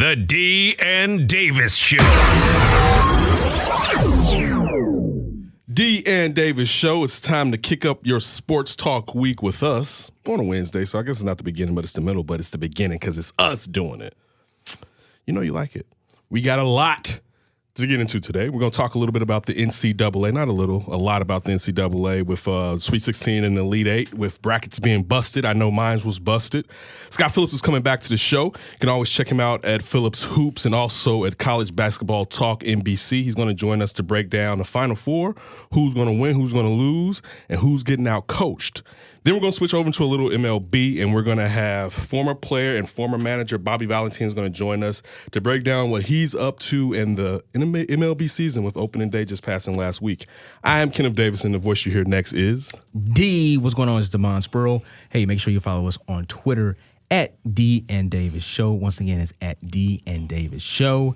The D. and Davis Show. D. and Davis Show. It's time to kick up your sports talk week with us on a Wednesday. So I guess it's not the beginning, but it's the middle, but it's the beginning because it's us doing it. You know you like it. We got a lot to get into today. We're going to talk a little bit about the NCAA. Not a little, a lot about the NCAA with Sweet 16 and the Elite Eight with brackets being busted. I know mine was busted. Scott Phillips is coming back to the show. You can always check him out at Phillips Hoops and also at College Basketball Talk NBC. He's going to join us to break down the Final Four, who's going to win, who's going to lose, and who's getting out coached. Then we're going to switch over to a little MLB, and we're going to have former player and former manager Bobby Valentine is going to join us to break down what he's up to in the MLB season with opening day just passing last week. I am Kenneth Davis, and the voice you hear next is D. What's going on? It's Damon Spurl. Hey, make sure you follow us on Twitter at D and Davis Show. Once again, it's at D and Davis Show.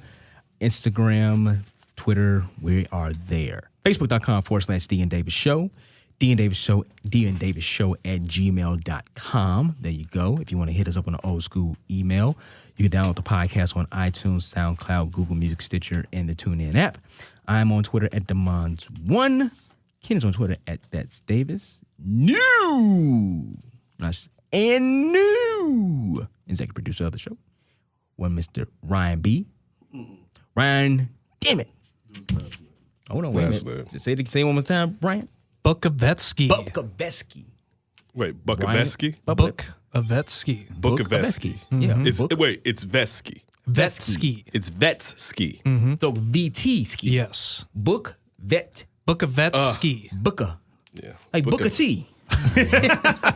Instagram, Twitter, we are there. Facebook.com/D and Davis Show. D and Davis Show at gmail.com. There you go. If you want to hit us up on an old school email, you can download the podcast on iTunes, SoundCloud, Google Music, Stitcher, and the TuneIn app. I'm on Twitter at Demons1. Ken is on Twitter at That's Davis. New executive producer of the show. One Mr. Ryan B. Ryan, damn it. Hold on, wait a minute. Say it one more time, Brian. Bukowiecki. Wait, Bukowiecki? Bukowiecki. Bukowiecki. Yeah. It's Vesky. Vetsky. It's Vetski. So VT ski. Yes. Book vet. Bukowiecki. Booker. Yeah. Like Booker T.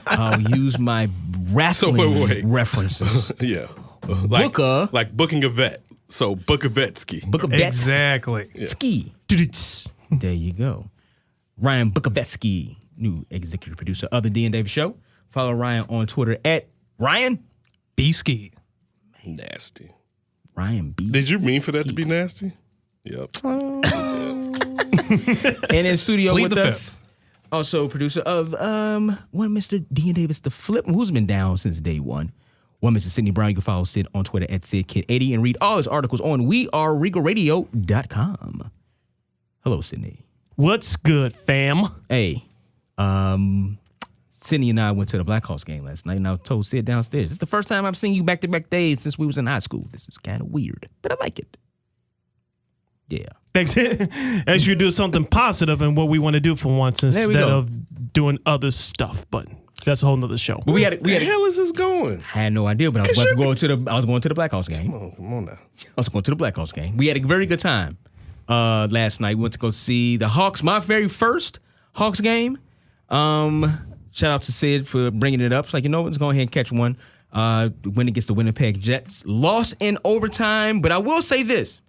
I'll use my wrestling references. Yeah. Booker. Like booking a vet. So Bukowiecki. Exactly. Yeah. Ski. There you go. Ryan Bukowiecki, new executive producer of the D and Davis Show. Follow Ryan on Twitter at Ryan B-Ski. Nasty. Ryan B. Did you mean for that to be nasty? Yep. And in studio Plead with the us, also producer of one Mr. D and Davis, the Flip, who's been down since day one. One Mr. Sidney Brown. You can follow Sid on Twitter at SidKid80 and read all his articles on weareregalradio.com. Hello, Sydney. What's good, fam? Hey, Sydney and I went to the Blackhawks game last night, and I told Sid downstairs, it's the first time I've seen you back-to-back days since we was in high school. This is kind of weird, but I like it. Yeah. Thanks. As you do something positive and what we want to do for once instead of doing other stuff, but that's a whole nother show. But Where the hell is this going? I had no idea, but I was going to the Blackhawks game. Come on now. I was going to the Blackhawks game. We had a very good time last night. We went to go see the Hawks, my very first Hawks game. Shout out to Sid for bringing it up. It's like, let's go ahead and catch one. Win against the Winnipeg Jets. Lost in overtime, but I will say this.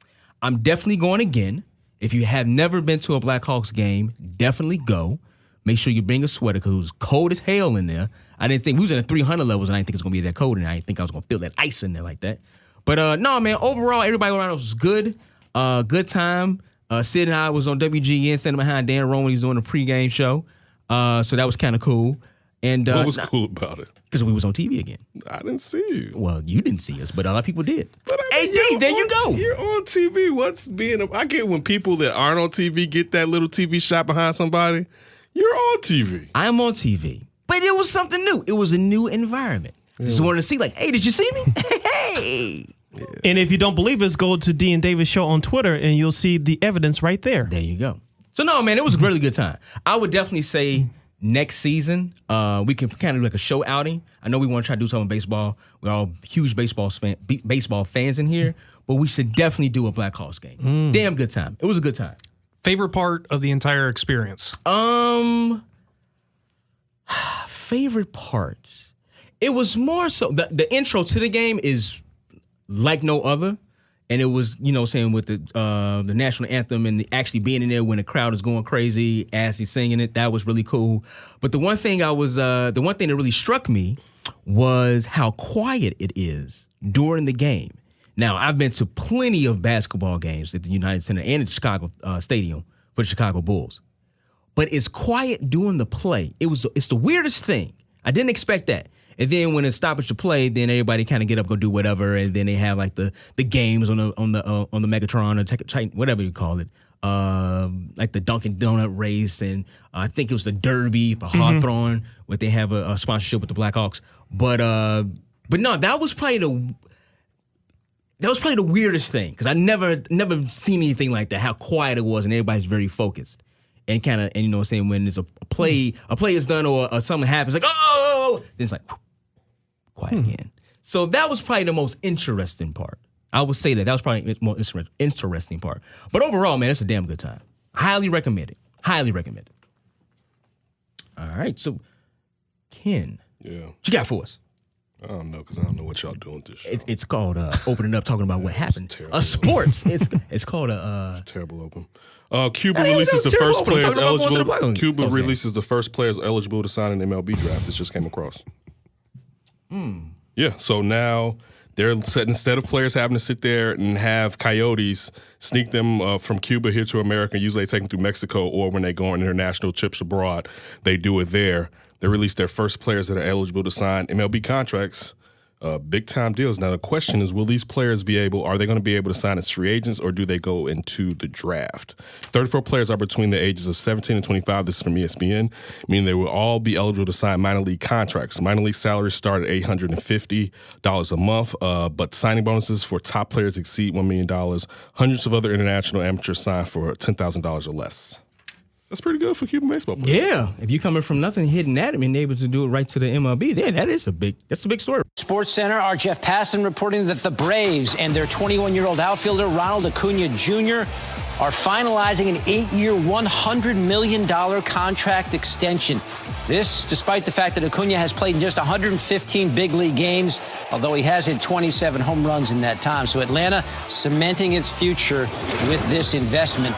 I'm definitely going again. If you have never been to a Blackhawks game, definitely go. Make sure you bring a sweater because it was cold as hell in there. I didn't think, we was in the 300 levels, and I didn't think it was going to be that cold, and I didn't think I was going to feel that ice in there like that. But no, man, overall, everybody around us was good. Good time. Sid and I was on WGN, standing behind Dan Rowan. He was doing a pregame show. So that was kind of cool. And what was cool about it? Because we was on TV again. I didn't see you. Well, you didn't see us, but a lot of people did. But there you go. You're on TV. I get when people that aren't on TV get that little TV shot behind somebody. You're on TV. I'm on TV. But it was something new. It was a new environment. Just wanted to see, like, hey, did you see me? Hey. Yeah. And if you don't believe us, go to D and Davis Show on Twitter, and you'll see the evidence right there. There you go. So, no, man, it was a really good time. I would definitely say next season, we can kind of do like a show outing. I know we want to try to do something baseball. We're all huge baseball fans in here, but we should definitely do a Blackhawks game. Damn good time. It was a good time. Favorite part of the entire experience? Favorite part? It was more so, the intro to the game is like no other. And it was, saying with the national anthem and actually being in there when the crowd is going crazy as he's singing it, that was really cool. But the one thing that really struck me was how quiet it is during the game. Now, I've been to plenty of basketball games at the United Center and at the Chicago Stadium for the Chicago Bulls. But it's quiet during the play. It's the weirdest thing. I didn't expect that. And then when it's stoppage to play, then everybody kind of get up, go do whatever, and then they have like the games on the Megatron or whatever you call it, like the Dunkin' Donut race, and I think it was the Derby for Hawthorne, where they have a sponsorship with the Blackhawks. But no, that was probably the weirdest thing, because I never seen anything like that. How quiet it was, and everybody's very focused, and you know what I'm saying, when there's a play is done or something happens, like then it's like quiet again. So that was probably the most interesting part. I would say that was probably the most interesting part. But overall, man, it's a damn good time. Highly recommend it. Highly recommend it. All right, so Ken, what you got for us? I don't know, because I don't know what y'all doing this show. It's called opening up, talking about what happened. Sports. It's called a terrible open. Cuba releases the first players eligible. Cuba releases the first players eligible to sign an MLB draft. This just came across. Yeah, so now they're set, instead of players having to sit there and have coyotes sneak them from Cuba here to America. Usually they take them through Mexico, or when they go on international trips abroad, they do it there. They released their first players that are eligible to sign MLB contracts, big time deals. Now the question is, will these players are they going to be able to sign as free agents, or do they go into the draft? 34 players are between the ages of 17 and 25. This is from ESPN, meaning they will all be eligible to sign minor league contracts. Minor league salaries start at $850 a month, but signing bonuses for top players exceed $1 million. Hundreds of other international amateurs sign for $10,000 or less. That's pretty good for Cuban baseball players. Yeah, if you're coming from nothing, hitting that, and able to do it right to the MLB, that's a big story. Sports Center, our Jeff Passan reporting that the Braves and their 21-year-old outfielder Ronald Acuna Jr. are finalizing an 8-year, $100 million contract extension. This, despite the fact that Acuna has played in just 115 big league games, although he has hit 27 home runs in that time. So Atlanta cementing its future with this investment.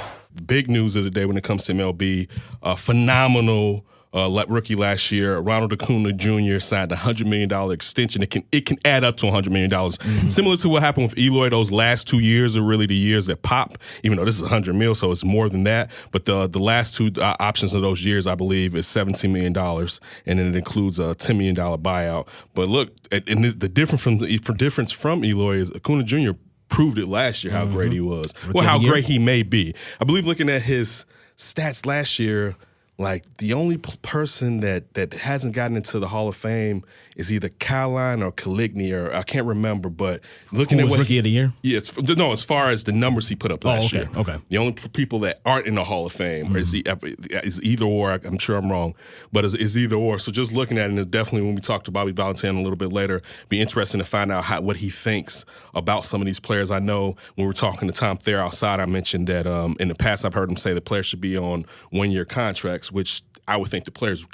Big news of the day when it comes to MLB. Phenomenal rookie last year. Ronald Acuna Jr. signed a $100 million extension. It can add up to $100 million. Similar to what happened with Eloy. Those last 2 years are really the years that pop, even though this is $100 million, so it's more than that. But the last two options of those years, I believe, is $17 million, and then it includes a $10 million buyout. But look, and the difference from Eloy is Acuna Jr. proved it last year how great he was. Well, how great he may be. I believe looking at his stats last year, like the only person that hasn't gotten into the Hall of Fame is either Caline or Caligny, or I can't remember. But looking at what rookie of the year, as far as the numbers he put up last year, the only people that aren't in the Hall of Fame is either or. I'm sure I'm wrong, but is either or. So just looking at it, and definitely when we talk to Bobby Valentine a little bit later, be interesting to find out what he thinks about some of these players. I know when we're talking to Tom Thayer outside, I mentioned that in the past I've heard him say the players should be on 1-year contracts, which I would think the players,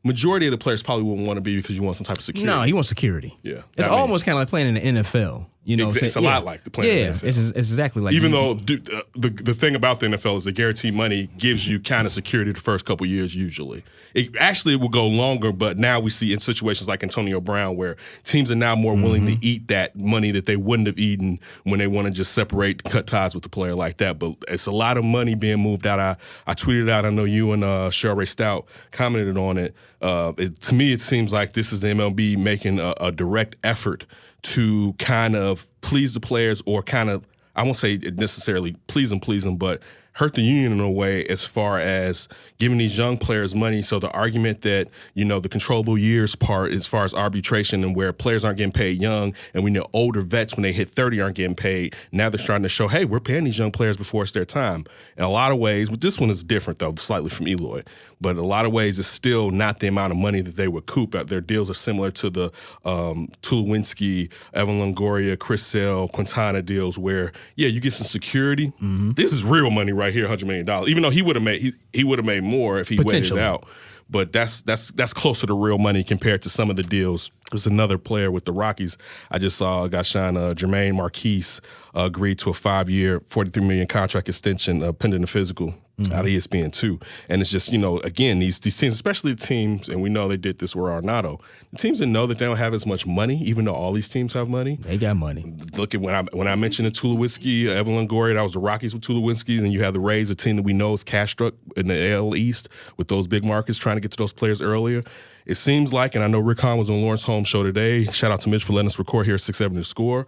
majority of the players probably wouldn't want to be, because you want some type of security. No, he wants security. Yeah. It's almost kind of like playing in the NFL. You know, it's a lot like the playing in the NFL. It's exactly like. Even though the thing about the NFL is the guaranteed money gives you kind of security the first couple years usually. It actually will go longer, but now we see in situations like Antonio Brown where teams are now more willing to eat that money that they wouldn't have eaten when they want to just cut ties with the player like that. But it's a lot of money being moved out. I tweeted out, I know you and Cheryl Ray Stout commented on it. To me, it seems like this is the MLB making a direct effort to kind of please the players, or kind of, I won't say necessarily please them, but hurt the union in a way as far as giving these young players money. So the argument that, the controllable years part as far as arbitration and where players aren't getting paid young, and we know older vets when they hit 30 aren't getting paid. Now they're starting to show, hey, we're paying these young players before it's their time. In a lot of ways, but this one is different though, slightly from Eloy. But in a lot of ways, it's still not the amount of money that they would coop. Their deals are similar to the Tulowitzki, Evan Longoria, Chris Sale, Quintana deals where, you get some security. This is real money right here, $100 million. Even though he would have made more if he waited it out. But that's closer to real money compared to some of the deals. There's another player with the Rockies I just saw, a guy Jermaine Marquise, agreed to a 5-year, $43 million contract extension pending the physical out of ESPN too. And it's just, again, these teams, especially the teams, and we know they did this with Arenado, the teams that know that they don't have as much money, even though all these teams have money. They got money. Look at when I mentioned the Tulowitzki, Evan Longoria, that was the Rockies with Tulowitzki, and you have the Rays, a team that we know is cash struck in the AL East with those big markets trying to get to those players earlier. it seems like, and I know Rick Hahn was on Lawrence Holmes' show today. Shout out to Mitch for letting us record here at 670 The Score,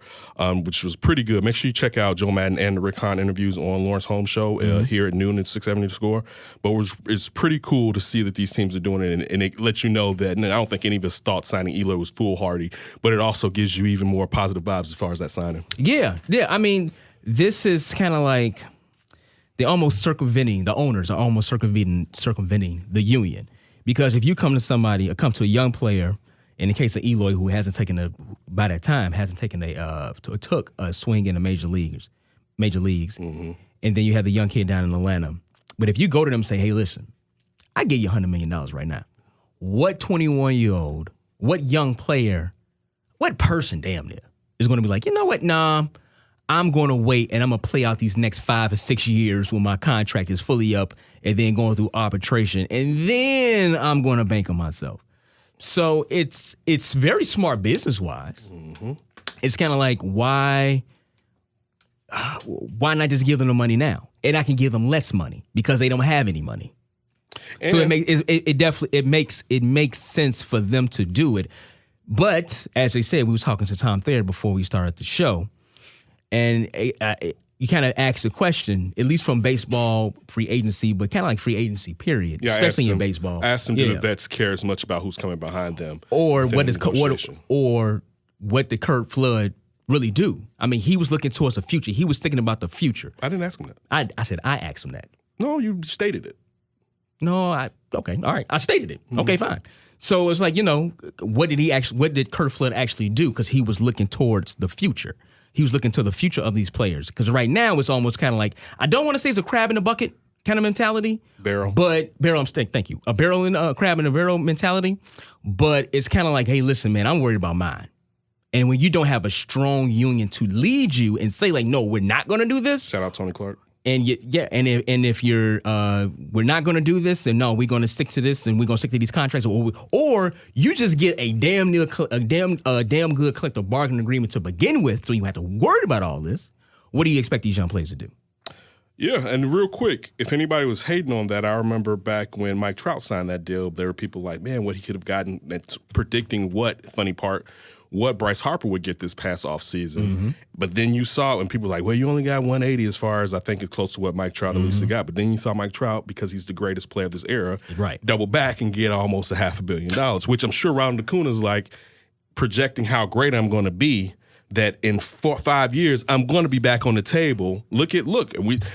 which was pretty good. Make sure you check out Joe Madden and the Rick Hahn interviews on Lawrence Holmes' show here at noon at 670 The Score. But it's pretty cool to see that these teams are doing it, and it lets you know that, and I don't think any of us thought signing Eloy was foolhardy, but it also gives you even more positive vibes as far as that signing. Yeah. I mean, this is kind of like they're almost circumventing, the owners are almost circumventing the union. Because if you come to a young player, in the case of Eloy, who by that time hasn't taken took a swing in the major leagues, and then you have the young kid down in Atlanta. But if you go to them and say, hey, listen, I give you $100 million right now. What 21-year-old, what young player, what person damn near is going to be like, you know what, nah, I'm going to wait and I'm going to play out these next 5 or 6 years when my contract is fully up and then going through arbitration, and then I'm going to bank on myself. So it's very smart business-wise. It's kind of like, why not just give them the money now? And I can give them less money because they don't have any money. And so it makes sense for them to do it. But as they said, we was talking to Tom Thayer before we started the show, and you kind of asked the question, at least from baseball free agency, but kind of like free agency period, especially in baseball. I asked them, do the vets care as much about who's coming behind them, or what did Kurt Flood really do? I mean, he was looking towards the future. He was thinking about the future. I didn't ask him that. I said I asked him that. No, you stated it. No, okay, all right. I stated it. Okay, fine. So it's like, what did Kurt Flood actually do? Because he was looking towards the future. He was looking to the future of these players. Because right now it's almost kind of like, I don't want to say it's a crab in a bucket kind of mentality. Barrel. Thank you. A barrel in a crab in a barrel mentality. But it's kind of like, hey, listen, man, I'm worried about mine. And when you don't have a strong union to lead you and say like, no, we're not going to do this. Shout out Tony Clark. And if you're we're not going to do this, and no, we're going to stick to this, and we're going to stick to these contracts, or you just get a damn good collective bargaining agreement to begin with, so you have to worry about all this. What do you expect these young players to do? Yeah, and real quick, if anybody was hating on that, I remember back when Mike Trout signed that deal, there were people like, man, what he could have gotten, predicting what Bryce Harper would get this past offseason. But then you saw, and people were like, well, you only got 180 as far as I think it's close to what Mike Trout at least got. But then you saw Mike Trout, because he's the greatest player of this era, double back and get almost $500 million, which I'm sure Ronald Acuna's like projecting how great I'm going to be, that in 4 or 5 years, I'm going to be back on the table. Look,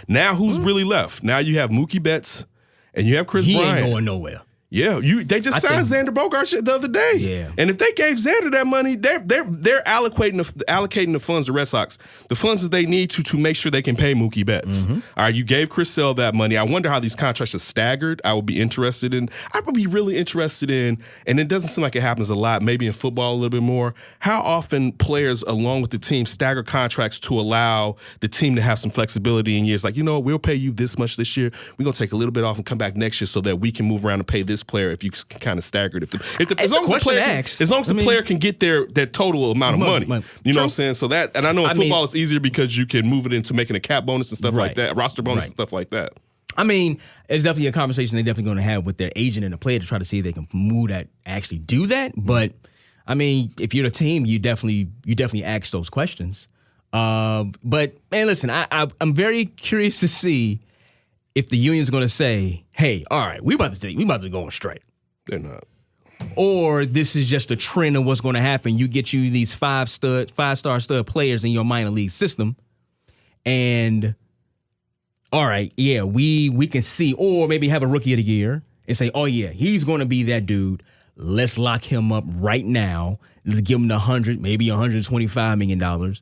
now who's really left? Now you have Mookie Betts and you have Chris Bryant. He ain't going nowhere. Yeah, they just signed Xander Bogaerts the other day. Yeah, and if they gave Xander that money, they're allocating the funds to Red Sox, the funds that they need to make sure they can pay Mookie Betts. All right, you gave Chris Sale that money. I wonder how these contracts are staggered. I would be really interested in, and it doesn't seem like it happens a lot. Maybe in football a little bit more. How often players, along with the team, stagger contracts to allow the team to have some flexibility in years. Like, we'll pay you this much this year. We're gonna take a little bit off and come back next year so that we can move around and pay this player if you kind of staggered. As long as the player can get that total amount of money. You know what I'm saying? So that, and I know in football it's easier because you can move it into making a cap bonus and stuff like that, roster bonus and stuff like that. I mean, it's definitely a conversation they're definitely going to have with their agent and the player to try to see if they can move that, actually do that. But I mean, if you're the team, you definitely ask those questions. But man, listen, I'm very curious to see if the union's going to say, hey, all right, we about to go on strike. They're not. Or this is just a trend of what's going to happen. You get you these five-star stud players in your minor league system, and all right, yeah, we can see, or maybe have a rookie of the year and say, oh yeah, he's going to be that dude. Let's lock him up right now. Let's give him the $100, maybe $125 million.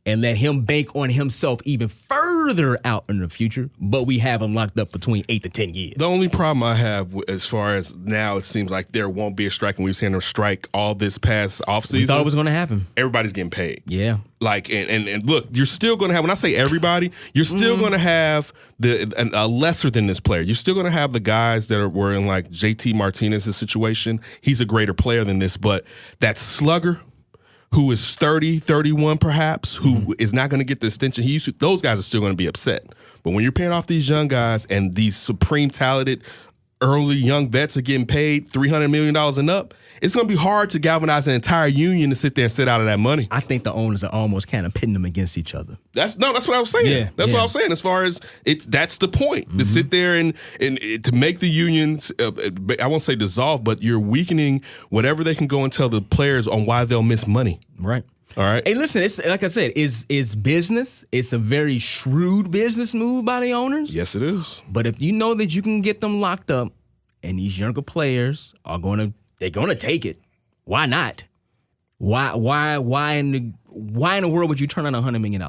And let him bank on himself even further out in the future, but we have him locked up between 8 to 10 years. The only problem I have as far as now, it seems like there won't be a strike, and we've seen a strike all this past offseason. We thought it was going to happen. Everybody's getting paid. Yeah. Like, and look, you're still going to have, when I say everybody, you're still going to have a lesser than this player. You're still going to have the guys that were in like JT Martinez's situation. He's a greater player than this, but that slugger who is 30, 31 perhaps, who is not going to get the extension he used to, those guys are still going to be upset. But when you're paying off these young guys and these supreme talented early young vets are getting paid $300 million and up, it's going to be hard to galvanize an entire union to sit there and sit out of that money. I think the owners are almost kind of pitting them against each other. That's what I was saying. Yeah, that's yeah. what I was saying. As far as that's the point, to sit there and to make the unions, I won't say dissolve, but you're weakening whatever they can go and tell the players on why they'll miss money. Right. All right. Hey, listen, it's like I said, it's business. It's a very shrewd business move by the owners. Yes, it is. But if you know that you can get them locked up, and these younger players are they're gonna take it. Why not? Why in the world would you turn on $100 million?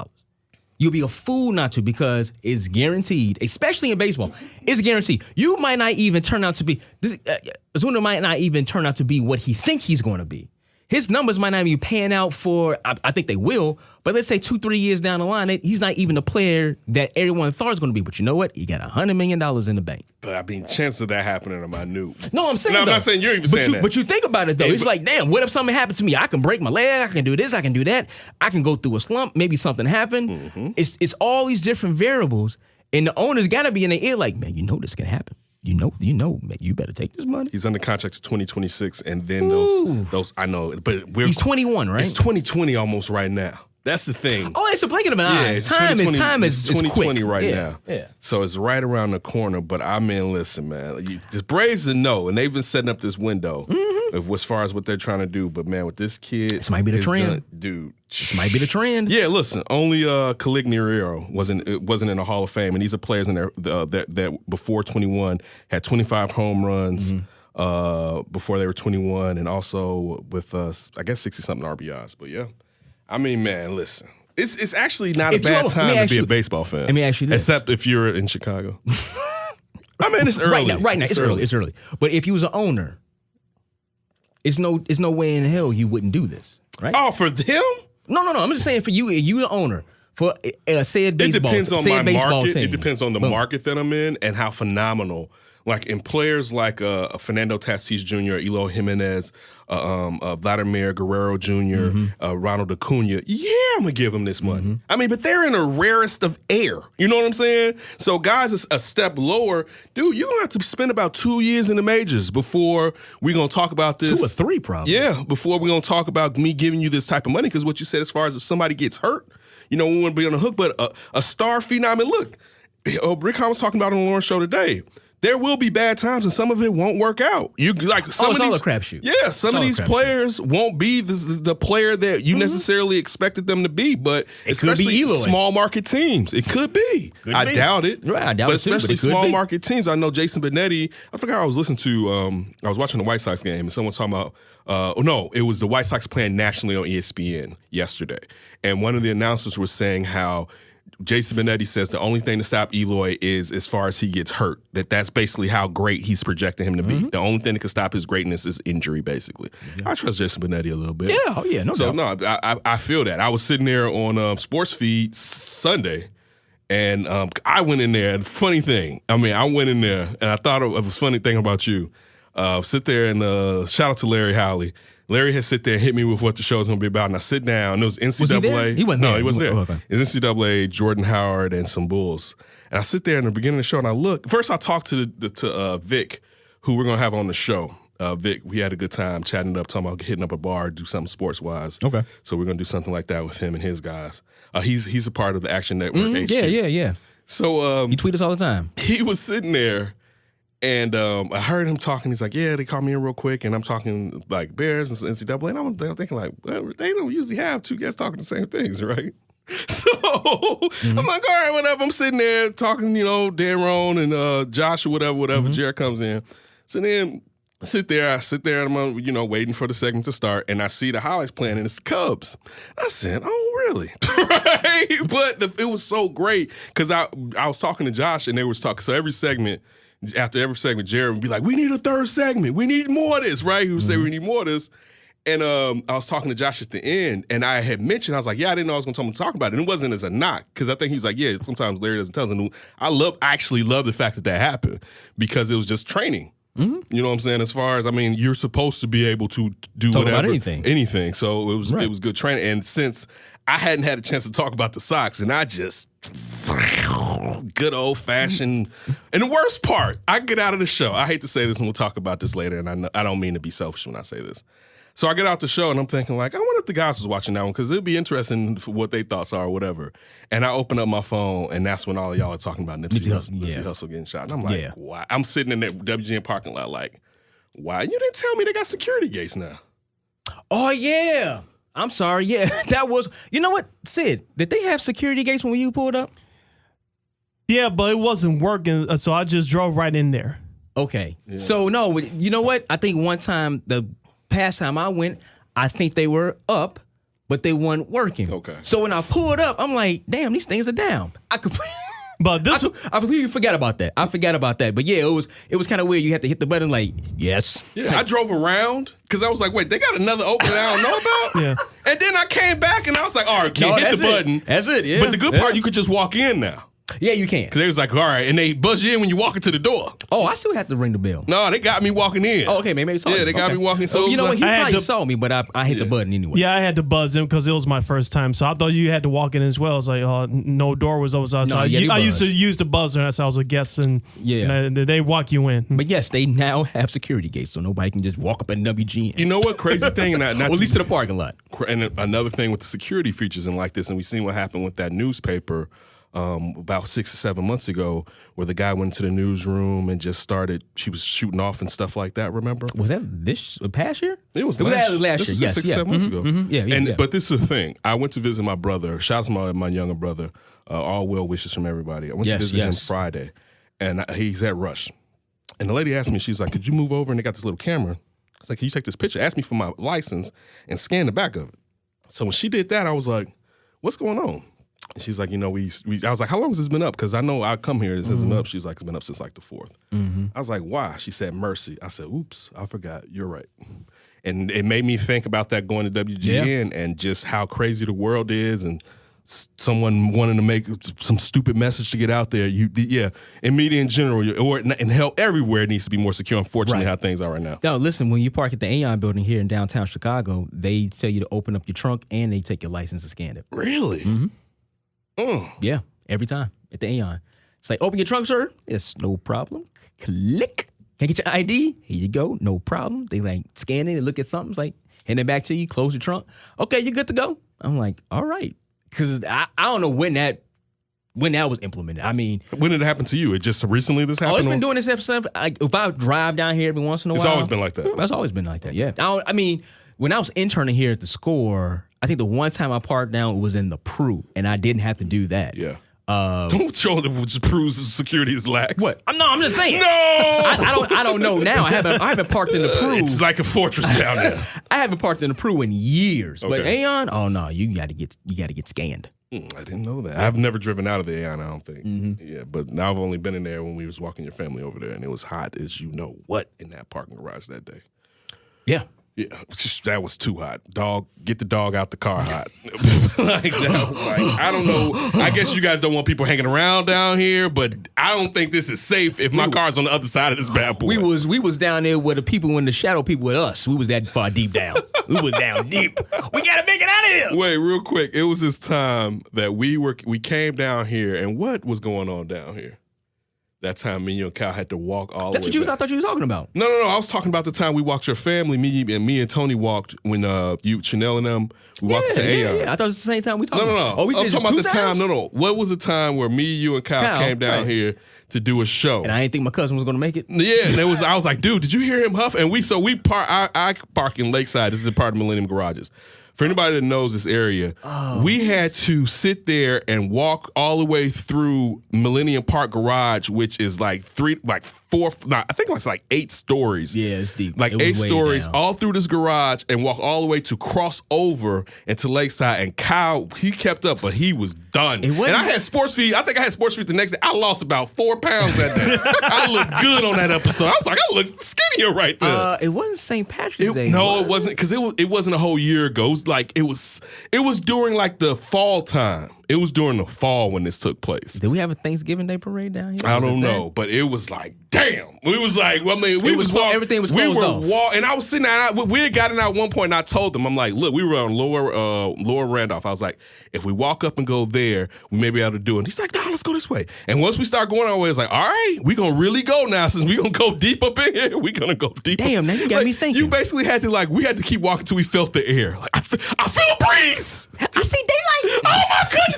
You'll be a fool not to, because it's guaranteed, especially in baseball. It's guaranteed. You might not even turn out to be Ozuna might not even turn out to be what he think he's going to be. His numbers might not be paying out for, I think they will, but let's say 2-3 years down the line, he's not even the player that everyone thought was going to be. But you know what? He got $100 million in the bank. But I mean, chances of that happening are minute. No, I'm saying I'm not saying you're even saying that. But you think about it, though. Hey, it's like, damn, what if something happened to me? I can break my leg. I can do this. I can do that. I can go through a slump. Maybe something happened. Mm-hmm. It's all these different variables. And the owners got to be in their ear like, man, you know this can happen. You know, man, you better take this money. He's under contract to 2026, and then those I know, but he's 21, right? It's 2020 almost right now. That's the thing. Oh, it's a blink of an eye. It's Time is 2020 quick. right now. Yeah. So it's right around the corner. But I mean, listen, man, the Braves know, and they've been setting up this window of as far as what they're trying to do. But man, with this kid, this might be the trend, dude. This might be the trend. Yeah, listen, only Caligniero wasn't in the Hall of Fame, and these are players in there that before 21 had 25 home runs before they were 21, and also with I guess 60-something RBIs. But yeah. I mean, man, listen. It's actually not a bad time to be a baseball fan. Let me ask you this. Except if you're in Chicago. I mean, it's early. Right now, it's early. But if you was an owner, it's no way in hell you wouldn't do this, right? Oh, for them? No. I'm just saying for you the owner. For said baseball, it depends on my market. Team. It depends on the market that I'm in and how phenomenal. Like in players like Fernando Tatis Jr., Eloy Jimenez, Vladimir Guerrero Jr., Ronald Acuna, I'm going to give them this money. I mean, but they're in the rarest of air. You know what I'm saying? So guys is a step lower. Dude, you're going to have to spend about 2 years in the majors before we're going to talk about this. 2 or 3 probably. Yeah, before we're going to talk about me giving you this type of money, because what you said as far as if somebody gets hurt, we want to be on the hook. But a star phenom, I mean, look, Rick Hahn was talking about it on the Lawrence show today. There will be bad times, and some of it won't work out. It's all a crapshoot. Yeah, some of these players won't be the player that you necessarily expected them to be, but it could be Eloy. Small market teams. It could be. I doubt it. Right, I doubt but it too, especially but it could small be. market teams. I know Jason Benetti. I forgot I was listening to. I was watching the White Sox game, and someone was talking about. It was the White Sox playing nationally on ESPN yesterday, and one of the announcers was saying how Jason Benetti says the only thing to stop Eloy is as far as he gets hurt. That's basically how great he's projecting him to be. The only thing that can stop his greatness is injury, basically. I trust Jason Benetti a little bit. Yeah, no doubt. I feel that. I was sitting there on Sports Feed Sunday, and I went in there. Funny thing, I went in there, and I thought it was a funny thing about you. Sit there and shout out to Larry Howley. Larry had sit there and hit me with what the show was going to be about, and I sit down, and it was NCAA. Was he there? He wasn't there. No, he wasn't there. Oh, okay. It was NCAA, Jordan Howard, and some Bulls. And I sit there in the beginning of the show, and I look. First, I talked to Vic, who we're going to have on the show. Vic, we had a good time chatting it up, talking about hitting up a bar, do something sports-wise. Okay. So we're going to do something like that with him and his guys. He's a part of the Action Network HQ. Yeah. So you tweet us all the time. He was sitting there, and I heard him talking. He's like, yeah, they called me in real quick, and I'm talking like Bears and NCAA, and I'm thinking like, well, they don't usually have two guys talking the same things, right? So I'm like, all right, whatever. I'm sitting there talking, Dan Roan and Josh or whatever. Jared comes in. So then I sit there, and I'm, waiting for the segment to start, and I see the highlights playing, and it's the Cubs. I said, oh, really? Right? But it was so great, because I was talking to Josh, and they was talking. So after every segment, Jared would be like, we need a third segment. We need more of this, right? He would say, we need more of this. And I was talking to Josh at the end, and I had mentioned, I was like, I didn't know I was going to talk about it. And it wasn't as a knock, because I think he was like, sometimes Larry doesn't tell us. And I actually love the fact that happened, because it was just training. You know what I'm saying? As far as, you're supposed to be able to do talk whatever. About anything. So it was good training. And since I hadn't had a chance to talk about the Sox, and I just good old fashioned. And the worst part, I get out of the show. I hate to say this, and we'll talk about this later. And I don't mean to be selfish when I say this. So I get out the show, and I'm thinking, like, I wonder if the guys was watching that one, because it'd be interesting for what their thoughts are or whatever. And I open up my phone, and that's when all of y'all are talking about Nipsey Hustle getting shot. And I'm like, why? I'm sitting in the WGN parking lot like, why? You didn't tell me they got security gates now. Oh, yeah. I'm sorry. Yeah, that was, you know what, Sid, did they have security gates when you pulled up? Yeah, but it wasn't working, so I just drove right in there. Okay. Yeah. So, no, you know what? I think one time, the past time I went, I think they were up, but they weren't working. Okay. So when I pulled up, I'm like, damn, these things are down. But this, I completely forgot about that. I forgot about that. But yeah, it was kind of weird. You had to hit the button like, yes. Yeah, I drove around because I was like, wait, they got another opening I don't know about? Yeah. And then I came back and I was like, all right, can't hit the button. That's it, yeah. But the good part, you could just walk in now. Yeah, you can. Because they was like, all right, and they buzz you in when you walk into the door. Oh, I still have to ring the bell. No, they got me walking in. Oh, okay, maybe they saw me. Yeah, they got me walking. So you know what? He I probably saw me, but I hit the button anyway. Yeah, I had to buzz in because it was my first time. So I thought you had to walk in as well. I was like, no door was open. So I used to use the buzzer as I was a guest, and they walk you in. But yes, they now have security gates, so nobody can just walk up in WGN. You know what crazy thing? And at least to the parking lot. And another thing with the security features and like this, and we seen what happened with that newspaper about 6 or 7 months ago, where the guy went to the newsroom and just started. She was shooting off and stuff like that. Remember? Was that this past year? It was last year. This was 6 or 7 months ago. Yeah. But this is the thing. I went to visit my brother. Shout out to my younger brother. All well wishes from everybody. I went to visit him Friday, and he's at Rush. And the lady asked me, she's like, "Could you move over?" And they got this little camera. I was like, "Can you take this picture?" Asked me for my license and scan the back of it. So when she did that, I was like, "What's going on?" And she's like, I was like, "How long has this been up?" Because I know I come here, this isn't up. She's like, "It's been up since like the 4th. I was like, "Why?" She said, "Mercy." I said, "Oops, I forgot. You're right." And it made me think about that going to WGN and just how crazy the world is, and someone wanting to make some stupid message to get out there. In media in general, or in help everywhere, it needs to be more secure. Unfortunately, how things are right now. No, listen, when you park at the Aon building here in downtown Chicago, they tell you to open up your trunk and they take your license and scan it. Really? Mm-hmm. Yeah, every time at the Aon. It's like, "Open your trunk, sir." It's no problem. Click. Can I get your ID? Here you go. No problem. They like scan it and look at something. It's like, hand it back to you, close your trunk. Okay, you're good to go. I'm like, all right. Because I don't know when that was implemented. I mean, when did it happen to you? It just recently this happened? Oh, it's been doing this episode. If I drive down here every once in a while. It's always been like that. It's always been like that, yeah. I mean, when I was interning here at the Score, I think the one time I parked down was in the Pru, and I didn't have to do that. Yeah. Don't show them which proves security is lax. What? No, I'm just saying. No, I don't know now. I haven't parked in the Pru. It's like a fortress down there. I haven't parked in the Pru in years. Okay. But Aon, oh no, you got to get scanned. I didn't know that. I've never driven out of the Aon, I don't think. Yeah, but now I've only been in there when we was walking your family over there, and it was hot as you know what in that parking garage that day. Yeah. Yeah, that was too hot. Dog, get the dog out the car hot. I don't know. I guess you guys don't want people hanging around down here, but I don't think this is safe if my car's on the other side of this bad boy. We was down there where the people, when the shadow people with us, we was that far deep down. We was down deep. We gotta make it out of here. Wait, real quick. It was this time that we came down here, and what was going on down here? That time me and you and Kyle had to walk all the way back. I thought you was talking about. No. I was talking about the time we walked your family. Me and Tony walked when you, Chanel and them, we walked to Aon. Yeah. I thought it was the same time we talked about. No. Oh, we did I'm talking about the times? time. No. What was the time where me, you, and Kyle came down here to do a show? And I didn't think my cousin was going to make it. Yeah, and I was like, dude, did you hear him huff? And I park in Lakeside. This is a part of Millennium Garages. For anybody that knows this area, we had to sit there and walk all the way through Millennium Park Garage, which is like 8 stories. Yeah, it's deep. Like 8 stories down. all through this garage and walk all the way to cross over into Lakeside. And Kyle, he kept up, but he was done. And I had sports feed. I think I had sports feed the next day. I lost about 4 pounds that day. I looked good on that episode. I was like, I look skinnier right there. It wasn't St. Patrick's Day. No, it wasn't, because it wasn't a whole year ago. It was during like the fall time. It was during the fall when this took place. Did we have a Thanksgiving Day parade down here? I don't know, but it was like, damn. We was like, everything was closed off. And I was sitting there, we had gotten out at one point, and I told them, I'm like, look, we were on Lower Randolph. I was like, if we walk up and go there, we may be able to do it. And he's like, no, let's go this way. And once we start going our way, it's like, all right, we going to really go now. Since we going to go deep up in here, we going to go deep. Damn, now you got me thinking. You basically had to, we had to keep walking till we felt the air. Like, I feel a breeze. I see daylight. Oh, my goodness.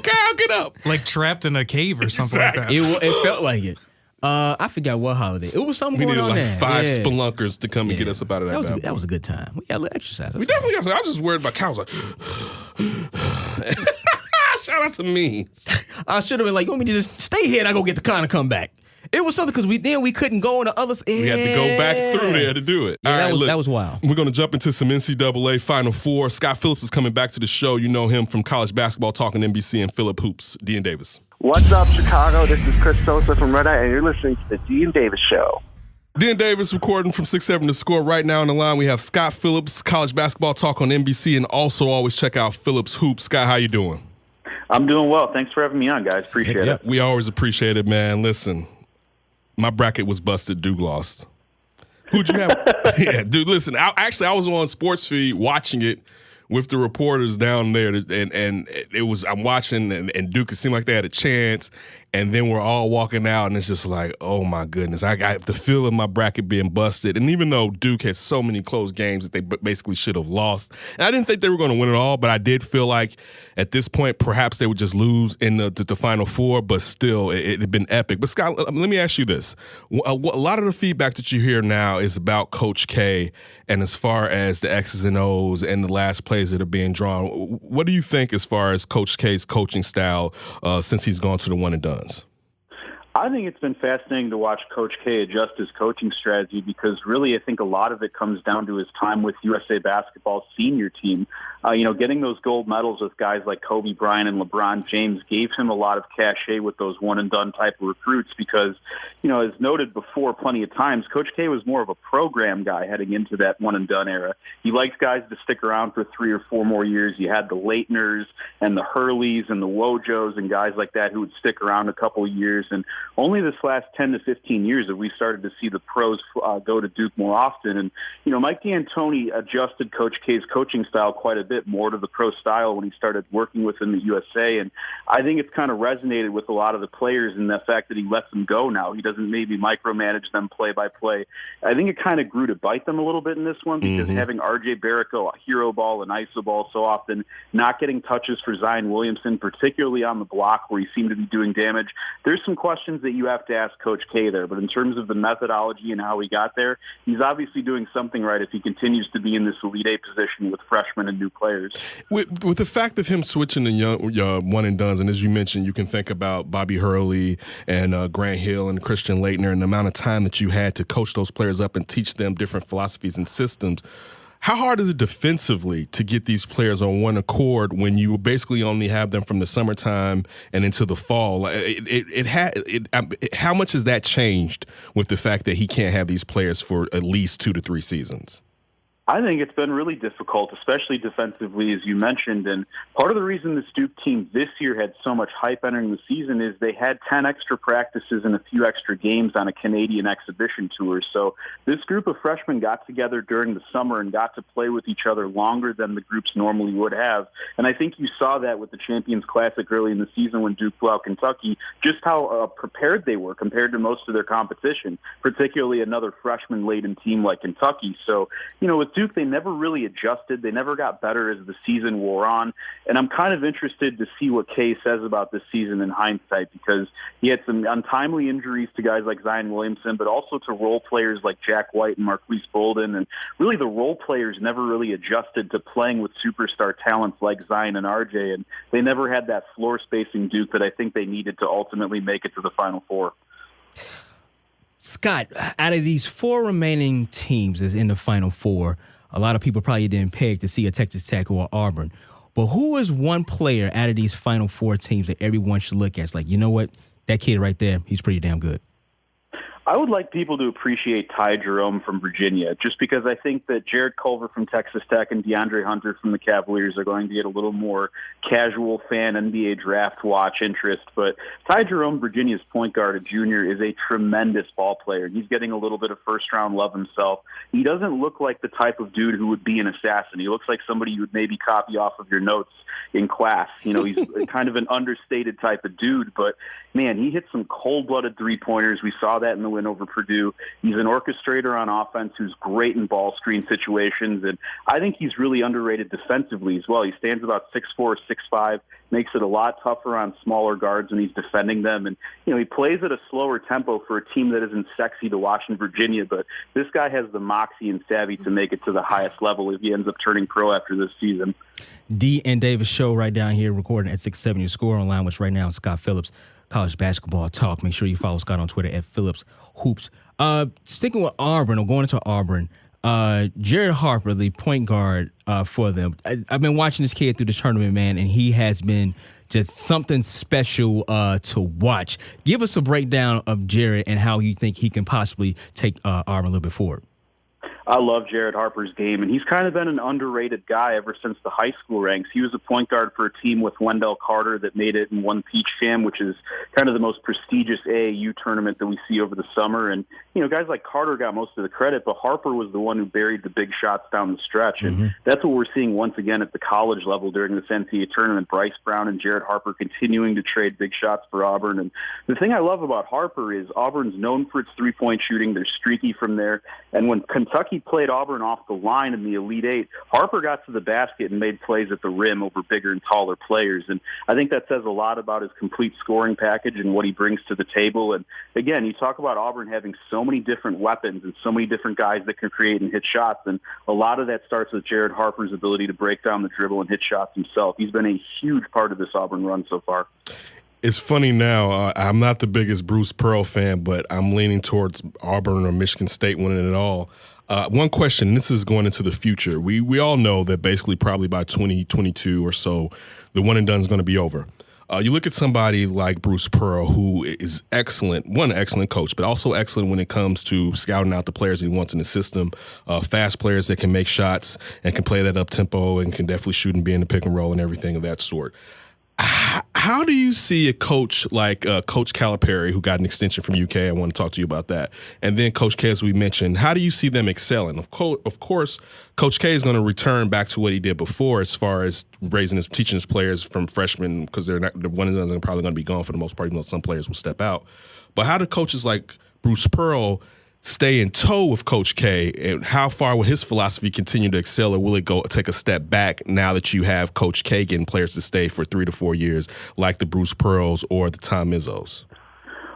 Cal, get up. Like trapped in a cave or something like that. It felt like it. I forgot what holiday. It was something going on there. We needed 5 spelunkers to come and get us up out of that. That was a good time. We got a little exercise. We definitely got some. I was just worried about Cal. I was like, shout out to me. I should have been like, you want me to just stay here and I go get the car and come back? It was something because we couldn't go on the other side. We had to go back through there to do it. Yeah, All right, that was wild. We're going to jump into some NCAA Final Four. Scott Phillips is coming back to the show. You know him from College Basketball Talking NBC and Phillip Hoops. Dean Davis. What's up, Chicago? This is Chris Sosa from Red Eye, and you're listening to the Dean Davis Show. Dean Davis recording from 6-7 The Score. Right now on the line, we have Scott Phillips, College Basketball Talk on NBC, and also always check out Phillips Hoops. Scott, how you doing? I'm doing well. Thanks for having me on, guys. Appreciate it. We always appreciate it, man. Listen, my bracket was busted. Duke lost. Who'd you have? Yeah, dude, listen. I was on Sports Feed watching it with the reporters down there, and it was, I'm watching, and Duke, it seemed like they had a chance, and then we're all walking out, and it's just like, oh my goodness, I got the feel of my bracket being busted. And even though Duke had so many close games that they basically should have lost, and I didn't think they were going to win it all, but I did feel like at this point, perhaps they would just lose in the Final Four, but still, it had been epic. But Scott, let me ask you this. A lot of the feedback that you hear now is about Coach K, and as far as the X's and O's and the last plays that are being drawn, what do you think as far as Coach K's coaching style since he's gone to the one and dones? I think it's been fascinating to watch Coach K adjust his coaching strategy because really I think a lot of it comes down to his time with USA Basketball's senior team. Getting those gold medals with guys like Kobe Bryant and LeBron James gave him a lot of cachet with those one-and-done type of recruits because, as noted before plenty of times, Coach K was more of a program guy heading into that one-and-done era. He liked guys to stick around for 3 or 4 more years. You had the Leitners and the Hurleys and the Wojos and guys like that who would stick around a couple of years. And only this last 10 to 15 years have we started to see the pros go to Duke more often. And, Mike D'Antoni adjusted Coach K's coaching style quite a bit more to the pro style when he started working within the USA. And I think it's kind of resonated with a lot of the players in the fact that he lets them go now. He doesn't maybe micromanage them play by play. I think it kind of grew to bite them a little bit in this one because having RJ Barrett go a hero ball and iso ball so often, not getting touches for Zion Williamson, particularly on the block where he seemed to be doing damage. There's some questions that you have to ask Coach K there, but in terms of the methodology and how he got there, he's obviously doing something right if he continues to be in this Elite Eight position with freshmen and new players. With the fact of him switching to young one and dones, and as you mentioned, you can think about Bobby Hurley and Grant Hill and Christian Laettner and the amount of time that you had to coach those players up and teach them different philosophies and systems. How hard is it defensively to get these players on one accord when you basically only have them from the summertime and into the fall? How much has that changed with the fact that he can't have these players for at least 2 to 3 seasons? I think it's been really difficult, especially defensively, as you mentioned. And part of the reason this Duke team this year had so much hype entering the season is they had 10 extra practices and a few extra games on a Canadian exhibition tour. So this group of freshmen got together during the summer and got to play with each other longer than the groups normally would have. And I think you saw that with the Champions Classic early in the season when Duke flew out Kentucky, just how prepared they were compared to most of their competition, particularly another freshman-laden team like Kentucky. So, with Duke, they never really adjusted. They never got better as the season wore on. And I'm kind of interested to see what Kay says about this season in hindsight because he had some untimely injuries to guys like Zion Williamson, but also to role players like Jack White and Marquise Bolden. And really the role players never really adjusted to playing with superstar talents like Zion and RJ. And they never had that floor spacing Duke that I think they needed to ultimately make it to the Final Four. Scott, out of these 4 remaining teams that's in the Final Four, a lot of people probably didn't peg to see a Texas Tech or Auburn. But who is one player out of these Final Four teams that everyone should look at? It's like, you know what? That kid right there, he's pretty damn good. I would like people to appreciate Ty Jerome from Virginia, just because I think that Jared Culver from Texas Tech and DeAndre Hunter from the Cavaliers are going to get a little more casual fan NBA draft watch interest. But Ty Jerome, Virginia's point guard, a junior, is a tremendous ball player. He's getting a little bit of first-round love himself. He doesn't look like the type of dude who would be an assassin. He looks like somebody you would maybe copy off of your notes in class. You know, he's kind of an understated type of dude, but man, he hits some cold-blooded three-pointers. We saw that in the win over Purdue. He's an orchestrator on offense who's great in ball screen situations, and I think he's really underrated defensively as well. He stands about 6'4", 6'5", makes it a lot tougher on smaller guards when he's defending them, and you know, he plays at a slower tempo for a team that isn't sexy to watch in Virginia, but this guy has the moxie and savvy to make it to the highest level if he ends up turning pro after this season. D and Davis show right down here, recording at 6-7. Your score online, which right now is Scott Phillips, college basketball talk. Make sure you follow Scott on Twitter at Phillips Hoops. Sticking with Auburn, or going into Auburn, Jared Harper, the point guard for them. I've been watching this kid through the tournament, man, and he has been just something special to watch. Give us a breakdown of Jared and how you think he can possibly take Auburn a little bit forward. I love Jared Harper's game, and he's kind of been an underrated guy ever since the high school ranks. He was a point guard for a team with Wendell Carter that made it and won Peach Jam, which is kind of the most prestigious AAU tournament that we see over the summer. And, you know, guys like Carter got most of the credit, but Harper was the one who buried the big shots down the stretch. And that's what we're seeing once again at the college level during this NCAA tournament. Bryce Brown and Jared Harper continuing to trade big shots for Auburn. And the thing I love about Harper is Auburn's known for its three-point shooting. They're streaky from there. And when Kentucky played Auburn off the line in the Elite Eight, Harper got to the basket and made plays at the rim over bigger and taller players. And I think that says a lot about his complete scoring package and what he brings to the table. And again, you talk about Auburn having so many different weapons and so many different guys that can create and hit shots. And a lot of that starts with Jared Harper's ability to break down the dribble and hit shots himself. He's been a huge part of this Auburn run so far. It's funny now. I'm not the biggest Bruce Pearl fan, but I'm leaning towards Auburn or Michigan State winning it all. One question, this is going into the future. We all know that basically probably by 2022 or so, the one and done is going to be over. You look at somebody like Bruce Pearl, who is excellent, one excellent coach, but also excellent when it comes to scouting out the players he wants in the system, fast players that can make shots and can play that up tempo and can definitely shoot and be in the pick and roll and everything of that sort. How do you see a coach like Coach Calipari, who got an extension from UK? I want to talk to you about that. And then Coach K, as we mentioned, how do you see them excelling? Of course, Coach K is going to return back to what he did before as far as teaching his players from freshmen, because the one and done are probably going to be gone for the most part, even though some players will step out. But how do coaches like Bruce Pearl stay in tow with Coach K, and how far will his philosophy continue to excel, or will it go take a step back now that you have Coach K getting players to stay for 3 to 4 years like the Bruce Pearls or the Tom Izzos?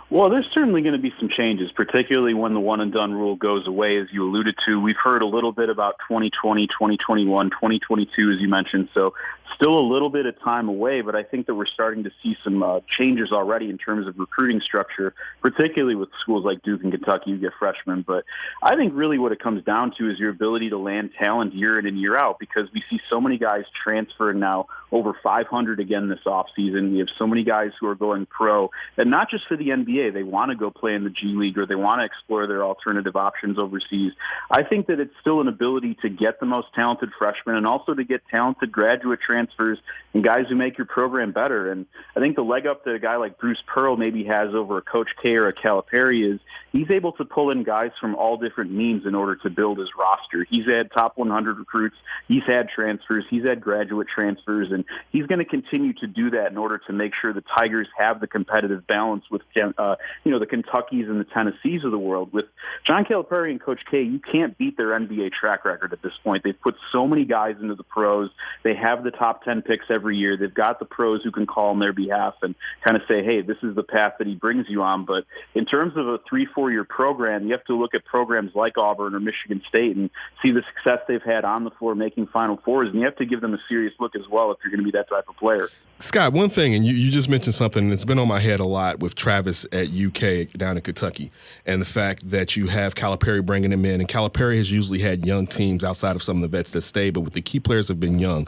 Well, there's certainly going to be some changes, particularly when the one-and-done rule goes away, as you alluded to. We've heard a little bit about 2020, 2021, 2022, as you mentioned, so still a little bit of time away, but I think that we're starting to see some changes already in terms of recruiting structure, particularly with schools like Duke and Kentucky. You get freshmen, but I think really what it comes down to is your ability to land talent year in and year out, because we see so many guys transfer now, over 500 again this offseason. We have so many guys who are going pro, and not just for the NBA. They want to go play in the G League, or they want to explore their alternative options overseas. I think that it's still an ability to get the most talented freshmen and also to get talented graduate transfers and guys who make your program better. And I think the leg up that a guy like Bruce Pearl maybe has over a Coach K or a Calipari is he's able to pull in guys from all different means in order to build his roster. He's had top 100 recruits. He's had transfers. He's had graduate transfers. And he's going to continue to do that in order to make sure the Tigers have the competitive balance with the Kentuckys and the Tennessees of the world. With John Calipari and Coach K, you can't beat their NBA track record at this point. They've put so many guys into the pros. They have the top 10 picks every year. They've got the pros who can call on their behalf and kind of say, hey, this is the path that he brings you on. But in terms of a 3-4 year program, you have to look at programs like Auburn or Michigan State and see the success they've had on the floor making Final Fours, and you have to give them a serious look as well if you're going to be that type of player. Scott, one thing, and you just mentioned something that's been on my head a lot with Travis at UK down in Kentucky, and the fact that you have Calipari bringing him in, and Calipari has usually had young teams outside of some of the vets that stay, but with the key players have been young.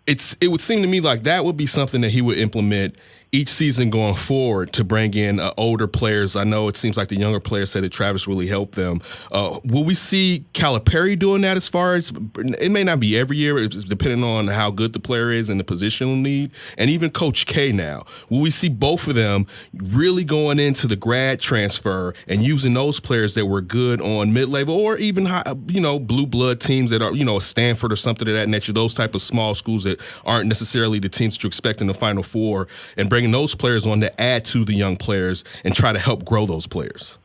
It would seem to me like that would be something that he would implement each season going forward to bring in older players? I know it seems like the younger players said that Travis really helped them. Will we see Calipari doing that as far as – it may not be every year, it's depending on how good the player is and the positional need, and even Coach K now. Will we see both of them really going into the grad transfer and using those players that were good on mid-level or even high, blue blood teams that are, Stanford or something of that nature, those type of small schools that aren't necessarily the teams that you expect in the Final Four, and bringing those players on to add to the young players and try to help grow those players?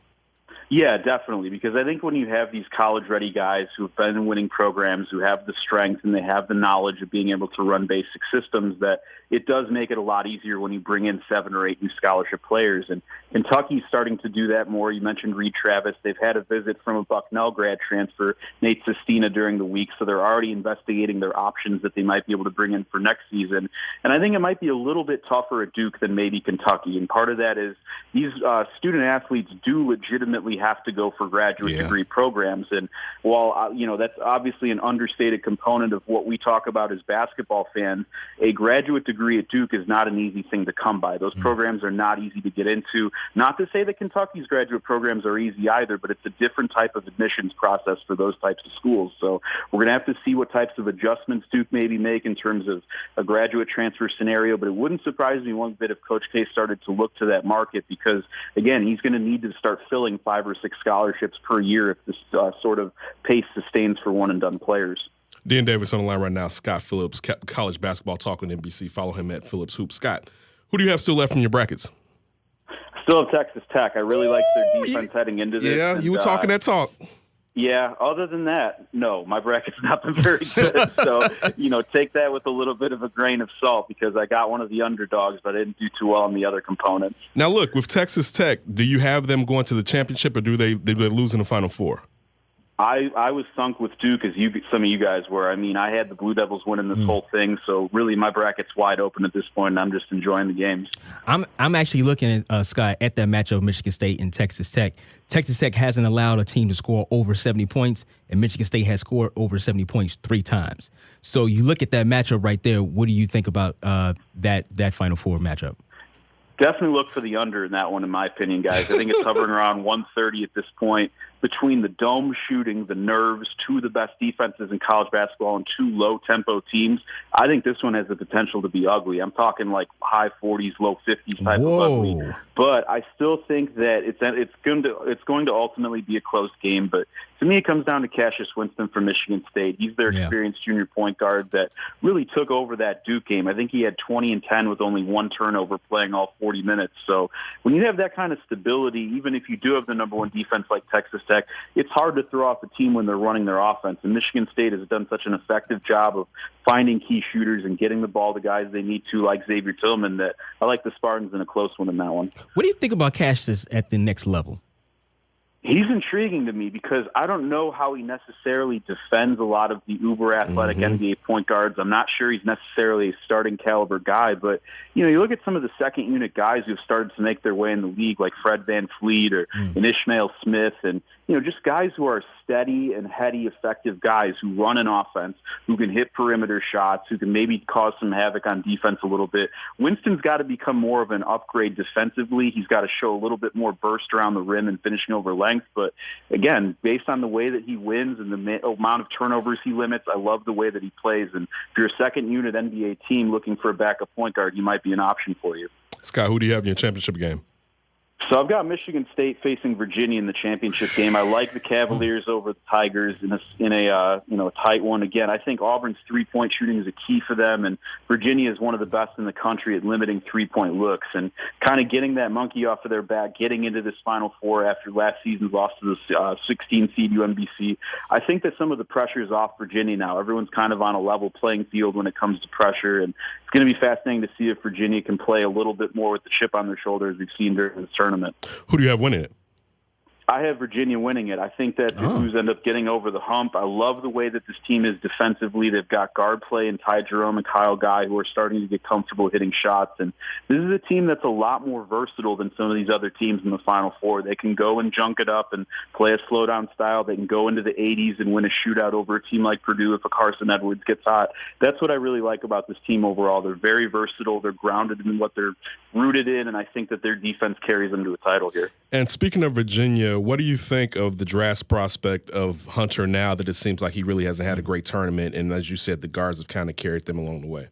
Yeah, definitely, because I think when you have these college-ready guys who have been in winning programs, who have the strength and they have the knowledge of being able to run basic systems, that it does make it a lot easier when you bring in 7 or 8 new scholarship players. And Kentucky's starting to do that more. You mentioned Reed Travis. They've had a visit from a Bucknell grad transfer, Nate Sestina, during the week, so they're already investigating their options that they might be able to bring in for next season. And I think it might be a little bit tougher at Duke than maybe Kentucky, and part of that is these student-athletes do legitimately have to go for graduate degree programs. And while, that's obviously an understated component of what we talk about as basketball fans, a graduate degree at Duke is not an easy thing to come by. Those programs are not easy to get into. Not to say that Kentucky's graduate programs are easy either, but it's a different type of admissions process for those types of schools. So we're going to have to see what types of adjustments Duke maybe make in terms of a graduate transfer scenario, but it wouldn't surprise me one bit if Coach K started to look to that market because, again, he's going to need to start filling 5 or 6 scholarships per year if this sort of pace sustains for one-and-done players. Dan Davis on the line right now. Scott Phillips, college basketball talk on NBC. Follow him at Phillips Hoop. Scott, who do you have still left in your brackets? Still have Texas Tech. I really like their defense heading into this. Yeah, you were talking that talk. Yeah, other than that, no, my bracket's not been very good. So, take that with a little bit of a grain of salt because I got one of the underdogs, but I didn't do too well on the other components. Now, look, with Texas Tech, do you have them going to the championship or do they lose in the Final Four? I was sunk with Duke as some of you guys were. I mean, I had the Blue Devils winning this whole thing, so really my bracket's wide open at this point, and I'm just enjoying the games. I'm actually looking at Scott at that matchup of Michigan State and Texas Tech. Texas Tech hasn't allowed a team to score over 70 points, and Michigan State has scored over 70 points 3 times. So you look at that matchup right there. What do you think about that Final Four matchup? Definitely look for the under in that one, in my opinion, guys. I think it's hovering around 130 at this point. Between the dome shooting, the nerves, 2 of the best defenses in college basketball, and 2 low-tempo teams, I think this one has the potential to be ugly. I'm talking like high 40s, low 50s type of ugly. But I still think that it's going to ultimately be a close game. But to me, it comes down to Cassius Winston from Michigan State. He's their experienced junior point guard that really took over that Duke game. I think he had 20 and 10 with only 1 turnover playing all 40 minutes. So when you have that kind of stability, even if you do have the number 1 defense like Texas Tech, it's hard to throw off a team when they're running their offense. And Michigan State has done such an effective job of finding key shooters and getting the ball to guys they need to, like Xavier Tillman, that I like the Spartans in a close one in that one. What do you think about Cassius at the next level? He's intriguing to me because I don't know how he necessarily defends a lot of the uber-athletic NBA point guards. I'm not sure he's necessarily a starting caliber guy, but, you look at some of the second-unit guys who've started to make their way in the league, like Fred VanVleet or and Ishmael Smith, and, just guys who are steady and heady, effective guys who run an offense, who can hit perimeter shots, who can maybe cause some havoc on defense a little bit. Winston's got to become more of an upgrade defensively. He's got to show a little bit more burst around the rim and finishing over length. But again, based on the way that he wins and the amount of turnovers he limits, I love the way that he plays. And if you're a second unit NBA team looking for a backup point guard, he might be an option for you. Scott, who do you have in your championship game? So I've got Michigan State facing Virginia in the championship game. I like the Cavaliers over the Tigers in a tight one. Again, I think Auburn's 3-point shooting is a key for them, and Virginia is one of the best in the country at limiting 3-point looks and kind of getting that monkey off of their back, getting into this Final Four after last season's loss to the 16 seed UMBC. I think that some of the pressure is off Virginia now. Everyone's kind of on a level playing field when it comes to pressure, and it's going to be fascinating to see if Virginia can play a little bit more with the chip on their shoulder as we've seen during this tournament. Who do you have winning it? I have Virginia winning it. I think that the Blues end up getting over the hump. I love the way that this team is defensively. They've got guard play in Ty Jerome and Kyle Guy who are starting to get comfortable hitting shots. And this is a team that's a lot more versatile than some of these other teams in the Final Four. They can go and junk it up and play a slow-down style. They can go into the 80s and win a shootout over a team like Purdue if a Carson Edwards gets hot. That's what I really like about this team overall. They're very versatile. They're grounded in what they're rooted in, and I think that their defense carries them to a title here. And speaking of Virginia, what do you think of the draft prospect of Hunter now that it seems like he really hasn't had a great tournament? And as you said, the guards have kind of carried them along the way.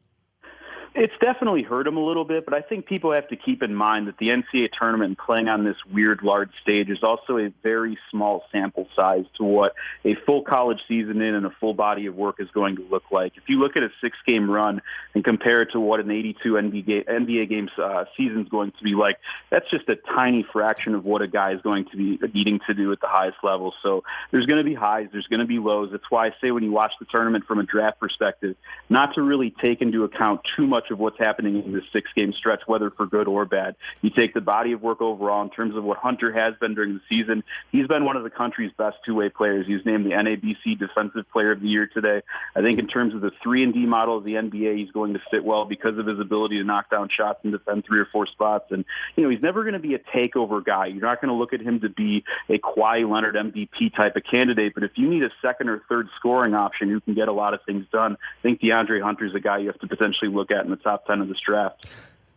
It's definitely hurt him a little bit, but I think people have to keep in mind that the NCAA tournament and playing on this weird large stage is also a very small sample size to what a full college season in and a full body of work is going to look like. If you look at a 6-game run and compare it to what an 82 NBA games season is going to be like, that's just a tiny fraction of what a guy is going to be needing to do at the highest level. So there's going to be highs, there's going to be lows. That's why I say when you watch the tournament from a draft perspective, not to really take into account too much of what's happening in this 6-game stretch, whether for good or bad. You take the body of work overall in terms of what Hunter has been during the season. He's been one of the country's best two-way players. He's named the NABC Defensive Player of the Year today. I think in terms of the 3-and-D model of the NBA, he's going to fit well because of his ability to knock down shots and defend 3 or 4 spots. And, he's never going to be a takeover guy. You're not going to look at him to be a Kawhi Leonard MVP type of candidate, but if you need a second or third scoring option who can get a lot of things done, I think DeAndre Hunter's a guy you have to potentially look at in the top 10 of this draft.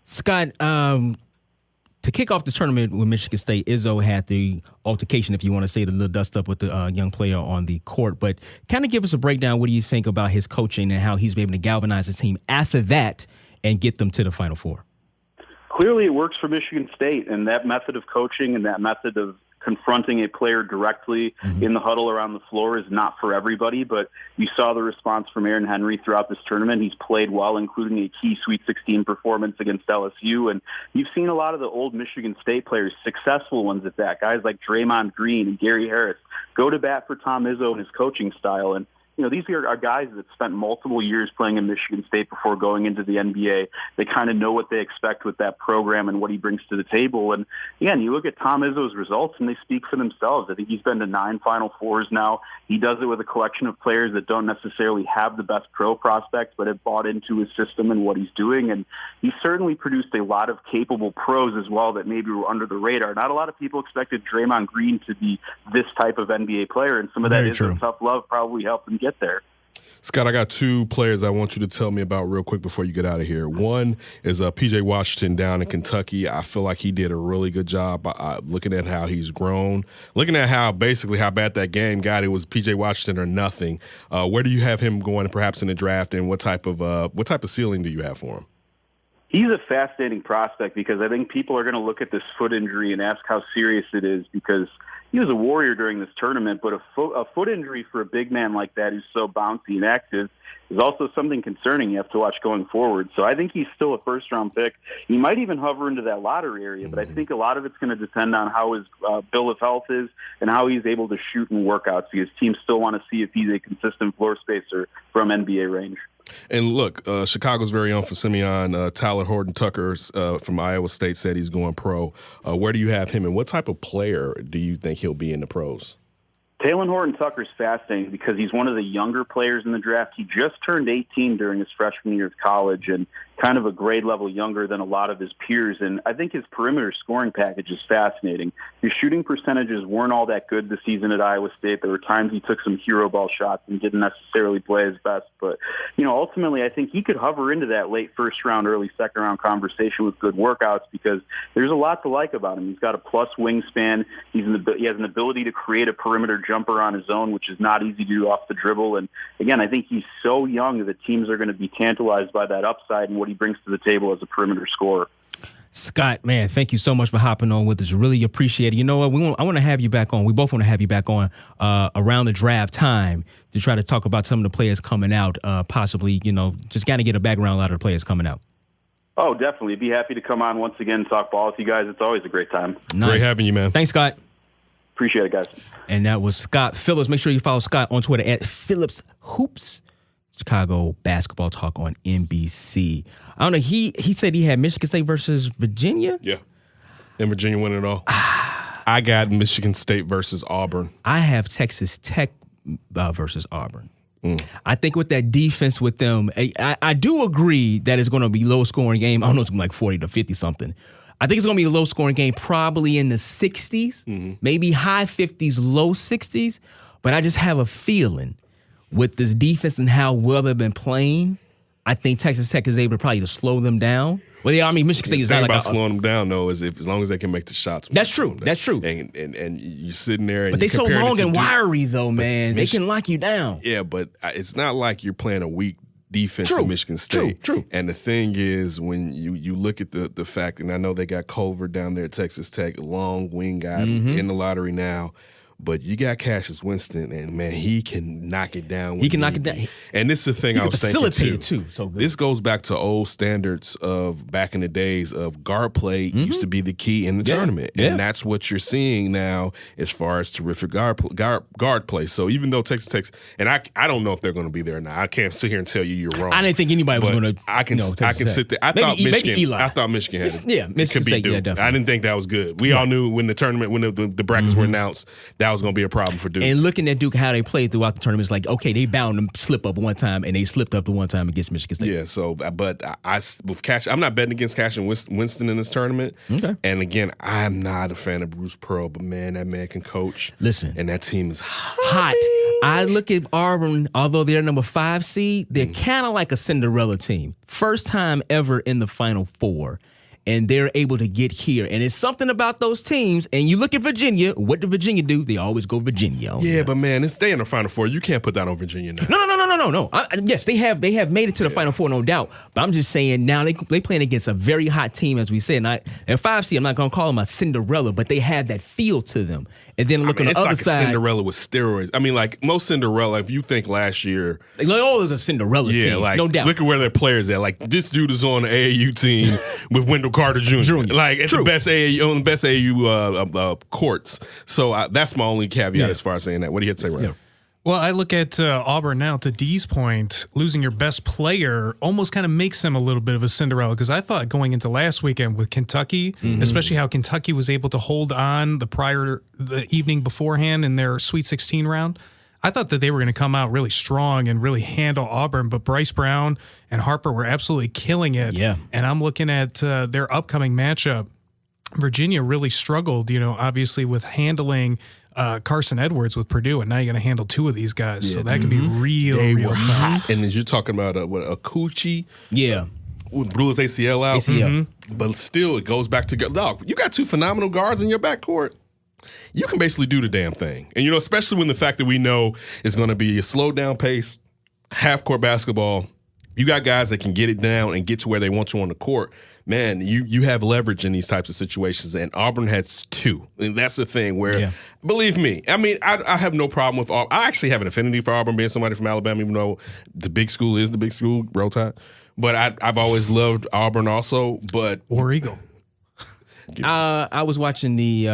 Scott, to kick off the tournament with Michigan State, Izzo had the altercation, if you want to say, the little dust up with the young player on the court. But kind of give us a breakdown. What do you think about his coaching and how he's been able to galvanize the team after that and get them to the Final Four? Clearly it works for Michigan State, and that method of coaching and that method of confronting a player directly in the huddle around the floor is not for everybody, but you saw the response from Aaron Henry throughout this tournament. He's played well, including a key Sweet 16 performance against LSU, and you've seen a lot of the old Michigan State players, successful ones at that, guys like Draymond Green and Gary Harris, go to bat for Tom Izzo and his coaching style. And these are guys that spent multiple years playing in Michigan State before going into the NBA. They kind of know what they expect with that program and what he brings to the table. And again, you look at Tom Izzo's results and they speak for themselves. I think he's been to 9 Final Fours now. He does it with a collection of players that don't necessarily have the best pro prospects, but have bought into his system and what he's doing. And he certainly produced a lot of capable pros as well that maybe were under the radar. Not a lot of people expected Draymond Green to be this type of NBA player, and some of that is tough love probably helped him get there. Scott, I got 2 players I want you to tell me about real quick before you get out of here. One is P.J. Washington down in Kentucky. I feel like he did a really good job looking at how he's grown, looking at how bad that game got. It was P.J. Washington or nothing. Where do you have him going perhaps in the draft, and what type of ceiling do you have for him? He's a fascinating prospect because I think people are going to look at this foot injury and ask how serious it is, because he was a warrior during this tournament, but a foot injury for a big man like that who's so bouncy and active is also something concerning you have to watch going forward. So I think he's still a first-round pick. He might even hover into that lottery area, but I think a lot of it's going to depend on how his bill of health is and how he's able to shoot in workouts, because teams still want to see if he's a consistent floor spacer from NBA range. And look, Chicago's very own for Simeon, Tyler Horton-Tucker from Iowa State said he's going pro. Where do you have him, and what type of player do you think he'll be in the pros? Taylor Horton-Tucker is fascinating because he's one of the younger players in the draft. He just turned 18 during his freshman year of college and kind of a grade level younger than a lot of his peers. And I think his perimeter scoring package is fascinating. His shooting percentages weren't all that good this season at Iowa State. There were times he took some hero ball shots and didn't necessarily play his best. But, ultimately I think he could hover into that late first round, early second round conversation with good workouts, because there's a lot to like about him. He's got a plus wingspan. He has an ability to create a perimeter jumper on his own, which is not easy to do off the dribble. And again, I think he's so young that teams are going to be tantalized by that upside and what he brings to the table as a perimeter scorer. Scott, man, thank you so much for hopping on with us. Really appreciate it. You know what? I want to have you back on. We both want to have you back on around the draft time to try to talk about some of the players coming out, possibly, just got to get a background out of the players coming out. Oh, definitely. Be happy to come on once again and talk ball with you guys. It's always a great time. Nice. Great having you, man. Thanks, Scott. Appreciate it, guys. And that was Scott Phillips. Make sure you follow Scott on Twitter at Phillips Hoops. Chicago basketball talk on NBC. I don't know. He said he had Michigan State versus Virginia. Yeah. And Virginia winning it all. I got Michigan State versus Auburn. I have Texas Tech versus Auburn. I think with that defense with them, I do agree that it's going to be low-scoring game. I don't know, it's going to be like 40 to 50 something. I think it's going to be a low-scoring game, probably in the 60s, maybe high 50s, low 60s. But I just have a feeling with this defense and how well they've been playing, I think Texas Tech is able to probably slow them down. Well, yeah, I mean, Michigan State is not like about slowing them down, though, is as long as they can make the shots. That's true. That's true. And you're sitting there, and but they so long and wiry, though, man. They can lock you down. Yeah, but it's not like you're playing a weak defense in Michigan State. True. And the thing is, when you look at the fact, and I know they got Culver down there at Texas Tech, long wing guy in the lottery now. But you got Cassius Winston, and man, he can knock it down. He can knock it down. And this is the thing I was thinking too. Facilitate it too. So good. This goes back to old standards of back in the days of guard play used to be the key in the tournament, and that's what you're seeing now as far as terrific guard play. So even though Texas Tech, and I don't know if they're going to be there now. I can't sit here and tell you you're wrong. I didn't think anybody was going to. I can sit there. I thought Michigan had Michigan State. Yeah, definitely. I didn't think that was good. We all knew when the tournament, when the brackets were announced, that was going to be a problem for Duke. And looking at Duke, how they played throughout the tournament, it's like, okay, they bound to slip up one time, and they slipped up the one time against Michigan State. Yeah, so, but with Cash, I'm not betting against Cash and Winston in this tournament. Okay. And again, I'm not a fan of Bruce Pearl, but man, that man can coach. Listen. And that team is hot. I look at Auburn, although they're number 5 seed, they're kind of like a Cinderella team. First time ever in the Final Four. And they're able to get here. And it's something about those teams. And you look at Virginia, what did Virginia do? They always go Virginia. Yeah, but man, it's they in the Final Four. You can't put that on Virginia now. No. Yes, they have made it to the Final Four, no doubt. But I'm just saying now they playing against a very hot team, as we said. And at 5 seed, I'm not going to call them a Cinderella, but they have that feel to them. And then look on the other side. It's like a Cinderella with steroids. I mean, like most Cinderella, if you think last year. Like, oh, there's a Cinderella team. Like, no doubt. Look at where their players at. Like, this dude is on the AAU team with Wendell Carter Jr. Like, at the best AAU, on the best AAU courts. So that's my only caveat as far as saying that. What do you have to say, Ryan? Yeah. Well, I look at Auburn now, to Dee's point, losing your best player almost kind of makes them a little bit of a Cinderella, because I thought going into last weekend with Kentucky, especially how Kentucky was able to hold on the evening beforehand in their Sweet 16 round, I thought that they were going to come out really strong and really handle Auburn, but Bryce Brown and Harper were absolutely killing it. Yeah. And I'm looking at their upcoming matchup. Virginia really struggled, obviously with handling Carson Edwards with Purdue, and now you're going to handle 2 of these guys. So that could be real tough. And as you're talking about a Coochie. Yeah. Blew his ACL out. But still, it goes back to, dog, you got 2 phenomenal guards in your backcourt. You can basically do the damn thing. And, especially when the fact that we know it's going to be a slowed down pace, half-court basketball, you got guys that can get it down and get to where they want to on the court. Man, you have leverage in these types of situations, and Auburn has 2. And that's the thing where, believe me, I mean, I have no problem with Auburn. I actually have an affinity for Auburn, being somebody from Alabama, even though the big school is the big school, Roll Tide. But I've always loved Auburn also. But War Eagle. I was watching the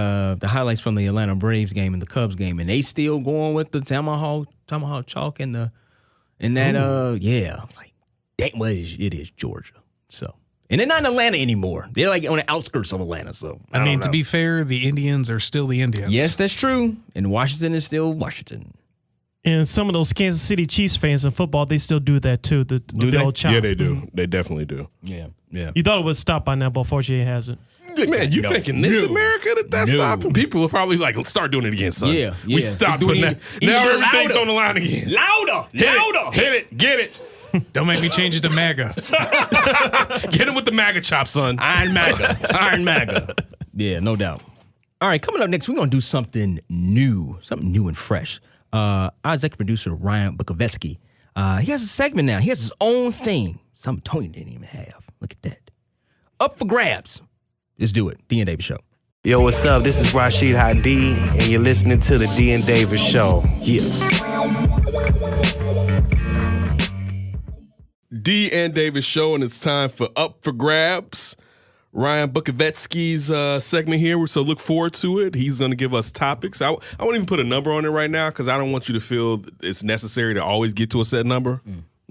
highlights from the Atlanta Braves game and the Cubs game, and they still going with the tomahawk chalk and that like that was it is Georgia. So, and they're not in Atlanta anymore. They're like on the outskirts of Atlanta. So I mean, to be fair, the Indians are still the Indians. Yes, that's true. And Washington is still Washington. And some of those Kansas City Chiefs fans in football, they still do that too. The old chop. Yeah, they do. They definitely do. Yeah. You thought it would stop by now, but unfortunately it hasn't. Man, you thinking this America that stopped? People will probably start doing it again, son. Yeah. We stopped putting that. Now everything's on the line again. Louder. Hit it. Get it. Don't make me change it to MAGA. Get him with the MAGA chop, son. Iron MAGA. Yeah, no doubt. All right, coming up next, we're going to do something new and fresh. Our executive producer, Ryan Bukowiecki, he has a segment now. He has his own thing. Something Tony didn't even have. Look at that. Up for grabs. Let's do it. D and Davis Show. Yo, what's up? This is Rashid Hadi, and you're listening to the D and Davis Show. Yeah. D and Davis Show, and it's time for Up for Grabs. Ryan Bukowiecki's segment here, so look forward to it. He's going to give us topics. I won't even put a number on it right now because I don't want you to feel it's necessary to always get to a set number.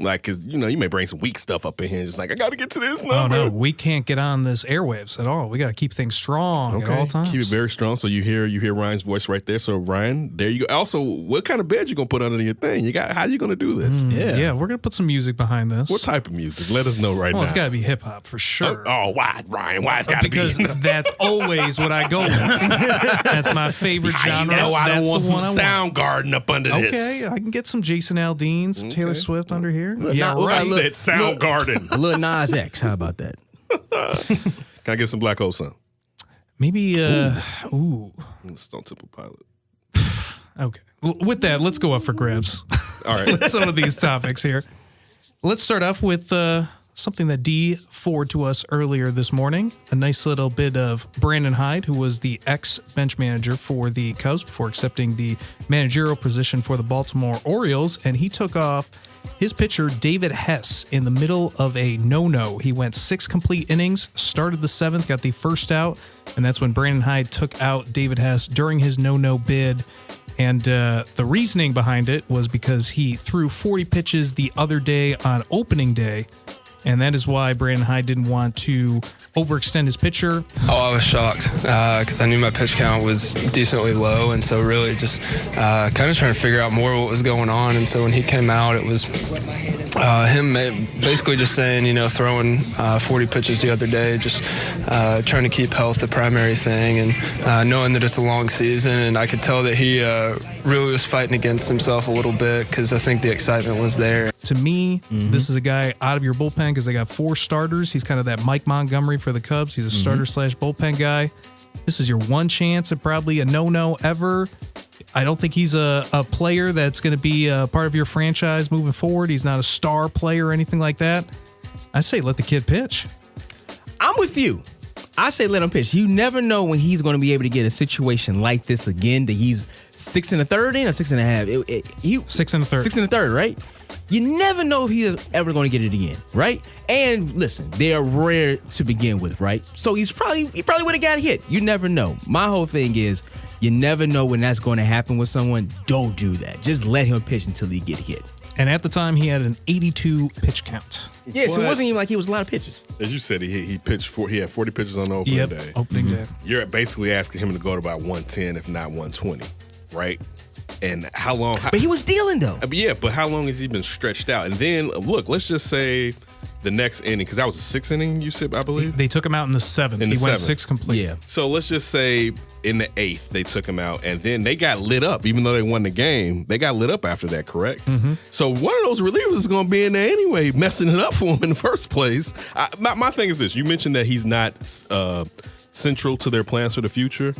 Like, because, you may bring some weak stuff up in here. Just like, I got to get to this number. Oh, no. We can't get on this airwaves at all. We got to keep things strong at all times. Keep it very strong. So you hear Ryan's voice right there. So, Ryan, there you go. Also, what kind of bed you going to put under your thing? How you going to do this? Yeah, we're going to put some music behind this. What type of music? Let us know right now. Well, it's got to be hip-hop for sure. Why, Ryan? Why it's got to be? Because that's always what I go with. That's my favorite genre. I don't want some Soundgarden up under this. Okay, I can get some Jason Aldean, some Taylor Swift under here. Yeah, right. I said Soundgarden. A little Nas X. How about that? Can I get some Black Hole Sun? Maybe, Stone Temple Pilot. Okay. With that, let's go up for grabs. All right. With some of these topics here. Let's start off with something that Dee forwarded to us earlier this morning. A nice little bit of Brandon Hyde, who was the ex-bench manager for the Cubs before accepting the managerial position for the Baltimore Orioles. And he took off his pitcher, David Hess, in the middle of a no-no. He went 6 complete innings, started the 7th, got the first out, and that's when Brandon Hyde took out David Hess during his no-no bid. And the reasoning behind it was because he threw 40 pitches the other day on opening day, and that is why Brandon Hyde didn't want to overextend his pitcher. Oh, I was shocked because I knew my pitch count was decently low, and so really just kind of trying to figure out more what was going on. And so when he came out, it was him basically just saying, throwing 40 pitches the other day, just trying to keep health the primary thing, and knowing that it's a long season. And I could tell that he really was fighting against himself a little bit because I think the excitement was there. To me, this is a guy out of your bullpen because they got 4 starters. He's kind of that Mike Montgomery for the Cubs. He's a starter/bullpen guy. This is your one chance at probably a no-no ever. I don't think he's a player that's going to be a part of your franchise moving forward. He's not a star player or anything like that. I say let the kid pitch. I'm with you. I say let him pitch. You never know when he's going to be able to get a situation like this again, that he's 6 1/3 in or 6 1/2. 6 1/3. 6 1/3, right? You never know if he's ever going to get it again, right? And listen, they are rare to begin with, right? So he probably would have got hit. You never know. My whole thing is, you never know when that's going to happen with someone. Don't do that. Just let him pitch until he get hit. And at the time, he had an 82 pitch count. Yeah, so it wasn't even like he was a lot of pitches. As you said, he pitched he had 40 pitches on the opening day. Opening day. You're basically asking him to go to about 110, if not 120, right? And how long? But he was dealing, though. Yeah, but how long has he been stretched out? And then, look, let's just say the next inning, because that was a 6th inning, you said, I believe? They took him out in the 7th. He went 6 complete. Yeah. So let's just say in the 8th, they took him out, and then they got lit up. Even though they won the game, they got lit up after that, correct? Mm-hmm. So one of those relievers is going to be in there anyway, messing it up for him in the first place. My thing is this. You mentioned that he's not central to their plans for the future.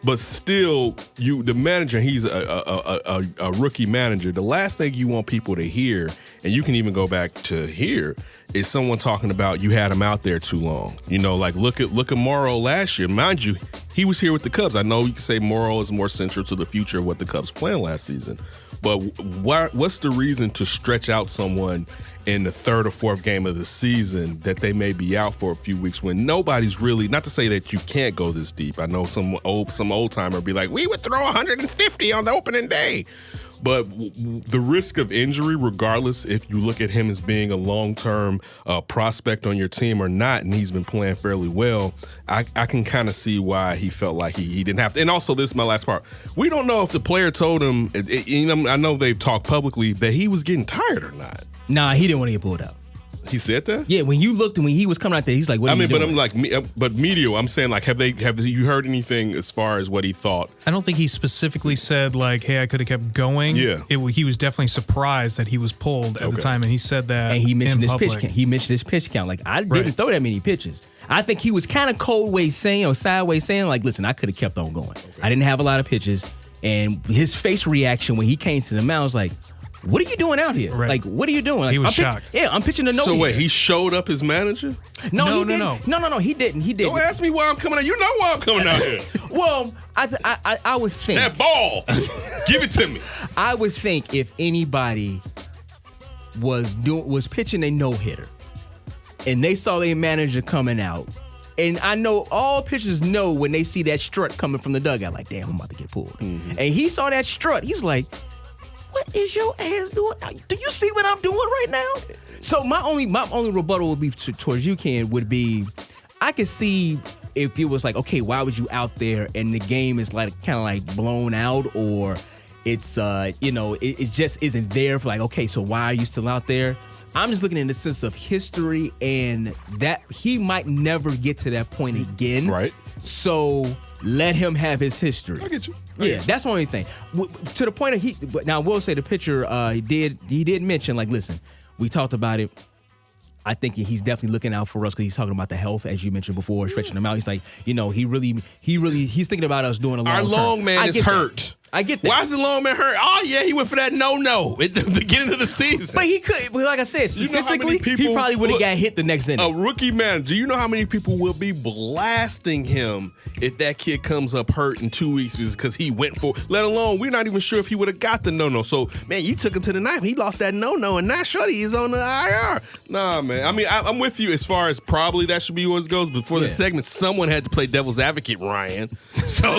But still, the manager, he's a rookie manager. The last thing you want people to hear, and you can even go back to here, is someone talking about you had him out there too long. Like look at Morrow last year. Mind you, he was here with the Cubs. I know you can say Morrow is more central to the future of what the Cubs planned last season. But what's the reason to stretch out someone in the 3rd or 4th game of the season that they may be out for a few weeks when nobody's really, not to say that you can't go this deep. I know some old timer be like, we would throw 150 on the opening day. But the risk of injury, regardless if you look at him as being a long-term prospect on your team or not, and he's been playing fairly well, I can kind of see why he felt like he didn't have to. And also, this is my last part. We don't know if the player told him, I know they've talked publicly, that he was getting tired or not. Nah, he didn't want to get pulled out. He said that? Yeah, when you looked and when he was coming out there, he's like, what are you doing? But I'm like, Medio, I'm saying, like, have you heard anything as far as what he thought? I don't think he specifically said, like, hey, I could have kept going. Yeah. He was definitely surprised that he was pulled at the time, and he said that. And he mentioned in his public. pitch count. He mentioned his pitch count. Like, I didn't throw that many pitches. I think he was kind of sideways saying, like, listen, I could have kept on going. Okay. I didn't have a lot of pitches. And his face reaction when he came to the mound was like, what are you doing out here? Right. Like, what are you doing? Like, he was shocked. I'm pitching a no. So wait, he showed up his manager? No, he didn't. No, he didn't. Don't ask me why I'm coming out. You know why I'm coming out here. Well, I would think that ball. Give it to me. I would think if anybody was pitching a no-hitter and they saw their manager coming out, and I know all pitchers know when they see that strut coming from the dugout, like, damn, I'm about to get pulled. Mm-hmm. And he saw that strut. He's like, what is your ass doing? Do you see what I'm doing right now? So my only rebuttal would be towards you, Ken, would be I could see if it was like, okay, why was you out there and the game is like kind of like blown out, or it's it just isn't there for like, okay, so why are you still out there? I'm just looking in the sense of history and that he might never get to that point again. Right. So let him have his history. I get you. That's the only thing. To the point of but now I will say the pitcher, he did mention, like, listen, we talked about it. I think he's definitely looking out for us because he's talking about the health, as you mentioned before, stretching them out. He's like, he's thinking about us doing a long Our long man is hurt. I get that. Why is the long man hurt? Oh, yeah, he went for that no at the beginning of the season. But he could, but like I said, statistically, he probably would have got hit the next inning. A rookie manager, you know how many people will be blasting him if that kid comes up hurt in 2 weeks because he went for, let alone, we're not even sure if he would have got the no. So, man, you took him to the ninth. He lost that no, and now shorty is on the IR. Nah, man. I mean, I'm with you as far as probably that should be where it goes. But for the segment, someone had to play devil's advocate, Ryan. So,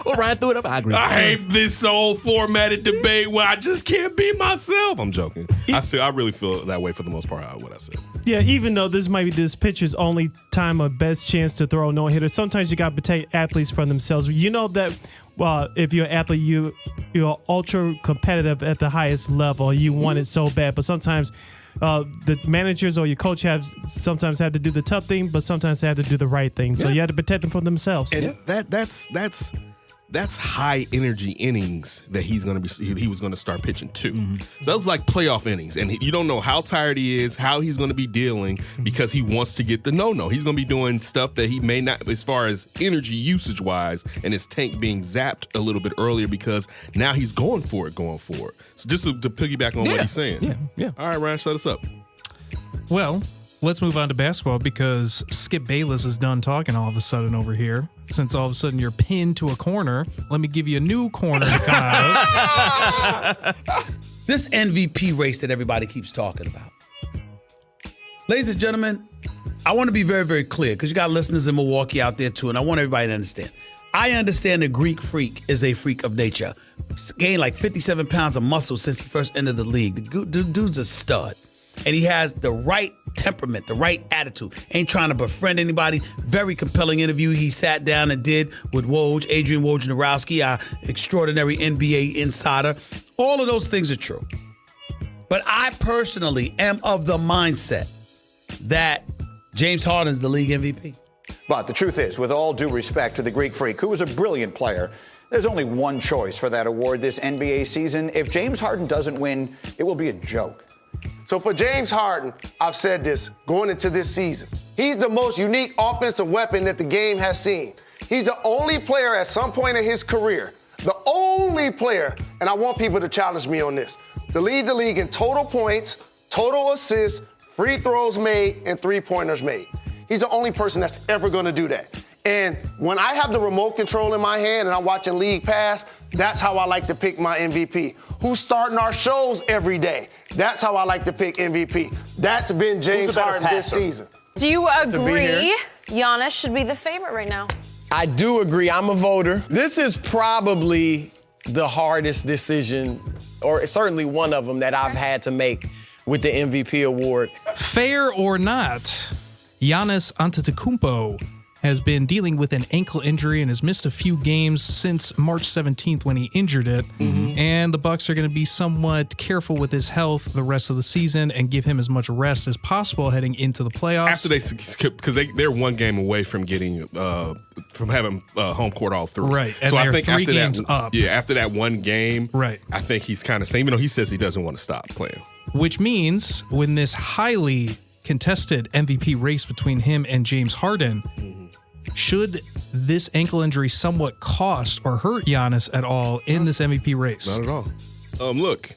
well, Ryan threw it up. I agree. I hate this old formatted debate where I just can't be myself. I'm joking. I really feel that way for the most part. What I said. Yeah, even though this might be this pitcher's only time or best chance to throw a no-hitter, sometimes you got to protect athletes from themselves. You know that, well, if you're an athlete, you're ultra competitive at the highest level. You want it so bad, but sometimes the managers or your coach sometimes have to do the tough thing, but sometimes they have to do the right thing. So you have to protect them from themselves. And that's high energy innings that he was going to start pitching to. So that was like playoff innings, and you don't know how tired he is, how he's going to be dealing because he wants to get the no. He's going to be doing stuff that he may not, as far as energy usage wise, and his tank being zapped a little bit earlier because now he's going for it. So just to piggyback on what he's saying. Yeah. All right, Ryan, set us up. Well, let's move on to basketball because Skip Bayless is done talking all of a sudden over here. Since all of a sudden you're pinned to a corner, let me give you a new corner to come out of. This MVP race that everybody keeps talking about. Ladies and gentlemen, I want to be very, very clear because you got listeners in Milwaukee out there too, and I want everybody to understand. I understand the Greek freak is a freak of nature. He's gained like 57 pounds of muscle since he first entered the league. The dude's a stud. And he has the right temperament, the right attitude. Ain't trying to befriend anybody. Very compelling interview he sat down and did with Adrian Wojnarowski, our extraordinary NBA insider. All of those things are true. But I personally am of the mindset that James Harden's the league MVP. But the truth is, with all due respect to the Greek freak, who was a brilliant player, there's only one choice for that award this NBA season. If James Harden doesn't win, it will be a joke. So for James Harden, I've said this going into this season. He's the most unique offensive weapon that the game has seen. He's the only player at some point in his career, the only player, and I want people to challenge me on this, to lead the league in total points, total assists, free throws made, and three-pointers made. He's the only person that's ever going to do that. And when I have the remote control in my hand and I'm watching League Pass, that's how I like to pick my MVP. Who's starting our shows every day? That's how I like to pick MVP. That's been James Harden this season. Do you agree Giannis should be the favorite right now? I do agree. I'm a voter. This is probably the hardest decision, or certainly one of them, that I've had to make with the MVP award. Fair or not, Giannis Antetokounmpo has been dealing with an ankle injury and has missed a few games since March 17th when he injured it. And the Bucks are going to be somewhat careful with his health the rest of the season and give him as much rest as possible heading into the playoffs. After they skip, because they're one game away from getting from having home court all through. Right. And so I they're think 3 after games that, up. Yeah, after that one game, right. I think he's kind of saying, even though he says he doesn't want to stop playing. Which means when this highly contested MVP race between him and James Harden, should this ankle injury somewhat cost or hurt Giannis at all in this MVP race? Not at all. Look,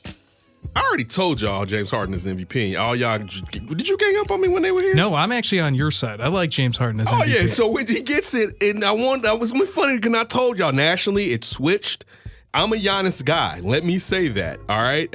I already told y'all James Harden is the MVP. All y'all, did you gang up on me when they were here? No, I'm actually on your side. I like James Harden as MVP. Oh yeah, so when he gets it, and I was funny because I told y'all nationally it switched. I'm a Giannis guy. Let me say that. All right,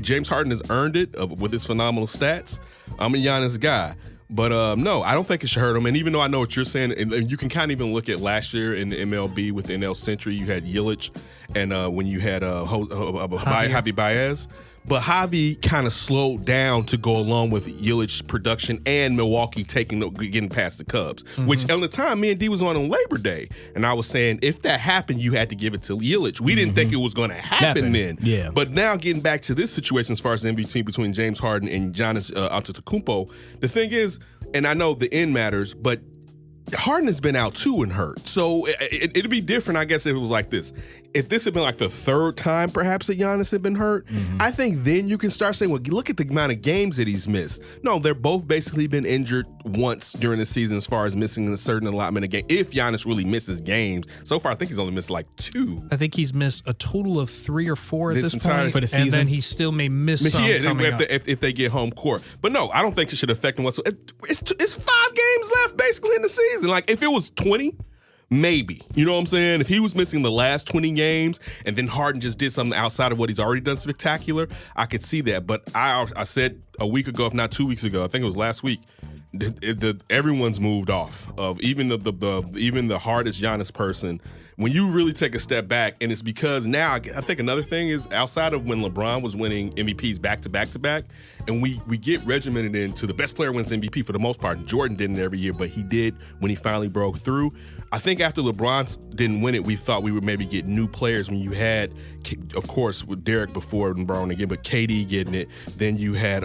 James Harden has earned it with his phenomenal stats. I'm a Giannis guy. But no, I don't think it should hurt him. And even though I know what you're saying, and you can kind of even look at last year in the MLB with NL Century, you had Yelich, and when you had Javi Baez. But Javi kind of slowed down to go along with Yelich's production and Milwaukee getting past the Cubs, which at the time me and D was on Labor Day, and I was saying if that happened, you had to give it to Yelich. We didn't think it was going to happen then. Yeah. But now getting back to this situation as far as the MVP between James Harden and Giannis Antetokounmpo, the thing is, and I know the end matters, but Harden has been out too and hurt. So it'd be different, I guess, if it was like this. If this had been like the third time perhaps that Giannis had been hurt, I think then you can start saying, well, look at the amount of games that he's missed. No, they're both basically been injured once during the season as far as missing a certain allotment of games. If Giannis really misses games. So far, I think he's only missed like 2. I think he's missed a total of 3 or 4 at this point. For the season. And then he still may miss some coming up. If they get home court. But no, I don't think it should affect him whatsoever. It's 5 games left basically in the season. Like if it was 20, maybe. You know what I'm saying? If he was missing the last 20 games and then Harden just did something outside of what he's already done spectacular, I could see that. But I said a week ago, if not 2 weeks ago, I think it was last week, everyone's moved off of even the hardest Giannis person. When you really take a step back, and it's because now I think another thing is outside of when LeBron was winning MVPs back to back to back, and we get regimented into the best player wins MVP for the most part. Jordan didn't every year, but he did when he finally broke through. I think after LeBron didn't win it, we thought we would maybe get new players when you had, of course, with Derek before and Brown again, but KD getting it. Then you had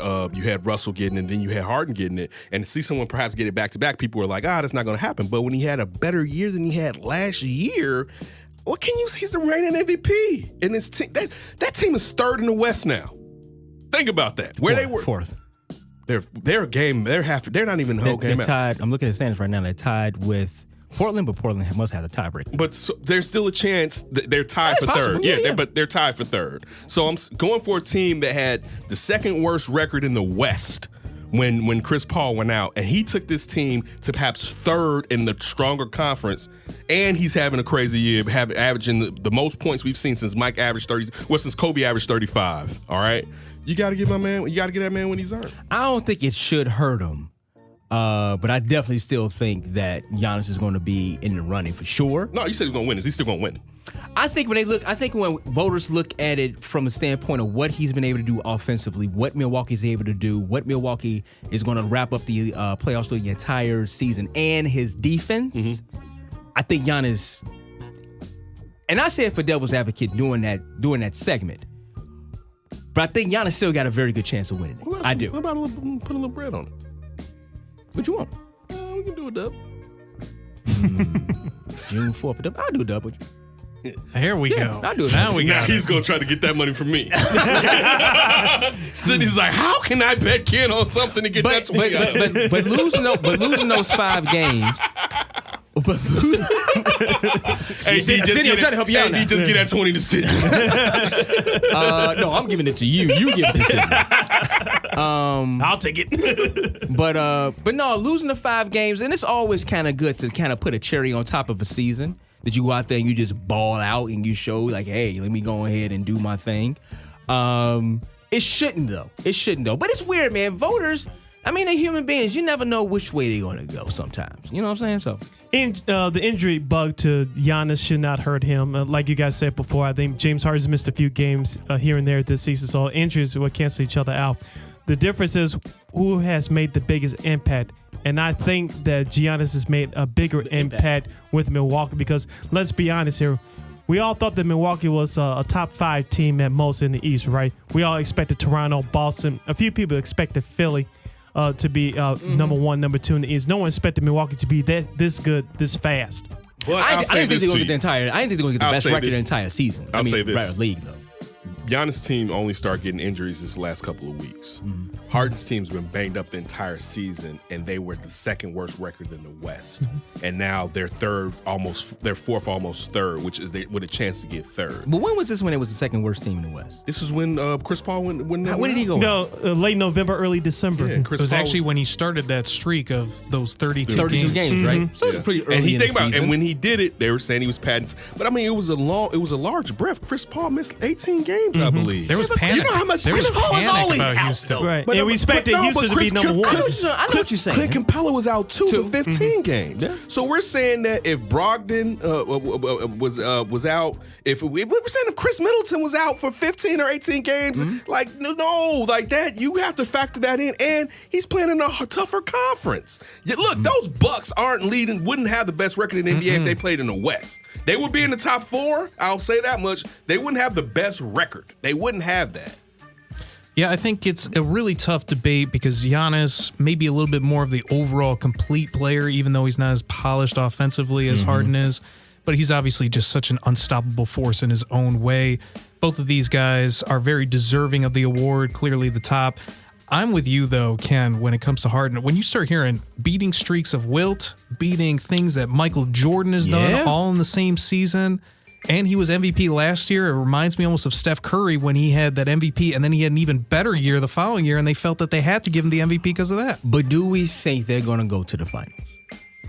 Russell getting it, and then you had Harden getting it. And to see someone perhaps get it back to back, people were like, that's not going to happen. But when he had a better year than he had last year, what can you say? He's the reigning MVP. And his team, that team is third in the West now. Think about that. Where they were fourth. They're a game. They're not even the whole game. They're tied. I'm looking at the standings right now. They're tied with Portland, but Portland must have a tiebreaker. But there's still a chance that they're tied for third. Yeah. But they're tied for third. So I'm going for a team that had the second worst record in the West when Chris Paul went out, and he took this team to perhaps third in the stronger conference, and he's having a crazy year, averaging the most points we've seen since Mike averaged 30. Well, since Kobe averaged 35. All right, you got to get that man when he's earned. I don't think it should hurt him. But I definitely still think that Giannis is going to be in the running for sure. No, you said he's going to win. Is he still going to win? I think when voters look at it from a standpoint of what he's been able to do offensively, what Milwaukee's able to do, what Milwaukee is going to wrap up the playoffs through the entire season, and his defense, I think Giannis. And I said for devil's advocate during that segment, but I think Giannis still got a very good chance of winning it. I do. What about put a little bread on it? What you want? We can do a dub. June 4th. I'll do a dub with you. Here we go. I'll do it. Now he's going to try to get that money from me. Sidney's like, how can I bet Ken on something to get that $20? But losing those 5 games. Sidney, I'm trying to help you out now. He just get that 20 to Sidney. No, I'm giving it to you. You give it to Sidney. I'll take it. But no, losing the 5 games, and it's always kind of good to kind of put a cherry on top of a season. That you go out there and you just ball out and you show like, hey, let me go ahead and do my thing. It shouldn't though. But it's weird, man. Voters, I mean, they're human beings. You never know which way they're going to go sometimes. You know what I'm saying? So, the injury bug to Giannis should not hurt him. Like you guys said before, I think James Harden's missed a few games here and there this season, so injuries will cancel each other out. The difference is who has made the biggest impact. And I think that Giannis has made a bigger impact with Milwaukee because, let's be honest here, we all thought that Milwaukee was a top 5 team at most in the East, right? We all expected Toronto, Boston. A few people expected Philly to be number 1, number 2 in the East. No one expected Milwaukee to be this good, this fast. Well, I didn't think they're going to get the best record in the entire season. I'll say this. League, though. Giannis' team only started getting injuries this last couple of weeks. Harden's team's been banged up the entire season, and they were the second worst record in the West. And now they're fourth, almost third, which is with a chance to get third. But when was this when it was the second worst team in the West? This is when Chris Paul went. When did he go? No, late November, early December. Yeah, it was actually when he started that streak of those 32 games, right? So it's pretty early and in the season. And when he did it, they were saying he was padding. But I mean, it was a large breath. Chris Paul missed 18 games, I believe. There was panic. You know how much there was Chris Paul was panic always about out, Houston. Right. But And we expected Houston to be number one. I know what you're saying. Clint Capella was out too for 15 games. Yeah. So we're saying that if Brogdon was out, if Chris Middleton was out for 15 or 18 games, like that you have to factor that in. And he's playing in a tougher conference. Look, those Bucks wouldn't have the best record in the NBA if they played in the West. They would be in the top 4. I'll say that much. They wouldn't have the best record. They wouldn't have that. Yeah, I think it's a really tough debate because Giannis may be a little bit more of the overall complete player, even though he's not as polished offensively as Harden is. But he's obviously just such an unstoppable force in his own way. Both of these guys are very deserving of the award, clearly the top. I'm with you, though, Ken, when it comes to Harden. When you start hearing beating streaks of Wilt, beating things that Michael Jordan has done all in the same season, and he was MVP last year. It reminds me almost of Steph Curry when he had that MVP, and then he had an even better year the following year, and they felt that they had to give him the MVP because of that. But do we think they're going to go to the finals?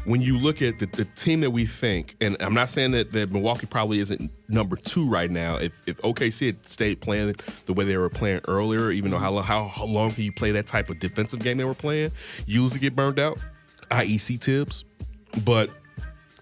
When you look at the team that we think, and I'm not saying that Milwaukee probably isn't number 2 right now. If OKC had stayed playing the way they were playing earlier, even though how long can you play that type of defensive game they were playing, you usually get burned out, i.e. C-Tibbs. But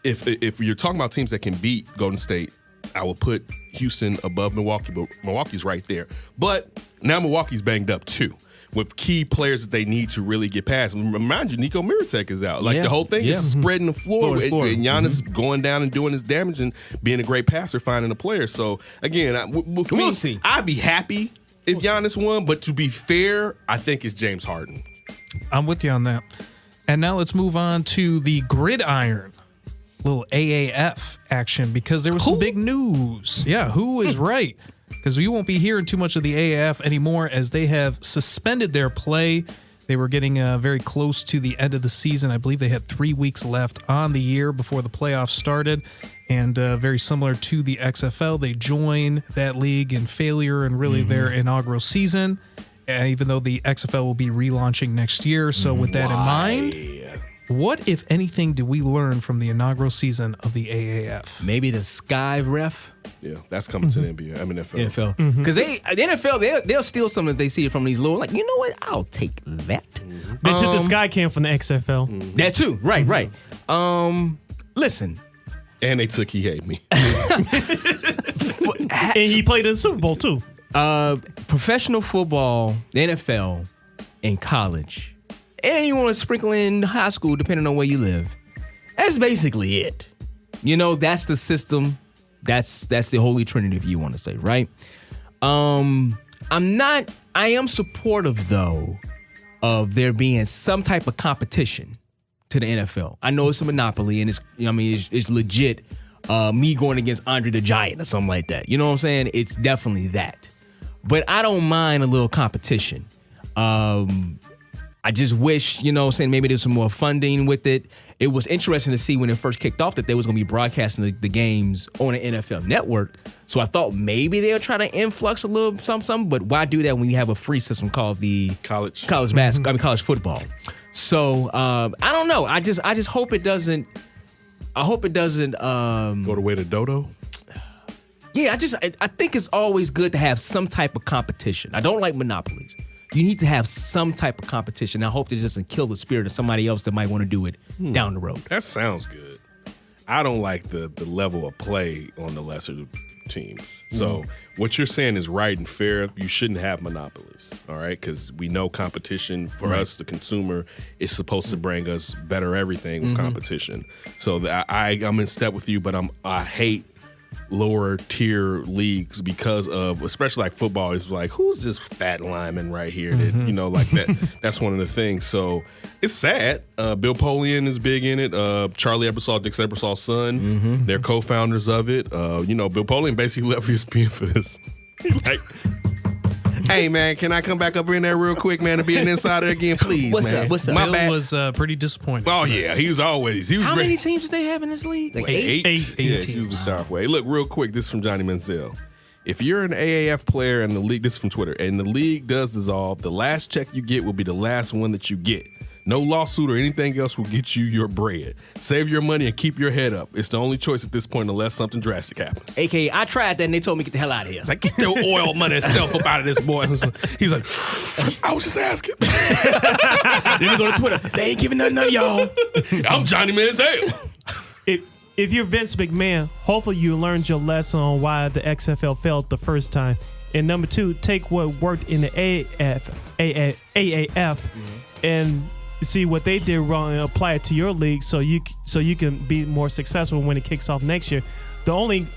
if you're talking about teams that can beat Golden State, I will put Houston above Milwaukee, but Milwaukee's right there. But now Milwaukee's banged up too, with key players that they need to really get past. Remind you, Nico Mirotic is out. Like the whole thing is spreading the floor and Giannis going down and doing his damage and being a great passer, finding a player. So again, we'll see. I'd be happy if Giannis won, but to be fair, I think it's James Harden. I'm with you on that. And now let's move on to the gridiron. Little AAF action because there was some big news. Yeah, who is right? Because we won't be hearing too much of the AAF anymore as they have suspended their play. They were getting very close to the end of the season. I believe they had 3 weeks left on the year before the playoffs started. And very similar to the XFL, they joined that league in failure and really their inaugural season, even though the XFL will be relaunching next year. So with that in mind, what, if anything, did we learn from the inaugural season of the AAF? Maybe the Sky Ref. Yeah, that's coming to the NBA. I mean NFL. NFL. Because the NFL, they'll steal something if they see it from these little, like, you know what? I'll take that. They took the Sky Cam from the XFL. That too. Right. Listen. And they took He Hate Me. And he played in the Super Bowl too. Professional football, the NFL, and college. And you want to sprinkle in high school, depending on where you live. That's basically it. You know, that's the system. That's the holy trinity, if you want to say, right? I am supportive, though, of there being some type of competition to the NFL. I know it's a monopoly, and it's legit me going against Andre the Giant or something like that. You know what I'm saying? It's definitely that. But I don't mind a little competition. I just wish, saying maybe there's some more funding with it. It was interesting to see when it first kicked off that they was going to be broadcasting the games on the NFL Network. So I thought maybe they'll try to influx a little something, but why do that when you have a free system called the college basketball, college football? So I don't know. I just hope it doesn't. I hope it doesn't go the way to Dodo. Yeah, I think it's always good to have some type of competition. I don't like monopolies. You need to have some type of competition. I hope that it doesn't kill the spirit of somebody else that might want to do it down the road. That sounds good. I don't like the level of play on the lesser teams. So what you're saying is right and fair. You shouldn't have monopolies, all right? Because we know competition for us, the consumer, is supposed to bring us better everything with competition. So I'm in step with you, but I hate lower tier leagues because of, especially like football, is like, who's this fat lineman right here that, like that. That's one of the things. So it's sad. Bill Polian is big in it. Charlie Ebersol, Dick Ebersol's son, they're co-founders of it. Bill Polian basically left ESPN for this. Like, hey man, can I come back up in there real quick, man, to be an insider again, please? What's man? up? What's up? Bill was pretty disappointed. Oh yeah, he was How many teams did they have in this league? Like eight yeah, teams. He was the star way. Look, real quick, this is from Johnny Manziel. If you're an AAF player in the league, this is from Twitter, and the league does dissolve, the last check you get will be the last one that you get. No lawsuit or anything else will get you your bread. Save your money and keep your head up. It's the only choice at this point unless something drastic happens. AKA, I tried that and they told me get the hell out of here. It's like, get the oil money itself up out of this boy. He's like, I was just asking. Then we go to Twitter. They ain't giving nothing to y'all. I'm Johnny Manziel. If you're Vince McMahon, hopefully you learned your lesson on why the XFL failed the first time. And number 2, take what worked in the AAF and see what they did wrong and apply it to your league so you can be more successful when it kicks off next year. The only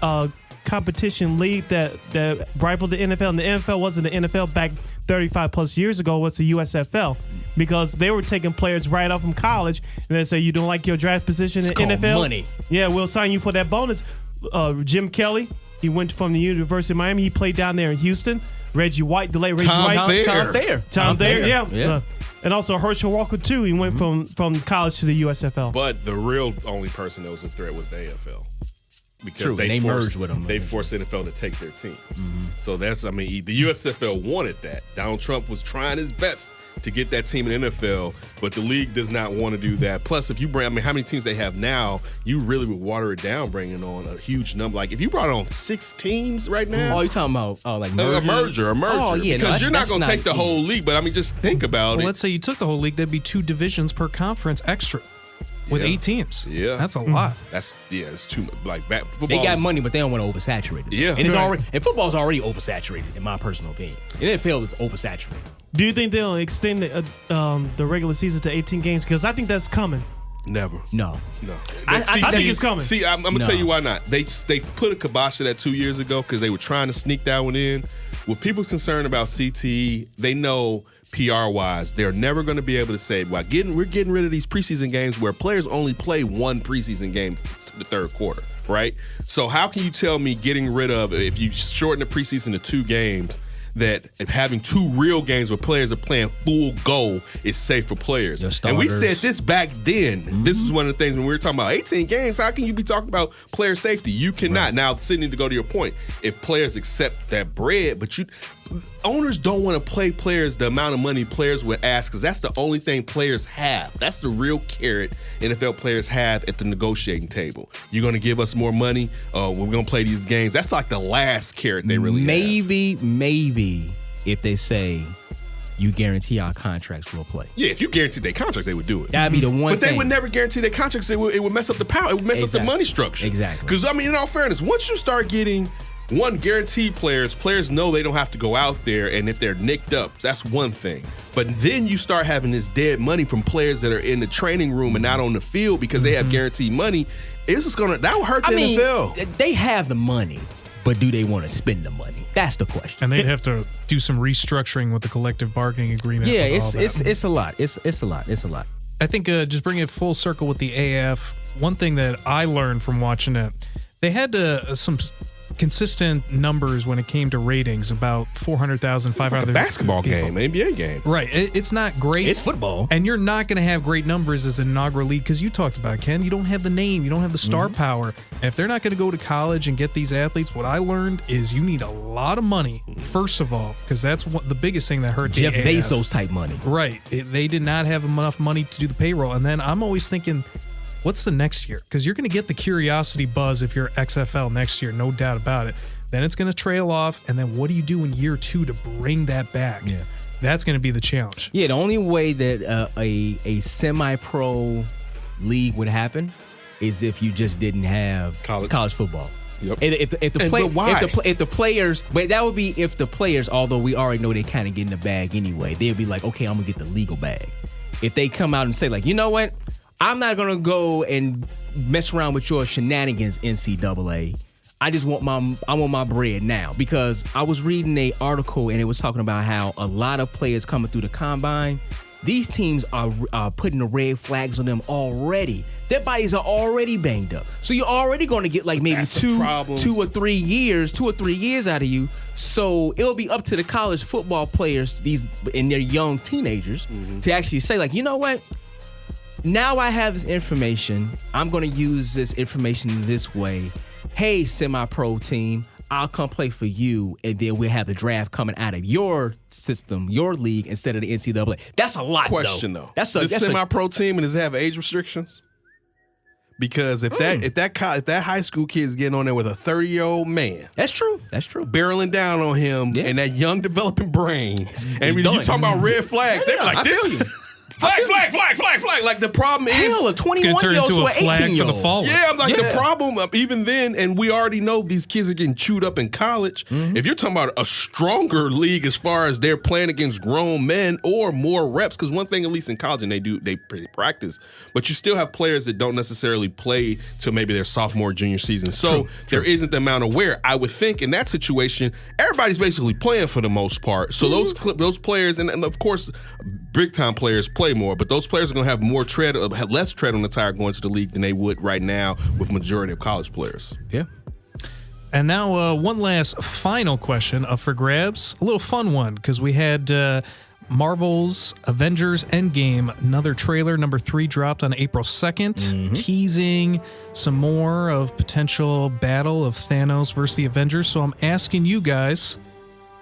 competition league that rivaled the NFL, and the NFL wasn't the NFL back 35 plus years ago, was the USFL, because they were taking players right off from college and they say, you don't like your draft position in NFL? Money. Yeah, we'll sign you for that bonus. Jim Kelly, he went from the University of Miami. He played down there in Houston. Reggie White, the late Reggie White. Tom Thayer, yeah. And also Herschel Walker, too. He went from college to the USFL. But the real only person that was a threat was the AFL. Because they merged with them. They forced the NFL to take their teams. So the USFL wanted that. Donald Trump was trying his best to get that team in the NFL, but the league does not want to do that. Plus, if you bring, how many teams they have now, you really would water it down bringing on a huge number. Like, if you brought on 6 teams right now. Oh, you talking about like merger? A merger. Oh, yeah, because you're not going to take the whole league, but just think about it. Well, let's say you took the whole league, that'd be 2 divisions per conference extra. With 8 teams. Yeah. That's a lot. It's too much. Like, football. They got money, but they don't want to oversaturate it. Yeah. And football's already oversaturated, in my personal opinion. The NFL is oversaturated. Do you think they'll extend the regular season to 18 games? Because I think that's coming. Never. No. I think it's coming. See, I'm going to tell you why not. They put a kibosh to that 2 years ago because they were trying to sneak that one in. With people concerned about CTE, they know PR-wise, they're never going to be able to say, well, we're getting rid of these preseason games where players only play one preseason game the third quarter, right? So how can you tell me getting rid of, if you shorten the preseason to 2 games, that having 2 real games where players are playing full go is safe for players? And we said this back then. This is one of the things when we were talking about 18 games. How can you be talking about player safety? You cannot. Right. Now, Sydney, to go to your point, if players accept that bread, but owners don't want to play players the amount of money players would ask, because that's the only thing players have. That's the real carrot NFL players have at the negotiating table. You're going to give us more money? We're going to play these games. That's like the last carrot they really have. Maybe if they say, you guarantee our contracts will play. Yeah, if you guarantee their contracts, they would do it. That'd be the one thing. But they would never guarantee their contracts. It would mess up the power. It would mess up the money structure. Exactly. Because, in all fairness, once you start getting guaranteed players know they don't have to go out there, and if they're nicked up, that's one thing. But then you start having this dead money from players that are in the training room and not on the field because they have guaranteed money. That will hurt the NFL. They have the money, but do they want to spend the money? That's the question. And they'd have to do some restructuring with the collective bargaining agreement. Yeah, it's a lot. It's a lot. I think just bringing it full circle with the AF, one thing that I learned from watching it, they had some consistent numbers when it came to ratings, about 400,000, 500,000. Basketball game, NBA game. Right. It's not great. It's football. And you're not going to have great numbers as an inaugural league because you talked about, Ken, you don't have the name, you don't have the star power. And if they're not going to go to college and get these athletes, what I learned is you need a lot of money, first of all, because that's the biggest thing that hurt Jeff the AF. Bezos type money. Right. They did not have enough money to do the payroll. And then I'm always thinking, what's the next year? Because you're going to get the curiosity buzz if you're XFL next year, no doubt about it. Then it's going to trail off, and then what do you do in year 2 to bring that back? Yeah. That's going to be the challenge. Yeah, the only way that a semi-pro league would happen is if you just didn't have college football. Yep. If the players, but that would be if the players, although we already know they kind of get in the bag anyway, they'd be like, okay, I'm going to get the legal bag. If they come out and say, like, you know what? I'm not going to go and mess around with your shenanigans, NCAA. I want my bread now. Because I was reading an article and it was talking about how a lot of players coming through the combine, these teams are putting the red flags on them already. Their bodies are already banged up. So you're already going to get like maybe two or 3 years out of you. So it'll be up to the college football players, and their young teenagers, to actually say, like, you know what? Now I have this information. I'm going to use this information this way. Hey, semi-pro team, I'll come play for you, and then we'll have the draft coming out of your system, your league, instead of the NCAA. That's a lot, Question though. That's this semi-pro team, and does it have age restrictions? Because if that high school kid's getting on there with a 30-year-old man, that's true. Barreling down on him and that young developing brain, and you talking about red flags, they were like this. Flag. Like the problem is, hell, a 21-year-old to an 18-year-old. Yeah, I'm like the problem. Even then, and we already know these kids are getting chewed up in college. Mm-hmm. If you're talking about a stronger league as far as they're playing against grown men or more reps, because one thing at least in college, and they practice, but you still have players that don't necessarily play till maybe their sophomore, junior season. So there isn't the amount of wear. I would think in that situation, everybody's basically playing for the most part. So those players, and of course, big time players play more, but those players are going to have more tread, have less tread on the tire going to the league than they would right now with majority of college players. Yeah. And now one last final question up for grabs. A little fun one, because we had Marvel's Avengers Endgame, another trailer, number 3, dropped on April 2nd, teasing some more of potential battle of Thanos versus the Avengers. So I'm asking you guys,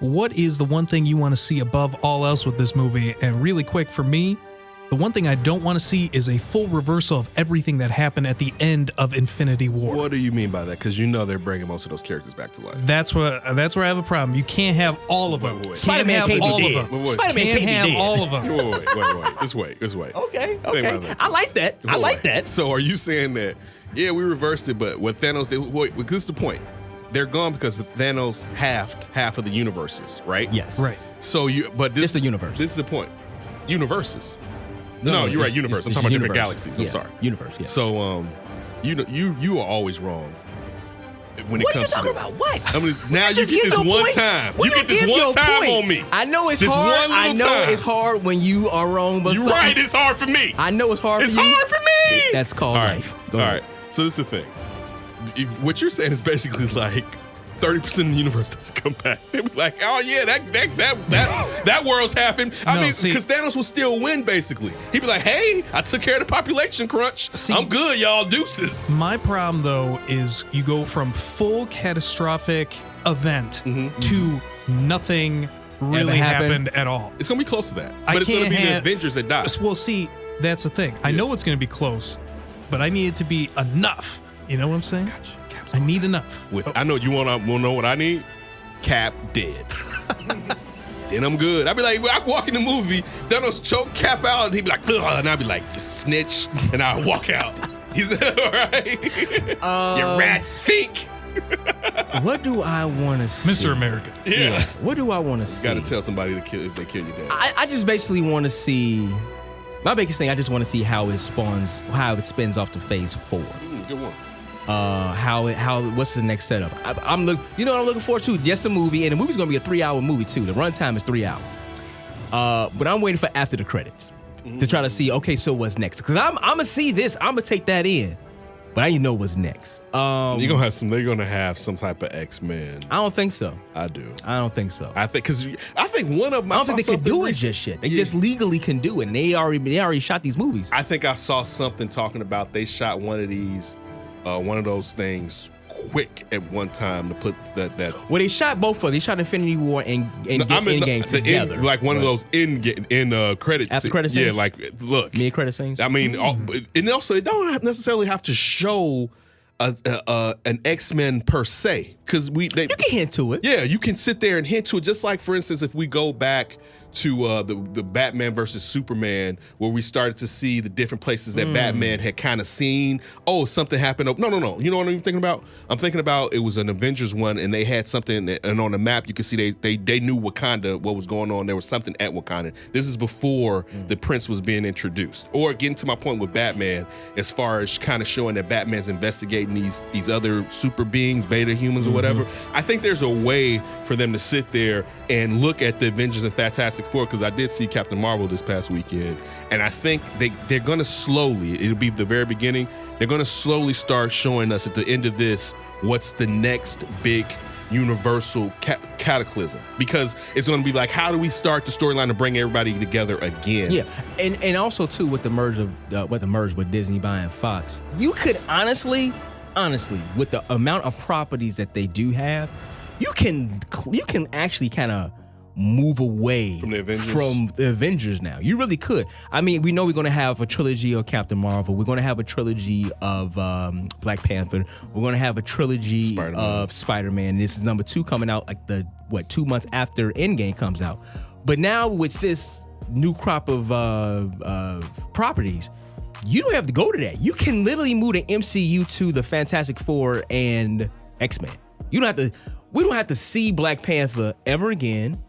what is the one thing you want to see above all else with this movie? And really quick for me, the one thing I don't want to see is a full reversal of everything that happened at the end of Infinity War. What do you mean by that? Because they're bringing most of those characters back to life. That's where I have a problem. You can't have all of them. Spider-Man can't be dead. Spider-Man can't have all of them. Wait. Just wait. Okay. I like that. So are you saying that, we reversed it, but what Thanos did, this is the point. They're gone because Thanos half of the universes, right? Yes. Right. So just the universe. This is the point. Universes. No, you're right. Universe. I'm talking about different galaxies. I'm sorry. Universe. Yeah. So, you are always wrong when it comes to this. What are you talking about? What? I mean, now you get this one time. You get this one time on me. I know it's hard. I know it's hard when you are wrong, but you're right. It's hard for me. I know it's hard. It's hard for me. That's called life. All right. So this is the thing. What you're saying is basically like 30% of the universe doesn't come back. They'll be like, oh yeah, that world's happened. I mean, because Thanos will still win, basically. He'd be like, hey, I took care of the population crunch. I'm good, y'all. Deuces. My problem, though, is you go from full catastrophic event to nothing really happened at all. It's going to be close to that. But it's going to be the Avengers that die. Well, see, that's the thing. I know it's going to be close, but I need it to be enough. You know what I'm saying? Gotcha. I need enough. I know you want to know what I need? Cap dead. Then I'm good. I'd be like, I walk in the movie, Thanos choke Cap out, and he'd be like, ugh, and I'd be like, you snitch, and I'd walk out. He's all right. You rat think. What do I want to see? Mr. America. Yeah. What do I want to see? You got to tell somebody to kill if they kill your dad. I just basically want to see. My biggest thing, I just want to see how it spins off to Phase 4. Good one. What's the next setup? I'm looking forward to. Yes, the movie, and the movie's gonna be a 3-hour movie too. The runtime is 3 hours. But I'm waiting for after the credits to try to see. Okay, so what's next? Because I'm gonna see this. I'm gonna take that in, but I didn't know what's next. They're gonna have some type of X-Men. I don't think so. I do. I don't think so. I think one of them. I don't think they can do it just yet. They just legally can do it, and they already shot these movies. I think I saw something talking about they shot one of those things quick at one time to put that. Well, they shot both of them. They shot Infinity War and Endgame together. Like one of those in credits. After credit scenes? Yeah, like look. Mid credit scenes? I mean, and also it don't necessarily have to show an X-Men per se. Because you can hint to it. Yeah, you can sit there and hint to it. Just like, for instance, if we go back to the Batman versus Superman, where we started to see the different places that Batman had kind of seen. Oh, something happened. No. You know what I'm thinking about? I'm thinking about it was an Avengers one, and they had something, and on the map you can see they knew Wakanda, what was going on. There was something at Wakanda. This is before the Prince was being introduced. Or getting to my point with Batman, as far as kind of showing that Batman's investigating these other super beings, beta humans or whatever. I think there's a way for them to sit there and look at the Avengers and Fantastic Four, because I did see Captain Marvel this past weekend, and I think they're going to slowly, it'll be the very beginning, they're going to slowly start showing us at the end of this what's the next big universal cataclysm, because it's going to be like, how do we start the storyline to bring everybody together again? Yeah, and also too with the merge with Disney buying Fox, you could honestly, with the amount of properties that they do have, you can actually kind of move away from the Avengers now. You really could. I mean, we know we're going to have a trilogy of Captain Marvel. We're going to have a trilogy of Black Panther. We're going to have a trilogy of Spider-Man. This is number 2 coming out 2 months after Endgame comes out. But now with this new crop of properties, you don't have to go to that. You can literally move the MCU to the Fantastic Four and X-Men. We don't have to see Black Panther ever again.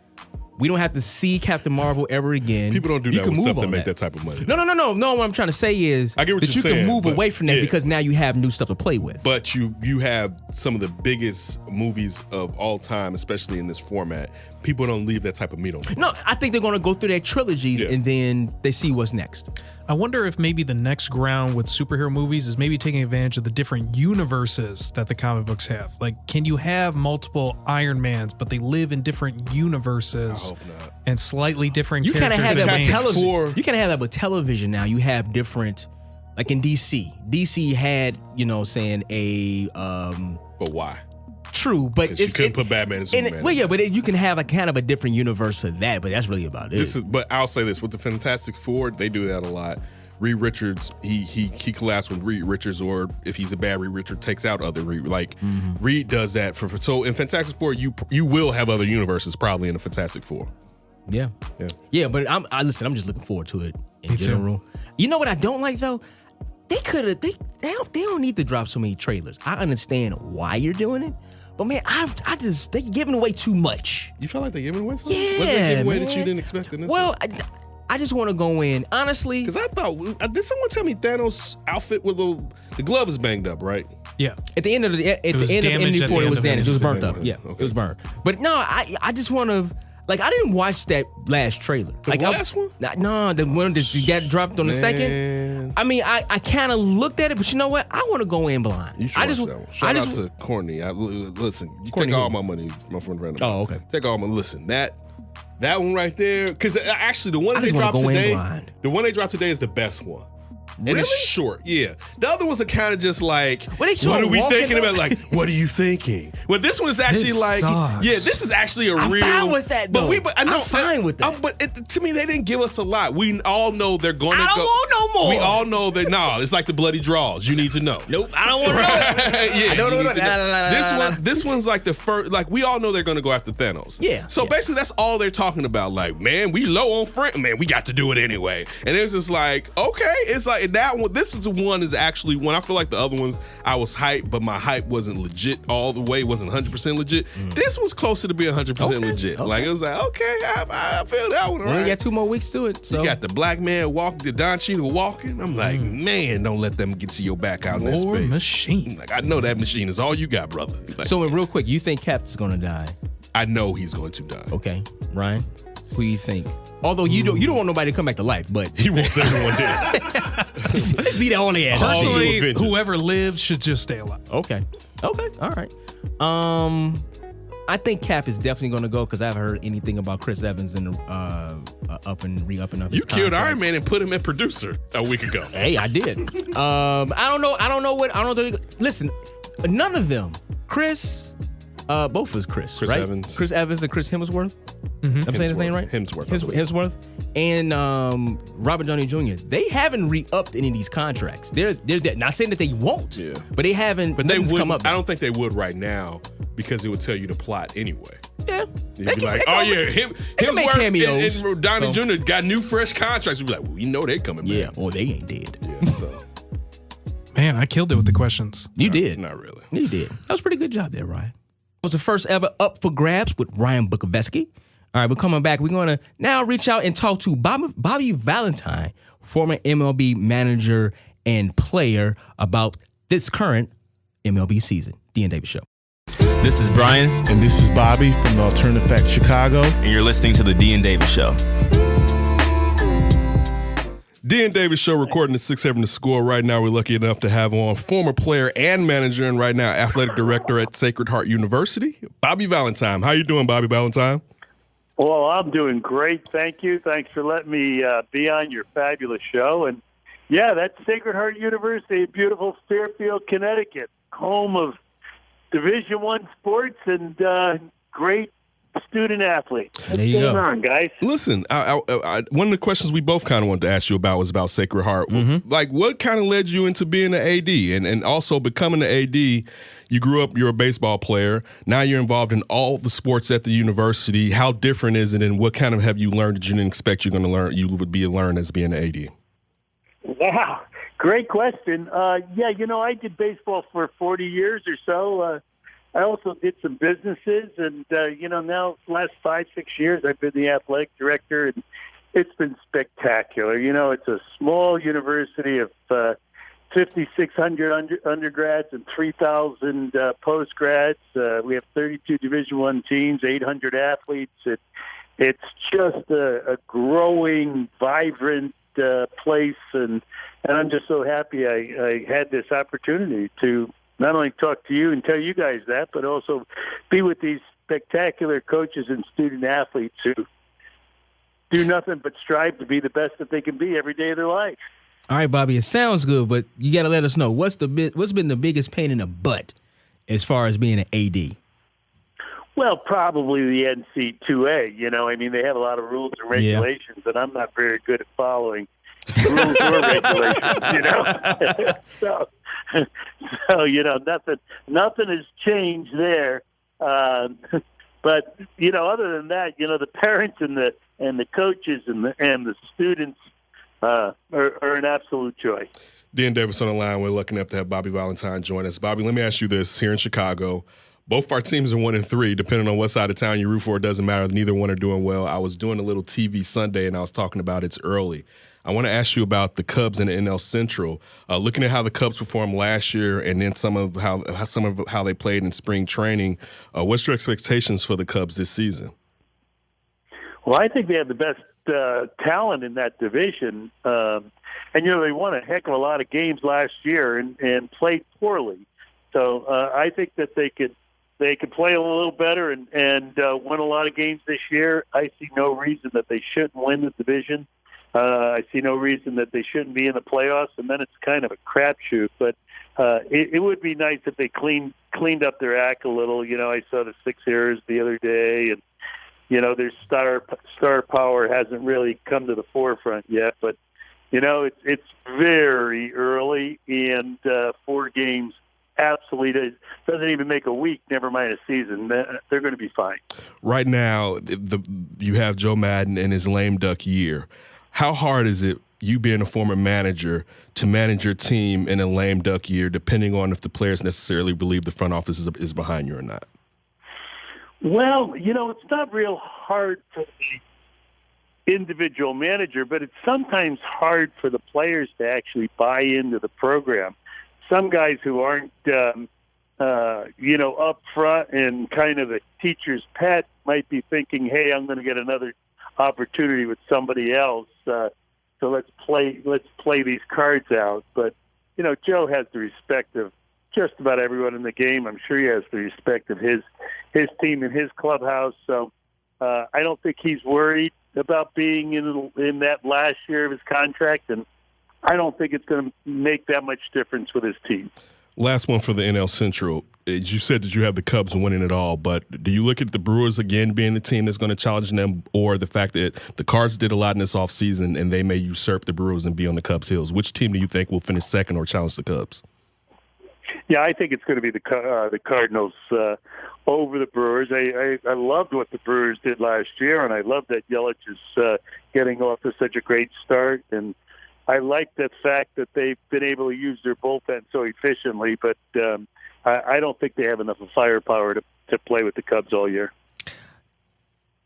We don't have to see Captain Marvel ever again. People don't do that with stuff that make that type of money. No. What I'm trying to say is I get what that you're saying, can move but away from that because now you have new stuff to play with. But you have some of the biggest movies of all time, especially in this format. People don't leave that type of meat on the No, I think they're going to go through their trilogies and then they see what's next. I wonder if maybe the next ground with superhero movies is maybe taking advantage of the different universes that the comic books have. Like, can you have multiple Iron Mans, but they live in different universes? I hope not. And slightly different You kind characters. of have that with and television. You kind of have that with television now. You have different, like in DC. DC had, But why? True, but you couldn't put Batman and Superman. You can have a kind of a different universe for that, but that's really about it. But I'll say this: with the Fantastic Four, they do that a lot. Reed Richards, he collabs with Reed Richards, or if he's a bad Reed Richards, takes out other Reed. Reed does that so in Fantastic Four, you will have other universes probably in the Fantastic Four. Yeah. But I'm just looking forward to it in general. You know what I don't like though? They don't need to drop so many trailers. I understand why you're doing it. But man, they're giving away too much. You feel like they're giving away something? Yeah, what did they give away man. that you didn't expect in this? Well, I just want to go in honestly because I thought did someone tell me Thanos' outfit with the glove is banged up, right? Yeah. At the end of Infinity War, it was damaged. It was burnt up. Yeah, okay. It was burned. But no, I just want to. Like, I didn't watch that last trailer. The last one? No, the one that got dropped on the second. I mean, I kind of looked at it, but you know what? I want to go in blind. You should watch that one. Shout out to Courtney. Listen, you Courtney take all my money, my friend Randall. Oh, okay. Take all my. Listen, that one right there, because actually the one I they just wanna dropped go in today, blind. the one they dropped today is the best one. And Really? it's short, yeah. The other ones are kind of just like, What are we thinking though? about? Like, what are you thinking? Well, this one is actually This like, sucks. yeah, this is actually a I'm real. fine with that, though. I'm fine with that. But to me, they didn't give us a lot. We all know they're going to go. I don't want no more. We all know that. No, it's like the bloody draws. You need to know. Nope, I don't want to know. Yeah, I don't you know. need to know. This one's like the first. Like we all know they're going to go after Thanos. Yeah. So basically, that's all they're talking about. Like, man, we low on friend. Man, we got to do it anyway. And it's just like, okay, it's like that one. This is the one is actually one. I feel like the other ones I was hyped, but my hype wasn't legit all the way. Wasn't 100% legit. This one's closer to being 100% legit. Like it was like, okay, I feel that one. We only got 2 more weeks to it. So. You got the black man walking, the Don Cheadle walking. I'm like, man, don't let them get to your back out in that War space. machine. Like I know that machine is all you got, brother. Like, So, real quick, you think Cap is going to die? I know he's going to die. Okay, Ryan, who do you think? Although you don't want nobody to come back to life, but He wants everyone dead. leave that on the ass. Personally, whoever lives should just stay alive. Okay, all right. I think Cap is definitely going to go because I haven't heard anything about Chris Evans and re-upping up. You his killed contract. Iron Man and put him at producer a week ago. Hey, I did. I don't know. Listen, none of them. Chris, both is Chris, right? Evans. Chris Evans and Chris Hemsworth. I'm saying his name right? Hemsworth. And Robert Downey Jr. They haven't re-upped any of these contracts. They're not saying that they won't, but they haven't. But they would. come up. I don't think they would right now because it would tell you the plot anyway. Yeah. You'd be like, oh yeah, Hemsworth and Downey Jr. got new fresh contracts. We'd be like, well, we know they're coming back. Yeah, or they ain't dead. Yeah, so. Man, I killed it with the questions. You did. Not really. You did. That was a pretty good job there, Ryan. It was the first ever Up for Grabs with Ryan Bukowiecki. All right, we're coming back. We're going to now reach out and talk to Bobby Valentine, former MLB manager and player, about this current MLB season. D&D Davis Show. This is Brian. And this is Bobby from the Alternative Fact Chicago. And you're listening to the D&D Davis Show. D&D Davis Show recording the 6-7 The Score. Right now, we're lucky enough to have on former player and manager and right now athletic director at Sacred Heart University, Bobby Valentine. How you doing, Bobby Valentine? Well, I'm doing great. Thank you. Thanks for letting me be on your fabulous show. And, yeah, that's Sacred Heart University, beautiful Fairfield, Connecticut, home of Division I sports and great student athlete. What's There you going go. on, guys? Listen, one of the questions we both kind of wanted to ask you about was about Sacred Heart. Like, what kind of led you into being an AD and also becoming an AD? You grew up, you're a baseball player. Now you're involved in all the sports at the university. How different is it, and what kind of have you learned that you didn't expect you're going to learn? You would be learned as being an AD. Wow, great question. Yeah, I did baseball for 40 years or so. I also did some businesses, and now last 5-6 years I've been the athletic director, and it's been spectacular. It's a small university of 5,600 undergrads and 3,000 postgrads. We have 32 Division I teams, 800 athletes. It's just a growing, vibrant place, and I'm just so happy I had this opportunity to not only talk to you and tell you guys that, but also be with these spectacular coaches and student athletes who do nothing but strive to be the best that they can be every day of their life. All right, Bobby, it sounds good, but you got to let us know what's been the biggest pain in the butt as far as being an AD? Well, probably the NCAA. They have a lot of rules and regulations, and I'm not very good at following rules or regulations. So nothing has changed there. But other than that, the parents and the coaches and the students are an absolute joy. Dan Davis on the line. We're lucky enough to have Bobby Valentine join us. Bobby, let me ask you this. Here in Chicago, both our teams are 1-3. Depending on what side of town you root for, it doesn't matter. Neither one are doing well. I was doing a little TV Sunday, and I was talking about it's early. I want to ask you about the Cubs and the NL Central. Looking at how the Cubs performed last year, and then some of how they played in spring training. What's your expectations for the Cubs this season? Well, I think they have the best talent in that division, and they won a heck of a lot of games last year and played poorly. So I think that they could play a little better and win a lot of games this year. I see no reason that they shouldn't win the division. I see no reason that they shouldn't be in the playoffs, and then it's kind of a crapshoot. But it would be nice if they cleaned up their act a little. I saw the 6 errors the other day, and their star power hasn't really come to the forefront yet. But it's very early, and 4 games absolutely doesn't even make a week, never mind a season. They're going to be fine. Right now, you have Joe Madden and his lame duck year. How hard is it, you being a former manager, to manage your team in a lame duck year, depending on if the players necessarily believe the front office is behind you or not? Well, it's not real hard for the individual manager, but it's sometimes hard for the players to actually buy into the program. Some guys who aren't, up front and kind of a teacher's pet might be thinking, hey, I'm going to get another opportunity with somebody else. So let's play these cards out. But, Joe has the respect of just about everyone in the game. I'm sure he has the respect of his team and his clubhouse. So I don't think he's worried about being in that last year of his contract, and I don't think it's going to make that much difference with his team. Last one for the NL Central. You said that you have the Cubs winning it all, but do you look at the Brewers again being the team that's going to challenge them, or the fact that the Cards did a lot in this offseason and they may usurp the Brewers and be on the Cubs' heels? Which team do you think will finish second or challenge the Cubs? Yeah, I think it's going to be the Cardinals over the Brewers. I loved what the Brewers did last year, and I love that Yelich is getting off to such a great start, and I like the fact that they've been able to use their bullpen so efficiently, but I don't think they have enough of firepower to play with the Cubs all year.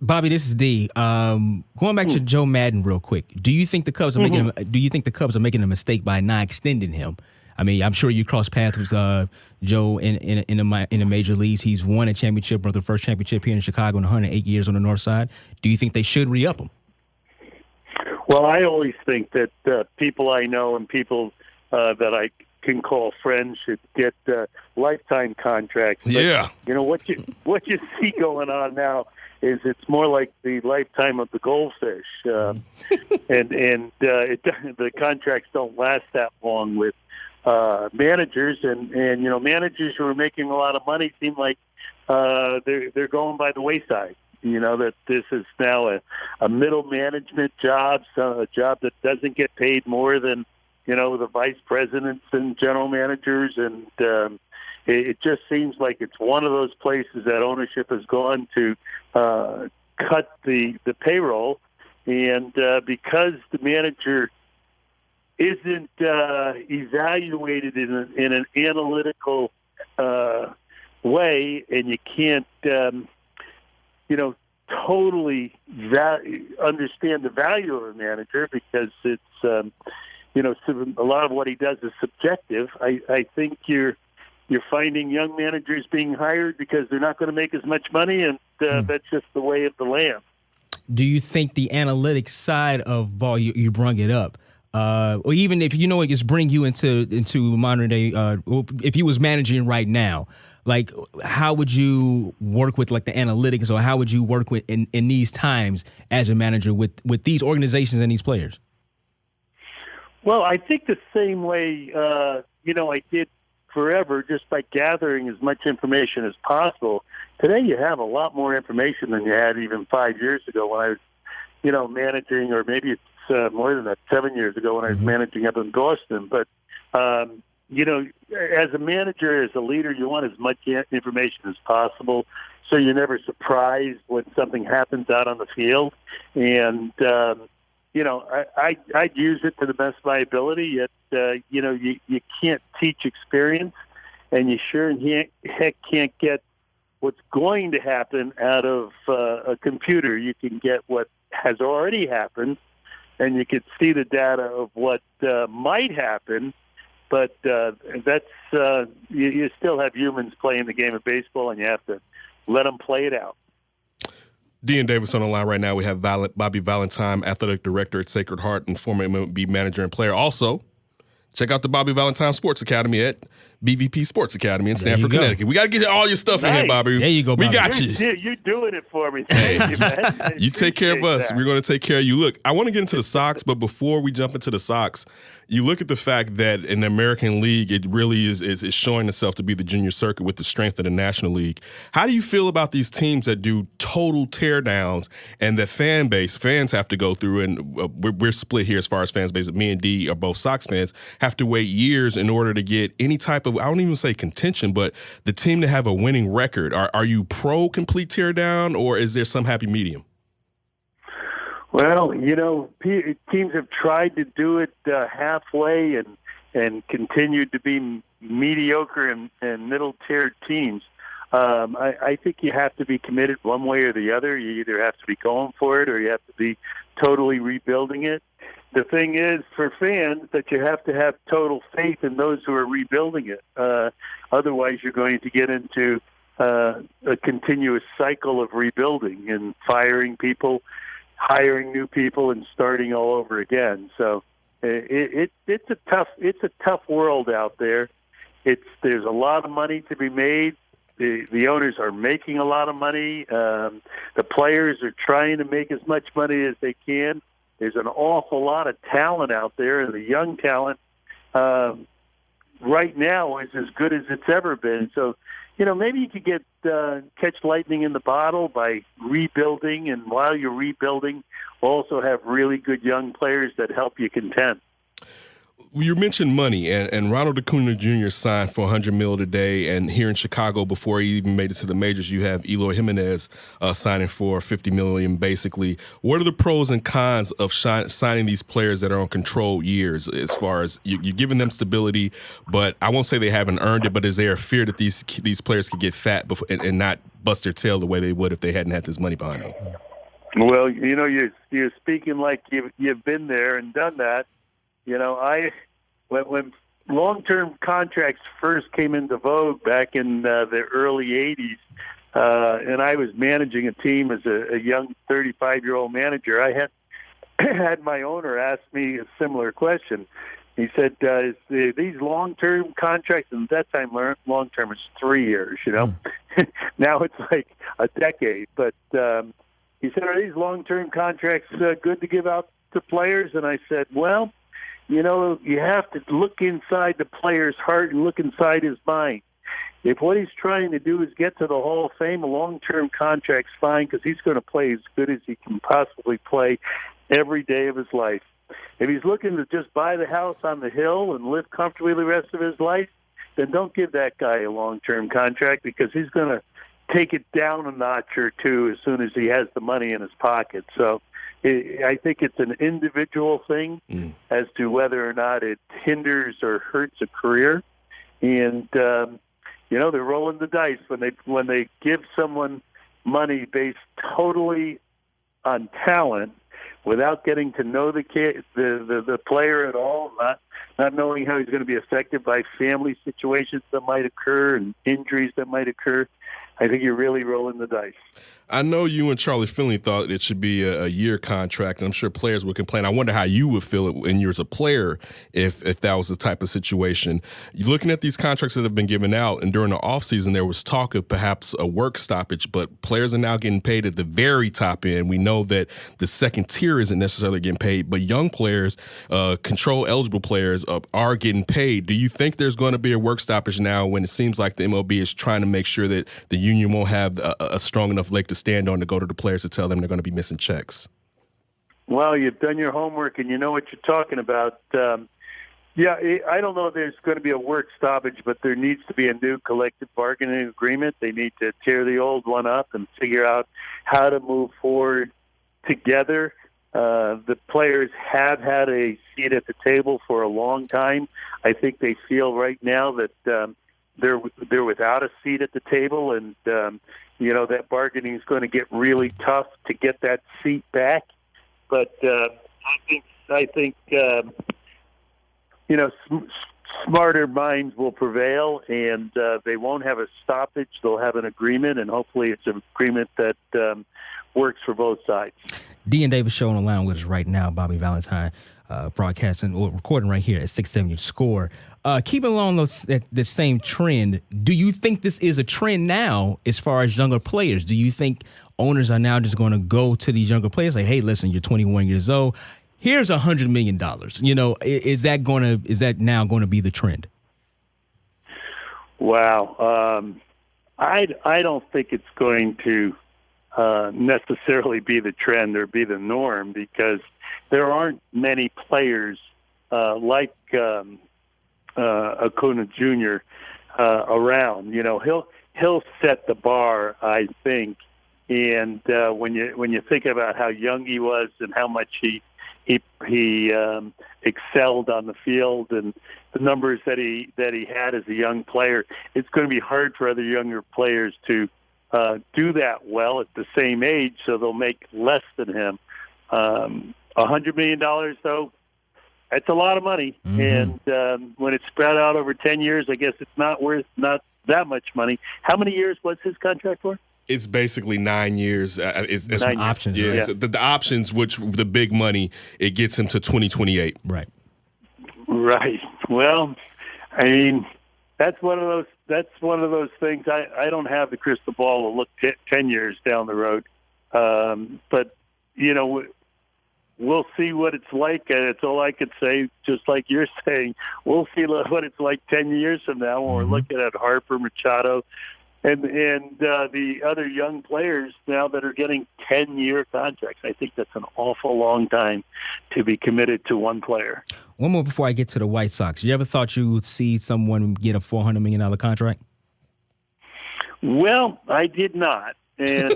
Bobby, this is D. Going back to Joe Madden real quick. Do you think the Cubs are making a mistake by not extending him? I mean, I'm sure you crossed paths with Joe in the major leagues. He's won a championship, the first championship here in Chicago in 108 years on the north side. Do you think they should re-up him? Well, I always think that people I know and people that I can call friends should get lifetime contracts. But, yeah. What you see going on now is it's more like the lifetime of the goldfish, and the contracts don't last that long with managers, and managers who are making a lot of money seem like they're going by the wayside. That this is now a middle management job, so a job that doesn't get paid more than the vice presidents and general managers, and it just seems like it's one of those places that ownership has gone to cut the payroll, and because the manager isn't evaluated in an analytical way, and you can't totally understand the value of a manager because it's a lot of what he does is subjective. I think you're finding young managers being hired because they're not going to make as much money, and that's just the way of the land. Do you think the analytics side of ball, you brung it up, or even if it just bring you into modern day, if you was managing right now, like how would you work with like the analytics, or how would you work with in these times as a manager with these organizations and these players? Well, I think the same way, I did forever, just by gathering as much information as possible. Today you have a lot more information than you had even 5 years ago when I was, managing, or maybe it's more than that, 7 years ago when I was managing up in Boston. But, as a manager, as a leader, you want as much information as possible so you're never surprised when something happens out on the field. And, I'd use it to the best of my ability, yet, you can't teach experience, and you sure in heck can't get what's going to happen out of a computer. You can get what has already happened, and you can see the data of what might happen, but that's you still have humans playing the game of baseball, and you have to let them play it out. Dean Davis on the line right now. We have Bobby Valentine, athletic director at Sacred Heart and former MLB manager and player. Also, check out the Bobby Valentine Sports Academy at BVP Sports Academy in Stamford, Connecticut. We got to get all your stuff in here, Bobby. There you go, Bobby. We got you. You're doing it for me. Thank you, man. You take care of us. We're going to take care of you. Look, I want to get into the Sox, but before we jump into the Sox, you look at the fact that in the American League, it really is showing itself to be the junior circuit with the strength of the National League. How do you feel about these teams that do total teardowns and that fans have to go through, and we're split here as far as fans base, but me and D are both Sox fans, have to wait years in order to get any type of, I don't even say contention, but the team to have a winning record. Are you pro complete teardown, or is there some happy medium? Well, teams have tried to do it halfway and continued to be mediocre and middle-tiered teams. I think you have to be committed one way or the other. You either have to be going for it or you have to be totally rebuilding it. The thing is, for fans, that you have to have total faith in those who are rebuilding it. Otherwise, you're going to get into a continuous cycle of rebuilding and firing people, hiring new people, and starting all over again. So it's a tough world out there. There's a lot of money to be made. The owners are making a lot of money. The players are trying to make as much money as they can. There's an awful lot of talent out there, and the young talent right now is as good as it's ever been. So, maybe you could catch lightning in the bottle by rebuilding, and while you're rebuilding, also have really good young players that help you contend. You mentioned money, and Ronald Acuna Jr. signed for $100 million today, and here in Chicago, before he even made it to the majors, you have Eloy Jimenez signing for $50 million, basically. What are the pros and cons of signing these players that are on controlled years, as far as you're giving them stability, but I won't say they haven't earned it, but is there a fear that these players could get fat and not bust their tail the way they would if they hadn't had this money behind them? Well, you're speaking like you've been there and done that. When long-term contracts first came into vogue back in the early 80s, and I was managing a team as a young 35-year-old manager, I had my owner ask me a similar question. He said, these long-term contracts, and at that time long-term was 3 years, Now it's like a decade. But he said, are these long-term contracts good to give out to players? And I said, well, you have to look inside the player's heart and look inside his mind. If what he's trying to do is get to the Hall of Fame, a long-term contract's fine because he's going to play as good as he can possibly play every day of his life. If he's looking to just buy the house on the hill and live comfortably the rest of his life, then don't give that guy a long-term contract because he's going to take it down a notch or two as soon as he has the money in his pocket. So I think it's an individual thing as to whether or not it hinders or hurts a career. And, they're rolling the dice when they give someone money based totally on talent without getting to know the kid, the player at all, not knowing how he's going to be affected by family situations that might occur and injuries that might occur. I think you're really rolling the dice. I know you and Charlie Finley thought it should be a year contract, and I'm sure players would complain. I wonder how you would feel it when you as a player if that was the type of situation. You're looking at these contracts that have been given out, and during the offseason there was talk of perhaps a work stoppage, but players are now getting paid at the very top end. We know that the second tier isn't necessarily getting paid, but young players, control-eligible players are getting paid. Do you think there's going to be a work stoppage now when it seems like the MLB is trying to make sure that the union won't have a strong enough leg to stand on to go to the players to tell them they're going to be missing checks? Well, you've done your homework and you know what you're talking about. I don't know if there's going to be a work stoppage, but there needs to be a new collective bargaining agreement. They need to tear the old one up and figure out how to move forward together. The players have had a seat at the table for a long time. I think they feel right now that they're without a seat at the table, and that bargaining is going to get really tough to get that seat back. But I think smarter minds will prevail, and they won't have a stoppage. They'll have an agreement, and hopefully it's an agreement that works for both sides. D and Davis Show on the line with us right now. Bobby Valentine broadcasting or recording right here at 670 Score. Keeping along the same trend, do you think this is a trend now as far as younger players? Do you think owners are now just going to go to these younger players like, hey, listen, you're 21 years old. Here's $100 million. Is that now going to be the trend? Wow. I don't think it's going to necessarily be the trend or be the norm because there aren't many players like Acuna Jr. Around. He'll set the bar, I think. And when you think about how young he was and how much he excelled on the field and the numbers that he had as a young player, it's going to be hard for other younger players to do that well at the same age, so they'll make less than him. $100 million, though, that's a lot of money. Mm-hmm. And when it's spread out over 10 years, I guess it's not that much money. How many years was his contract for? It's basically 9 years. It's 9 options. Yeah, Right? So the options, which the big money, it gets him to 2028. Right. Right. Well, I mean, that's one of those things. I don't have the crystal ball to look 10 years down the road, but we'll see what it's like. And it's all I could say. Just like you're saying, we'll see what it's like 10 years from now when we're looking at Harper, Machado, and the other young players now that are getting 10-year contracts. I think that's an awful long time to be committed to one player. One more before I get to the White Sox. You ever thought you would see someone get a $400 million contract? Well, I did not. And,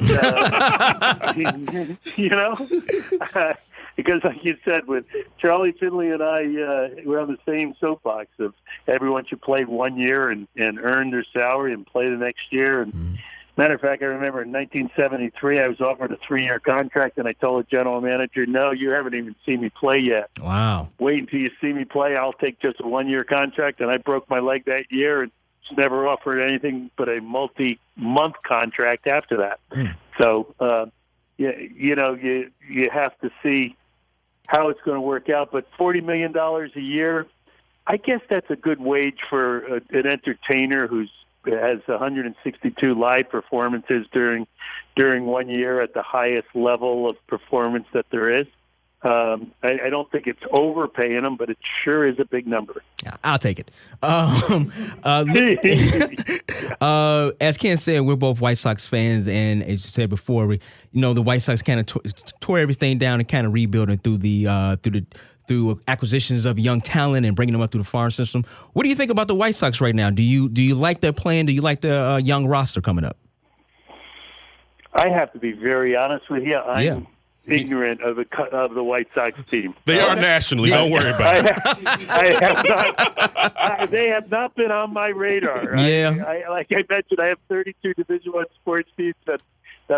because like you said, with Charlie Finley and I, we're on the same soapbox of everyone should play 1 year and earn their salary and play the next year. And matter of fact, I remember in 1973, I was offered a 3-year contract, and I told the general manager, no, you haven't even seen me play yet. Wow. Wait until you see me play. I'll take just a 1-year contract. And I broke my leg that year and never offered anything but a multi-month contract after that. So, you have to see how it's going to work out. But $40 million a year, I guess that's a good wage for an entertainer who has 162 live performances during 1 year at the highest level of performance that there is. I don't think it's overpaying them, but it sure is a big number. I'll take it. As Ken said, we're both White Sox fans, and as you said before, the White Sox kind of tore everything down and kind of rebuilding through acquisitions of young talent and bringing them up through the farm system. What do you think about the White Sox right now? Do you like their plan? Do you like the young roster coming up? I have to be very honest with you. I'm ignorant of the White Sox team. They are nationally. Don't worry about it. They have not been on my radar. Yeah. Like I mentioned, I have 32 Division I sports teams that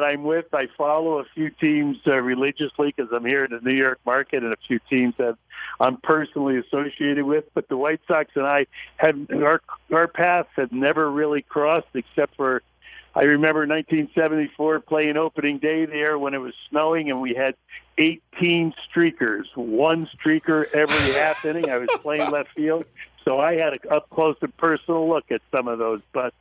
I'm with. I follow a few teams religiously because I'm here in the New York market, and a few teams that I'm personally associated with. But the White Sox and I our paths had never really crossed, except for I remember 1974 playing opening day there when it was snowing, and we had 18 streakers, one streaker every half inning. I was playing left field, so I had an up-close and personal look at some of those butts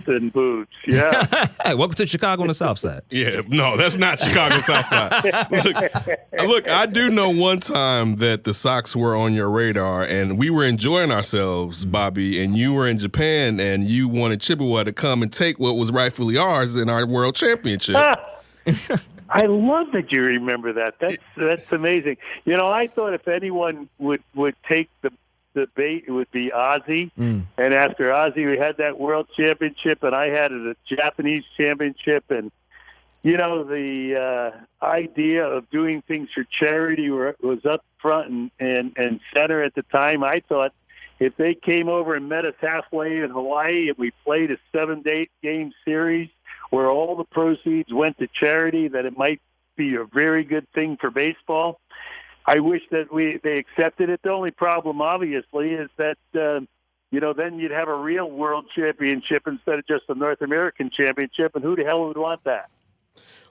and boobs. Yeah. Hey, welcome to Chicago on the South Side. Yeah, no, that's not Chicago South Side. Look, I do know one time that the Sox were on your radar, and we were enjoying ourselves, Bobby, and you were in Japan, and you wanted Chippewa to come and take what was rightfully ours in our World Championship. I love that you remember that. That's amazing. I thought if anyone would take the bait, it would be Ozzy. And after Ozzy, we had that World Championship, and I had a Japanese championship. And, the idea of doing things for charity was up front and center at the time. I thought if they came over and met us halfway in Hawaii and we played a 7-game series where all the proceeds went to charity, that it might be a very good thing for baseball. I wish that they accepted it. The only problem, obviously, is that, then you'd have a real world championship instead of just a North American championship, and who the hell would want that?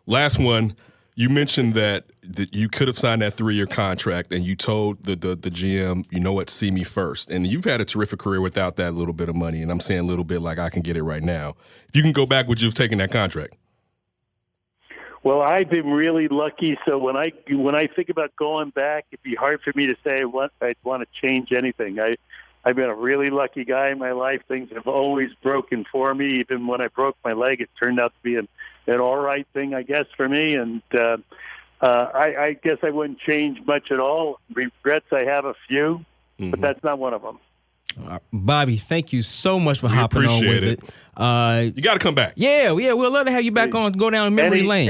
Last one, you mentioned that you could have signed that 3-year contract, and you told the GM, you know what, see me first. And you've had a terrific career without that little bit of money, and I'm saying a little bit like I can get it right now. If you can go back, would you have taken that contract? Well, I've been really lucky. So when I think about going back, it'd be hard for me to say I'd want to change anything. I've been a really lucky guy in my life. Things have always broken for me. Even when I broke my leg, it turned out to be an all right thing, I guess, for me. And I guess I wouldn't change much at all. Regrets, I have a few, but that's not one of them. Bobby, thank you so much for hopping on with it. You got to come back. Yeah, we'd love to have you back on, go down memory lane.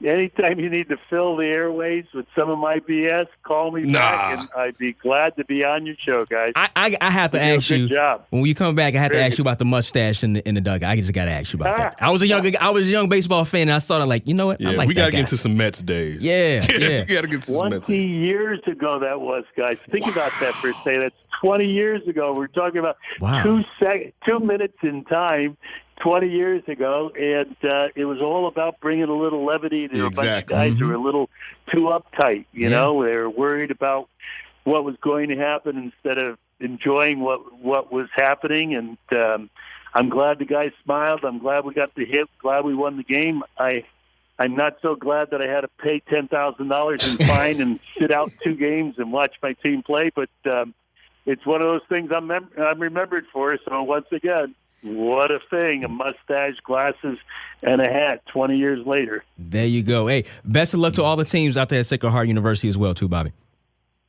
Anytime you need to fill the airways with some of my BS, call me back, and I'd be glad to be on your show, guys. I have to ask you, job. when you come back, I have to ask you about the mustache in the dugout. I just got to ask you about that. I was a young baseball fan, and I saw that, like, you know what? Yeah, I like we got to guy. get into some Mets days. Yeah. We got to get to some Mets. 20 years ago that was, guys. Think about that for a second. That's 20 years ago. We're talking about 2 minutes in time. 20 years ago, and it was all about bringing a little levity to a bunch of guys who were a little too uptight. You know, they were worried about what was going to happen instead of enjoying what was happening. And I'm glad the guys smiled. I'm glad we got the hit. Glad we won the game. I'm not so glad that I had to pay $10,000 in fine and sit out 2 games and watch my team play. But it's one of those things I'm remembered for. So once again, what a thing, a mustache, glasses, and a hat 20 years later. There you go. Hey, best of luck to all the teams out there at Sacred Heart University as well, too, Bobby.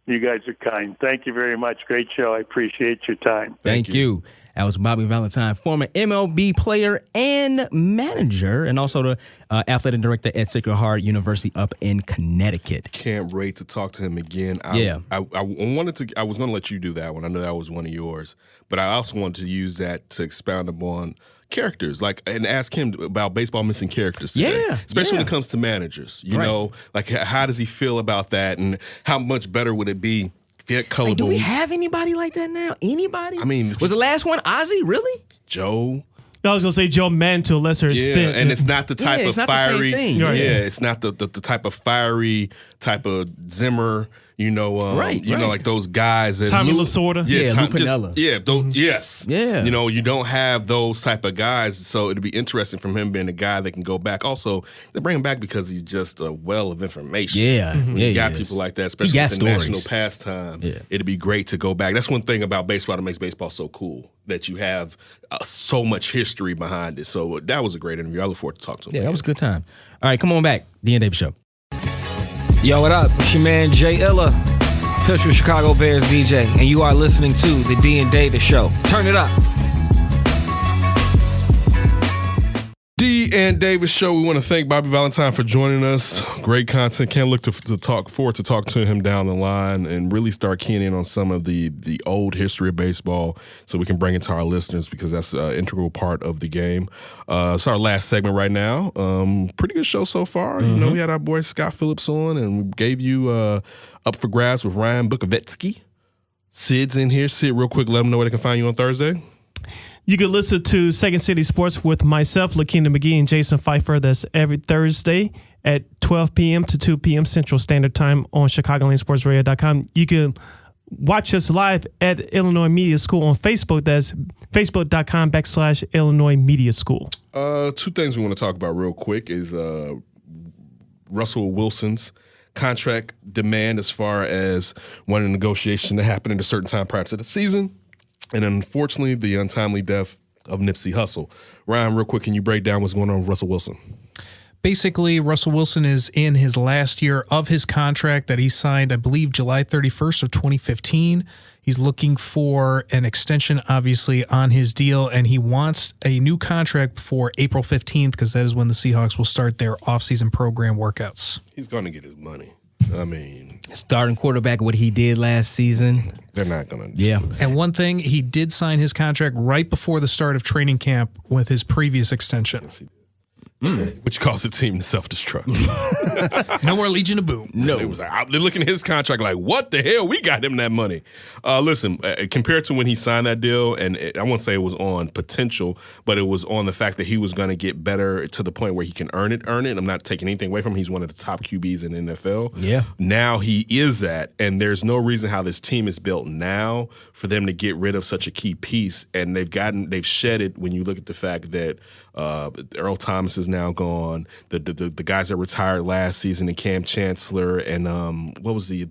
You guys are kind. Thank you very much. Great show. I appreciate your time. Thank you. That was Bobby Valentine, former MLB player and manager, and also the athletic director at Sacred Heart University up in Connecticut. Can't wait to talk to him again. I was going to let you do that one. I know that was one of yours, but I also wanted to use that to expound upon characters, and ask him about baseball missing characters today. Especially when it comes to managers. You know, like how does he feel about that, and how much better would it be? Like, do we have anybody like that now? Anybody? I mean, was the last one Ozzy? Really? Joe? I was gonna say Joe Mann to a lesser extent, and it's not the type of fiery. The same thing. It's not the type of fiery type of Zimmer. You know, Right. know, like those guys. That Tommy Lasorda. Yeah, Lou Pinella. Yes. Yeah. You know, you don't have those type of guys, so it'd be interesting from him being a guy that can go back. Also, they bring him back because he's just a well of information. Yeah. When Yeah, you got he is. people like that, He especially got with the stories. national pastime. Yeah. It'd be great to go back. That's one thing about baseball that makes baseball so cool, that you have so much history behind it. So that was a great interview. I look forward to talk to him. Yeah, that was a good time. All right, come on back. D&D Davis Show. Yo, what up? It's your man Jay Illa, official Chicago Bears DJ, and you are listening to the D&D Davis Show. Turn it up. D and Davis Show. We want to thank Bobby Valentine for joining us. Great content. Can't look to talk forward to talk to him down the line and really start keying in on some of the old history of baseball, so we can bring it to our listeners, because that's an integral part of the game. It's our last segment right now. Pretty good show so far. You know, we had our boy Scott Phillips on, and we gave you Up for Grabs with Ryan Bukowiecki. Sid's in here. Sid, real quick, let them know where they can find you on Thursday. You can listen to Second City Sports with myself, Lakina McGee, and Jason Pfeiffer. That's every Thursday at 12 p.m. to 2 p.m. Central Standard Time on ChicagolandSportsRadio.com. You can watch us live at Illinois Media School on Facebook. That's Facebook.com/Illinois Media School. Two things we want to talk about real quick is Russell Wilson's contract demand, as far as wanting negotiation to happen at a certain time prior to the season. And unfortunately, the untimely death of Nipsey Hustle. Ryan, real quick, can you break down what's going on with Russell Wilson? Basically, Russell Wilson is in his last year of his contract that he signed, I believe, July 31st of 2015. He's looking for an extension, obviously, on his deal, and he wants a new contract before April 15th, because that is when the Seahawks will start their offseason program workouts. He's going to get his money. I mean, starting quarterback, what he did last season. They're not going to. Yeah. And one thing, he did sign his contract right before the start of training camp with his previous extension. Which caused the team to self-destruct. No more Legion of Boom. No. It was like, they're looking at his contract like, what the hell? We got him that money. Listen, compared to when he signed that deal, and I won't say it was on potential, but it was on the fact that he was going to get better to the point where he can earn it. I'm not taking anything away from him. He's one of the top QBs in the NFL. Yeah. Now he is that, and there's no reason how this team is built now for them to get rid of such a key piece. And they've shed it when you look at the fact that Earl Thomas is now gone. The guys that retired last season, and Cam Chancellor, and what was the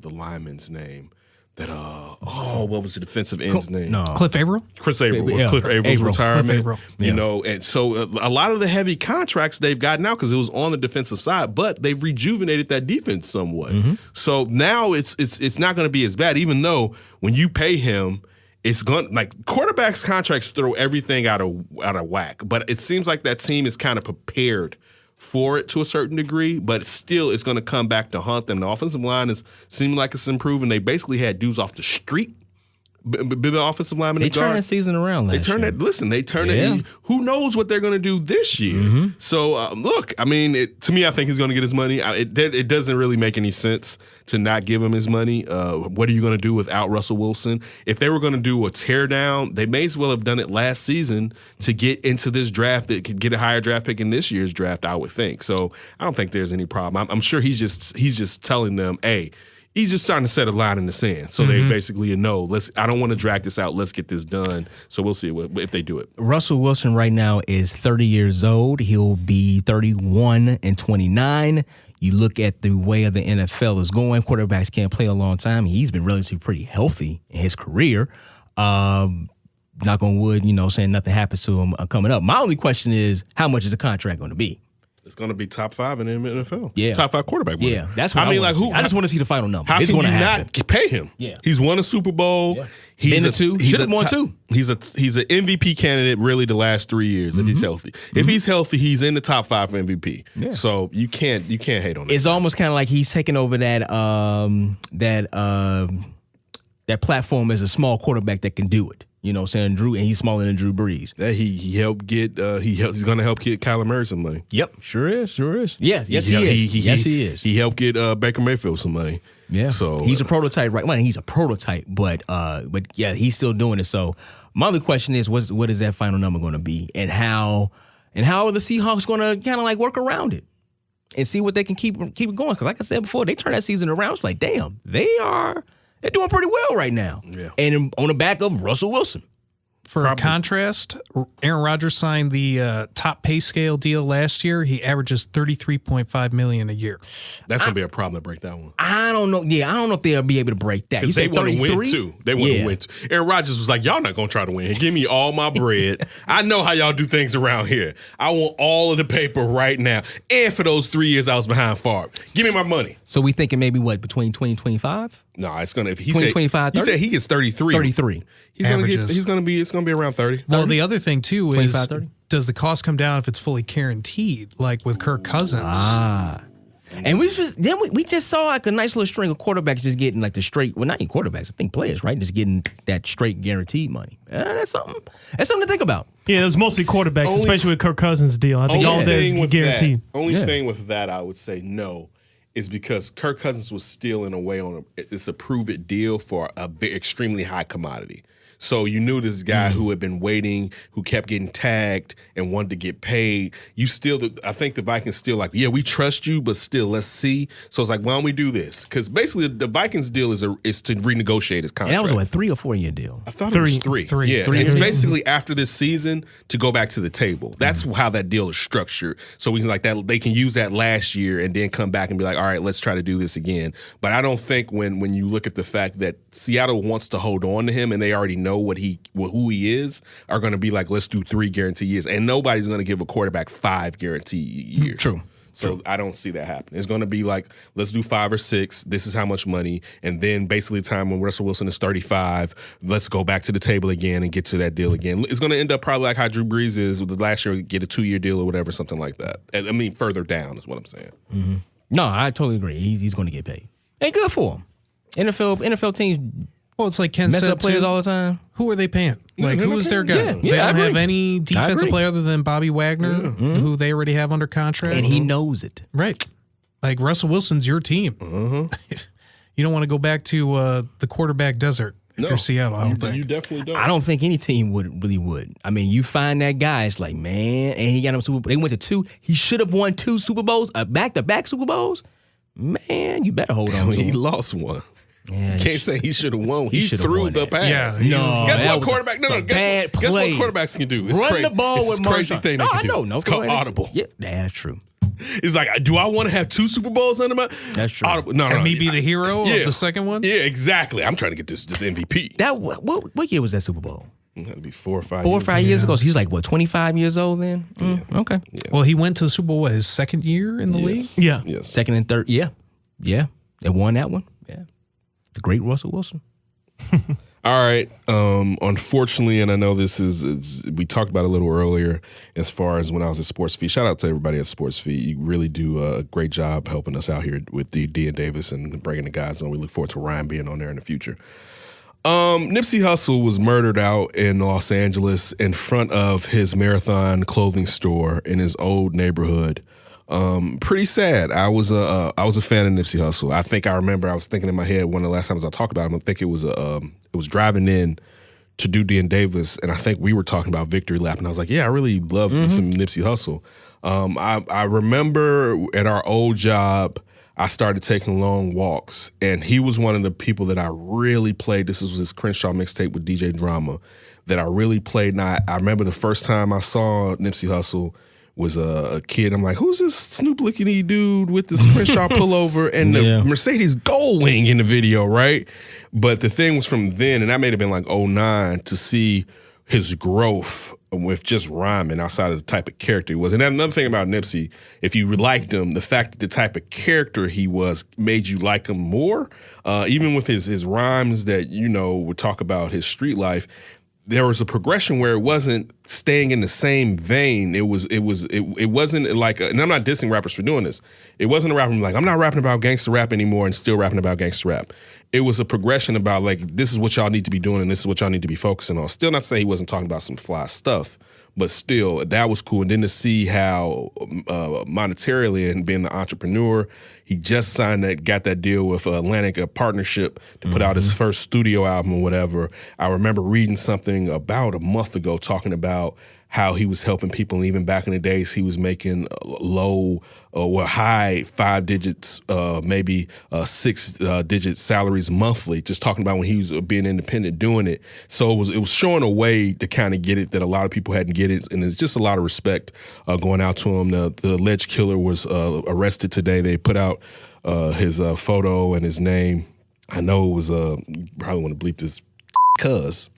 lineman's name? What was the defensive end's name? No. Cliff Averill? Chris Averill. Yeah. Cliff Averill's retirement. Cliff Averill. You know, and so a lot of the heavy contracts they've gotten out because it was on the defensive side, but they've rejuvenated that defense somewhat. So now it's not going to be as bad, even though when you pay him, it's going like quarterbacks' contracts throw everything out of whack. But it seems like that team is kind of prepared for it to a certain degree, but still it's going to come back to haunt them. The offensive line is seeming like it's improving. They basically had dudes off the street. The offensive lineman. They turned that season around last year. They turned it. Who knows what they're going to do this year? So, look, I mean, to me, I think he's going to get his money. It doesn't really make any sense to not give him his money. What are you going to do without Russell Wilson? If they were going to do a teardown, they may as well have done it last season to get into this draft that could get a higher draft pick in this year's draft, I would think. So I don't think there's any problem. I'm sure he's just telling them, hey, he's just starting to set a line in the sand. So they basically know, I don't want to drag this out. Let's get this done. So we'll see if they do it. Russell Wilson right now is 30 years old. He'll be 31 in 29. You look at the way of the NFL is going. Quarterbacks can't play a long time. He's been relatively pretty healthy in his career. Knock on wood, saying nothing happens to him coming up. My only question is, how much is the contract going to be? It's going to be top 5 in the NFL. Yeah. Top 5 quarterback. Yeah. That's what I mean. I just want to see the final number. How it's can you happen. not pay him? Yeah. He's won a Super Bowl. Yeah. He's Been to 2. Should have won 2. He's an MVP candidate really the last 3 years if he's healthy. If he's healthy, he's in the top 5 for MVP. Yeah. So you can't hate on that. It's almost kind of like he's taking over that platform as a small quarterback that can do it. You know what I'm saying? Drew, and he's smaller than Drew Brees. That he helped get he's going to help get Kyler Murray some money. Yep, sure is. Yeah, yes he is. He is. He helped get Baker Mayfield some money. Yeah. So he's a prototype, right? Well, he's a prototype, but yeah, he's still doing it. So my other question is, what is that final number going to be, and how are the Seahawks going to kind of like work around it? and see what they can keep it going. Because like I said before, they turn that season around. It's like, damn, they're doing pretty well right now. Yeah. And on the back of Russell Wilson. For contrast, Aaron Rodgers signed the top pay scale deal last year. He averages $33.5 million a year. That's gonna be a problem to break that one. I don't know. Yeah, I don't know if they'll be able to break that. Because they want to win too. They want to win too. Aaron Rodgers was like, y'all not gonna try to win. Give me all my bread. I know how y'all do things around here. I want all of the paper right now. And for those 3 years I was behind Favre, give me my money. So we thinking maybe what, between 20 and 25? No, it's gonna. If he 20, said 25, 30? he said he gets 33. 33. He's gonna get. He's gonna be. It's gonna be around 30. Well, the other thing too 25, is 30? Does the cost come down if it's fully guaranteed, like with Kirk Cousins? And we just saw like a nice little string of quarterbacks just getting like the straight. Well, not even quarterbacks. I think players, right? Just getting that straight guaranteed money. That's something. That's something to think about. Yeah, it was mostly quarterbacks, especially with Kirk Cousins' deal. I think all that is guaranteed. Only thing with that, I would say no, is because Kirk Cousins was still in a way on it's a prove-it deal for a extremely high commodity. So you knew this guy who had been waiting, who kept getting tagged and wanted to get paid. I think the Vikings still like, yeah, we trust you, but still, let's see. So it's like, why don't we do this? Because basically the Vikings deal is to renegotiate his contract. And that was a 3 or 4 year deal. I thought it was three. Yeah, it's basically after this season to go back to the table. That's how that deal is structured. So we can like that. They can use that last year and then come back and be like, all right, let's try to do this again. But I don't think when you look at the fact that Seattle wants to hold on to him and they already know who he is, are going to be like, let's do 3 guaranteed years, and nobody's going to give a quarterback 5 guaranteed years. True. So I don't see that happening. It's going to be like, let's do 5 or 6. This is how much money, and then basically the time when Russell Wilson is 35, let's go back to the table again and get to that deal again. It's going to end up probably like how Drew Brees is with the last year, get a 2-year deal or whatever, something like that. I mean, further down is what I'm saying. Mm-hmm. No, I totally agree. He's going to get paid. And good for him. NFL teams. Well, it's like Ken mess said up players too. All the time. Who are they paying? Like, who is their guy? They don't have any defensive player other than Bobby Wagner, who they already have under contract. And he knows it. Right. Like, Russell Wilson's your team. You don't want to go back to the quarterback desert if you're Seattle, I don't think. You definitely don't. I don't think any team would. I mean, you find that guy, it's like, man, and he got him Super Bowl. They went to 2. He should have won 2 Super Bowls, back-to-back Super Bowls. Man, you better hold on to him. He lost one. Yeah, can't say he should have won. He threw the pass. Yeah, no, guess what quarterback? Guess what quarterbacks can do? It's Run the ball with crazy thing. No, I know. No, it's called audible. Yeah, that's true. It's like, do I want to have 2 Super Bowls under my? That's true. Audible. No, and me be the hero of the second one? Yeah, exactly. I'm trying to get this MVP. That what year was that Super Bowl? It had to be 4 or 5. 4 or 5 years ago. So he's like what, 25 years old then? Okay. Yeah. Well, he went to the Super Bowl his second year in the league. Yeah. Yes. Second and third. Yeah. They won that one. Yeah. The great Russell Wilson. All right. Unfortunately, and I know this is we talked about it a little earlier as far as when I was at Sports Feed. Shout out to everybody at Sports Feed. You really do a great job helping us out here with the D and Davis and bringing the guys on. We look forward to Ryan being on there in the future. Nipsey Hustle was murdered out in Los Angeles in front of his Marathon clothing store in his old neighborhood. Pretty sad. I was a fan of Nipsey Hustle. I think I remember I was thinking in my head one of the last times I talked about him. I think it was driving in to do D and Davis, and I think we were talking about Victory Lap, and I was like, yeah, I really love some Nipsey Hustle. I remember at our old job, I started taking long walks, and he was one of the people that I really played. This was his Crenshaw mixtape with DJ Drama that I really played. And I remember the first time I saw Nipsey Hustle was a kid. I'm like, who's this Snoop looking dude with this Crenshaw pullover and the Mercedes Goldwing in the video, right? But the thing was from then, and that may have been like 2009, to see his growth with just rhyming outside of the type of character he was. And another thing about Nipsey, if you liked him, the fact that the type of character he was made you like him more. Even with his rhymes that, would talk about his street life, there was a progression where it wasn't staying in the same vein. It wasn't like, and I'm not dissing rappers for doing this. It wasn't a rapper like, I'm not rapping about gangster rap anymore and still rapping about gangster rap. It was a progression about like, this is what y'all need to be doing and this is what y'all need to be focusing on. Still not to say he wasn't talking about some fly stuff, but still, that was cool. And then to see how monetarily and being the entrepreneur, he just got that deal with Atlantic, a partnership to put out his first studio album or whatever. I remember reading something about a month ago talking about about how he was helping people. And even back in the days, he was making low or high 5 digits, maybe 6 digit salaries monthly, just talking about when he was being independent doing it. So it was showing a way to kind of get it that a lot of people hadn't get it. And there's just a lot of respect going out to him. The alleged killer was arrested today. They put out his photo and his name. I know it was, you probably want to bleep this, cuz.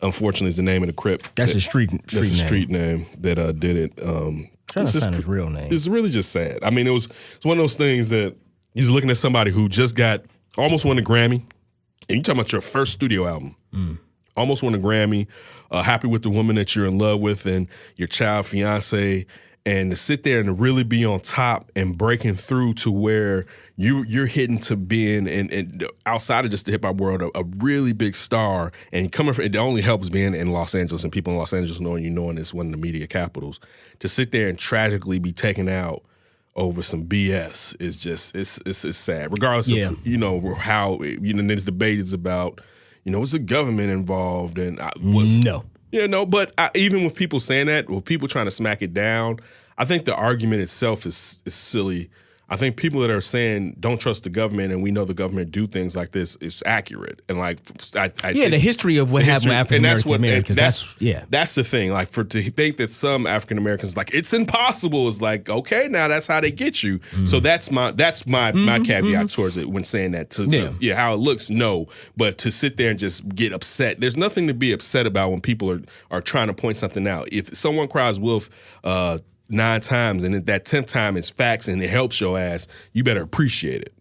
Unfortunately, is the name of the Crip. That's a street name. That's a street name that did it. Trying to find his real name. It's really just sad. I mean, it's one of those things that you're looking at somebody who just almost won a Grammy, and you're talking about your first studio album. Almost won a Grammy, happy with the woman that you're in love with and your child, fiance, and to sit there and to really be on top and breaking through to where you're hitting to being and outside of just the hip hop world a really big star, and coming from it only helps being in Los Angeles and people in Los Angeles knowing it's one of the media capitals. To sit there and tragically be taken out over some BS is just it's sad. Regardless of how this debate is about was the government involved and no. But even with people saying that, with people trying to smack it down, I think the argument itself is silly. I think people that are saying don't trust the government and we know the government do things like this is accurate. And the history of what happened with African Americans. That's the thing. Like to think that some African Americans it's impossible is like, okay, now that's how they get you. So that's my caveat towards it when saying that. How it looks, no. But to sit there and just get upset, there's nothing to be upset about when people are trying to point something out. If someone cries wolf 9 times and that 10th time is facts and it helps your ass, you better appreciate it.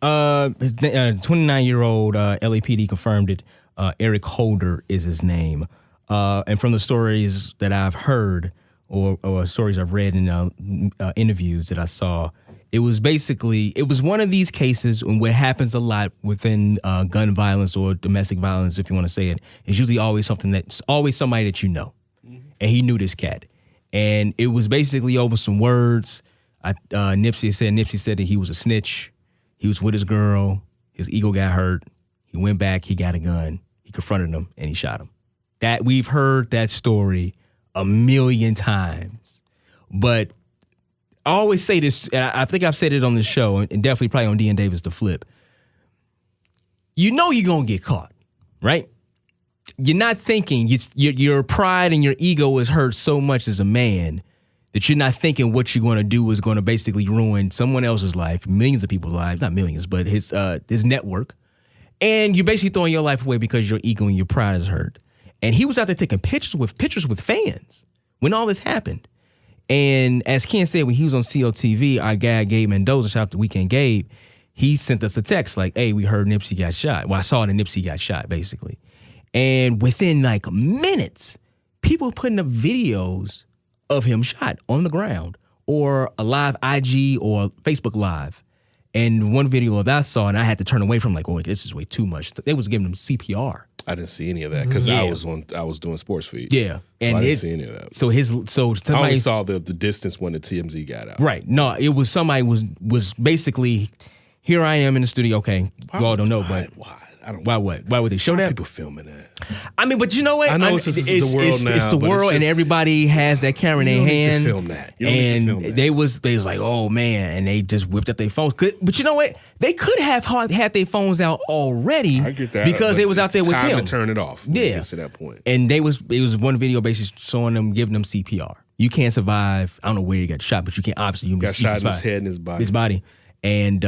His 29-year-old LAPD confirmed it. Eric Holder is his name. And from the stories that I've heard or stories I've read in interviews that I saw, it was one of these cases what happens a lot within gun violence or domestic violence, if you want to say it. It's usually always somebody that you know. And he knew this cat. And it was basically over some words. Nipsey said that he was a snitch. He was with his girl. His ego got hurt. He went back. He got a gun. He confronted him, and he shot him. That we've heard that story a million times. But I always say this, and I think I've said it on the show, and definitely probably on D and Davis to flip. You know you're going to get caught, right? You're not thinking, your pride and your ego is hurt so much as a man that you're not thinking what you're going to do is going to basically ruin someone else's life, millions of people's lives, not millions, but his network. And you're basically throwing your life away because your ego and your pride is hurt. And he was out there taking pictures with fans when all this happened. And as Ken said, when he was on COTV, our guy Gabe Mendoza, shout out to Weekend Gabe, he sent us a text like, hey, we heard Nipsey got shot. Well, I saw that Nipsey got shot, basically. And within minutes, people putting up videos of him shot on the ground or a live IG or Facebook Live. And one video that I saw, and I had to turn away from this is way too much. They was giving him CPR. I didn't see any of that because I was doing sports feed. Yeah, so I didn't see any of that. So somebody I only saw the distance when the TMZ got out. Right. No, it was somebody was basically, here I am in the studio. Okay, you all don't know, but why what? Why would they show that? People filming that. I mean, but you know what? I know it's the world now. It's the world, and everybody has that camera in their hand. You don't need to film that. And they was like, oh man, and they just whipped up their phones. But you know what? They could have had their phones out already. I get that, because they was out there with time him. To turn it off. When it gets to that point. And it was one video basically showing them, giving them CPR. You can't survive. I don't know where you got shot, but you can't obviously. You got shot in his head and his body. His body. And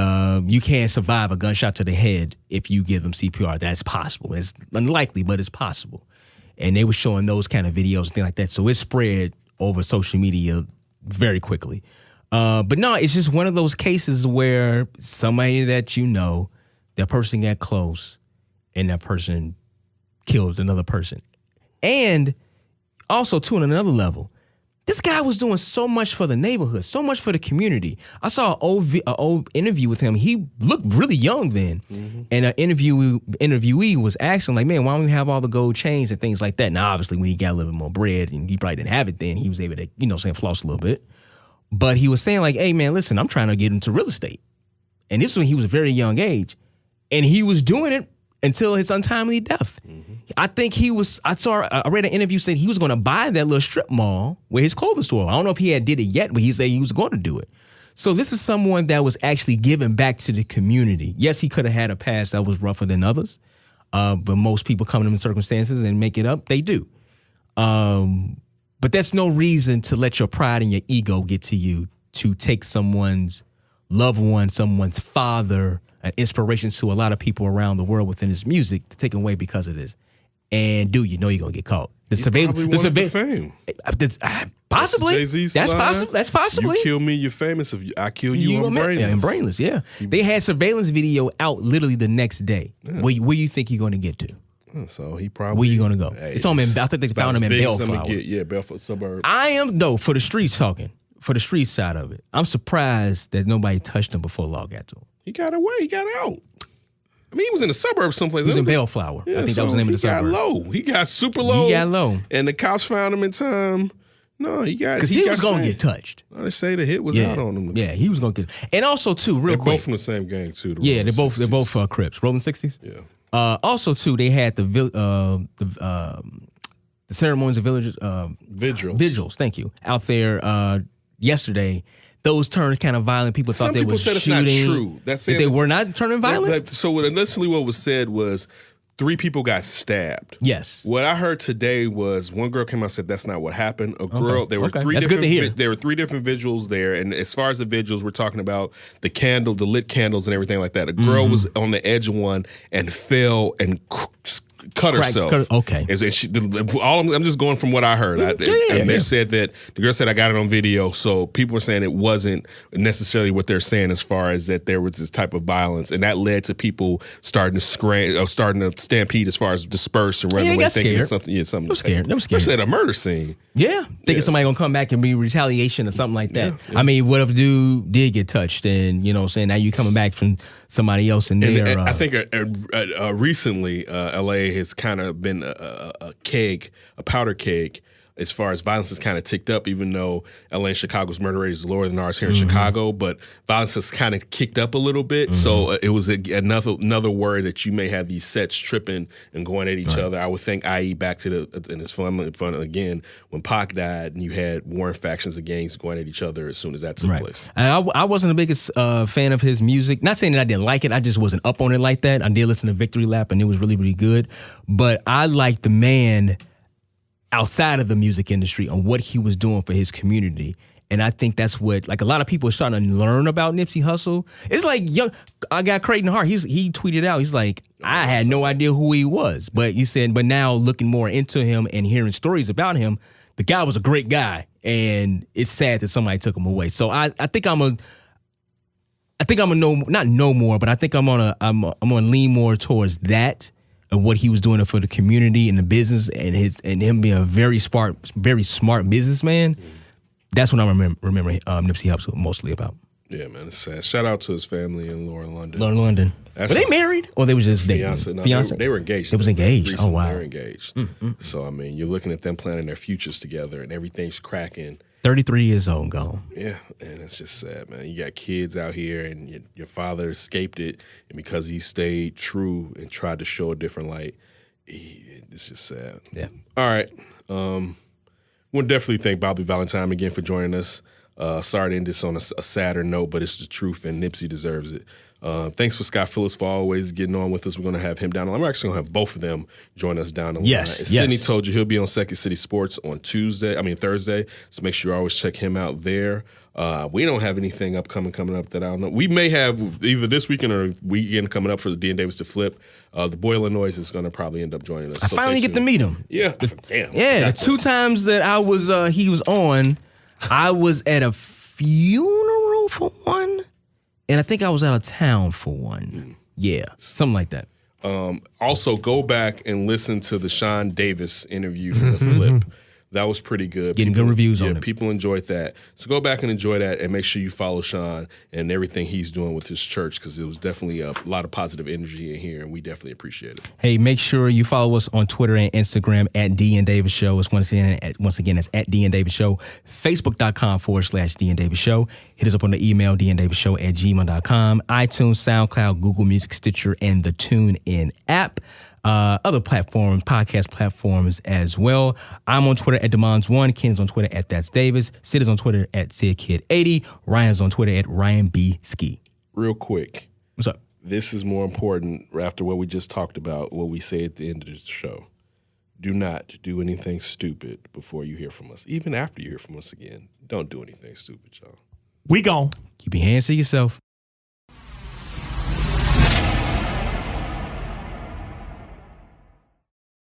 you can't survive a gunshot to the head if you give them CPR. That's possible. It's unlikely, but it's possible. And they were showing those kind of videos and things like that. So it spread over social media very quickly. But no, it's just one of those cases where somebody that you know, that person got close and that person killed another person. And also, too, on another level, this guy was doing so much for the neighborhood, so much for the community. I saw an old interview with him. He looked really young then. Mm-hmm. And an interviewee was asking, like, man, why don't we have all the gold chains and things like that? Now, obviously, when he got a little bit more bread and he probably didn't have it then, he was able to, floss a little bit. But he was saying, like, hey, man, listen, I'm trying to get into real estate. And this was when he was a very young age. And he was doing it until his untimely death. Mm-hmm. I think I read an interview saying he was going to buy that little strip mall where his clothing store. I don't know if he did it yet, but he said he was going to do it. So this is someone that was actually giving back to the community. Yes, he could have had a past that was rougher than others, but most people come in circumstances and make it up. They do. But that's no reason to let your pride and your ego get to you to take someone's loved one, someone's father, an inspiration to a lot of people around the world within his music to take away because of this. And you're going to get caught. The fame. Possibly. That's possible. That's possibly. You kill me, you're famous. If I kill you, I'm brainless. I'm brainless, yeah. They had surveillance video out literally the next day. Yeah. Where you think you're going to get to? So he probably. Where you going to go? Hey, it's on. I think they found him in Bellflower. Bellflower suburb. I am though for the streets talking. For the street side of it, I'm surprised that nobody touched him before law got to him. He got away. He got out. I mean, he was in the suburbs someplace. He was in Bellflower. I think that was the name of the suburb. He got low. He got super low. He got low. And the cops found him in time. No, he got. Because he was going to get touched. They say the hit was out on him. Yeah, he was going to get. And also, too, real quick. They're both from the same gang, too. Yeah, they're both Crips. Rolling 60s? Yeah. Also, too, they had the ceremonies of vigils, thank you, out there yesterday. Those turned kind of violent. People thought they were shooting. Some people said it's not true. That they were not turning violent? So initially what was said was 3 people got stabbed. Yes. What I heard today was one girl came out and said that's not what happened. A girl, there were 3 That's different. Good to hear. There were 3 different vigils there, and as far as the vigils, we're talking about the lit candles and everything like that. A girl was on the edge of one and fell and cut herself. Okay. I'm just going from what I heard. They said that the girl said I got it on video, so people were saying it wasn't necessarily what they're saying as far as that there was this type of violence, and that led to people starting to starting to stampede as far as disperse and run away, thinking something. Yeah, something. They were scared. Especially at a murder scene. Yeah, thinking somebody gonna come back and be retaliation or something like that. Yeah. I mean, what if dude did get touched, and saying now you coming back from somebody else in there? And I think recently, LA has kind of been a powder keg, as far as violence has kind of ticked up, even though LA and Chicago's murder rate is lower than ours here in Chicago, but violence has kind of kicked up a little bit. So it was another worry that you may have these sets tripping and going at each other. I would think, i.e. back to and it's fun again, when Pac died and you had warring factions of gangs going at each other as soon as that took place. And I wasn't the biggest fan of his music. Not saying that I didn't like it, I just wasn't up on it like that. I did listen to Victory Lap and it was really, really good. But I liked the man outside of the music industry on what he was doing for his community. And I think that's what, like, a lot of people are starting to learn about Nipsey Hustle. It's like I got Creighton Hart. He tweeted out, he's like, I had no idea who he was. But he said, but now looking more into him and hearing stories about him, the guy was a great guy. And it's sad that somebody took him away. So I think I'm gonna lean more towards that, of what he was doing for the community and the business, and him being a very smart businessman. That's what I remember Nipsey Hustle mostly about. Yeah, man, it's sad. Shout out to his family in Lower London. Were they married or they was just dating? Fiance? They were engaged. They was engaged. Recently, oh wow, they were engaged. So I mean, you're looking at them planning their futures together, and everything's cracking. 33 years old, gone. Yeah, and it's just sad, man. You got kids out here, and your father escaped it, and because he stayed true and tried to show a different light, it's just sad. Yeah. All right. We'll definitely thank Bobby Valentine again for joining us. Sorry to end this on a sadder note, but it's the truth, and Nipsey deserves it. Thanks for Scott Phillips for always getting on with us. We're going to have him down the line. We're actually going to have both of them join us down the line. Yes. Sydney told you he'll be on Second City Sports on Thursday. So make sure you always check him out there. We don't have anything coming up that I don't know. We may have either this weekend or weekend coming up for the D and Davis to flip. The boy Illinois is going to probably end up joining us. I finally get to meet him. Yeah. Damn. Yeah. The 2 times that I was he was on, I was at a funeral for one. And I think I was out of town for one. Yeah, something like that. Also, go back and listen to the Sean Davis interview from the Flip. That was pretty good. Getting good reviews on it. People enjoyed that. So go back and enjoy that, and make sure you follow Sean and everything he's doing with his church, because it was definitely a lot of positive energy in here, and we definitely appreciate it. Hey, make sure you follow us on Twitter and Instagram at D and Davis Show. It's once again, it's at D and Davis Show. Facebook.com/D and Davis Show. Hit us up on the email, dndavisshow@gmail.com. iTunes, SoundCloud, Google Music, Stitcher, and the TuneIn app. other platforms, podcast platforms as well. I'm on Twitter at Demons1. Ken's on Twitter at That's Davis. Sid is on Twitter at SidKid80. Ryan's on Twitter at RyanBSki. Real quick. What's up? This is more important after what we just talked about, what we say at the end of the show. Do not do anything stupid before you hear from us. Even after you hear from us again, don't do anything stupid, y'all. We gone. Keep your hands to yourself.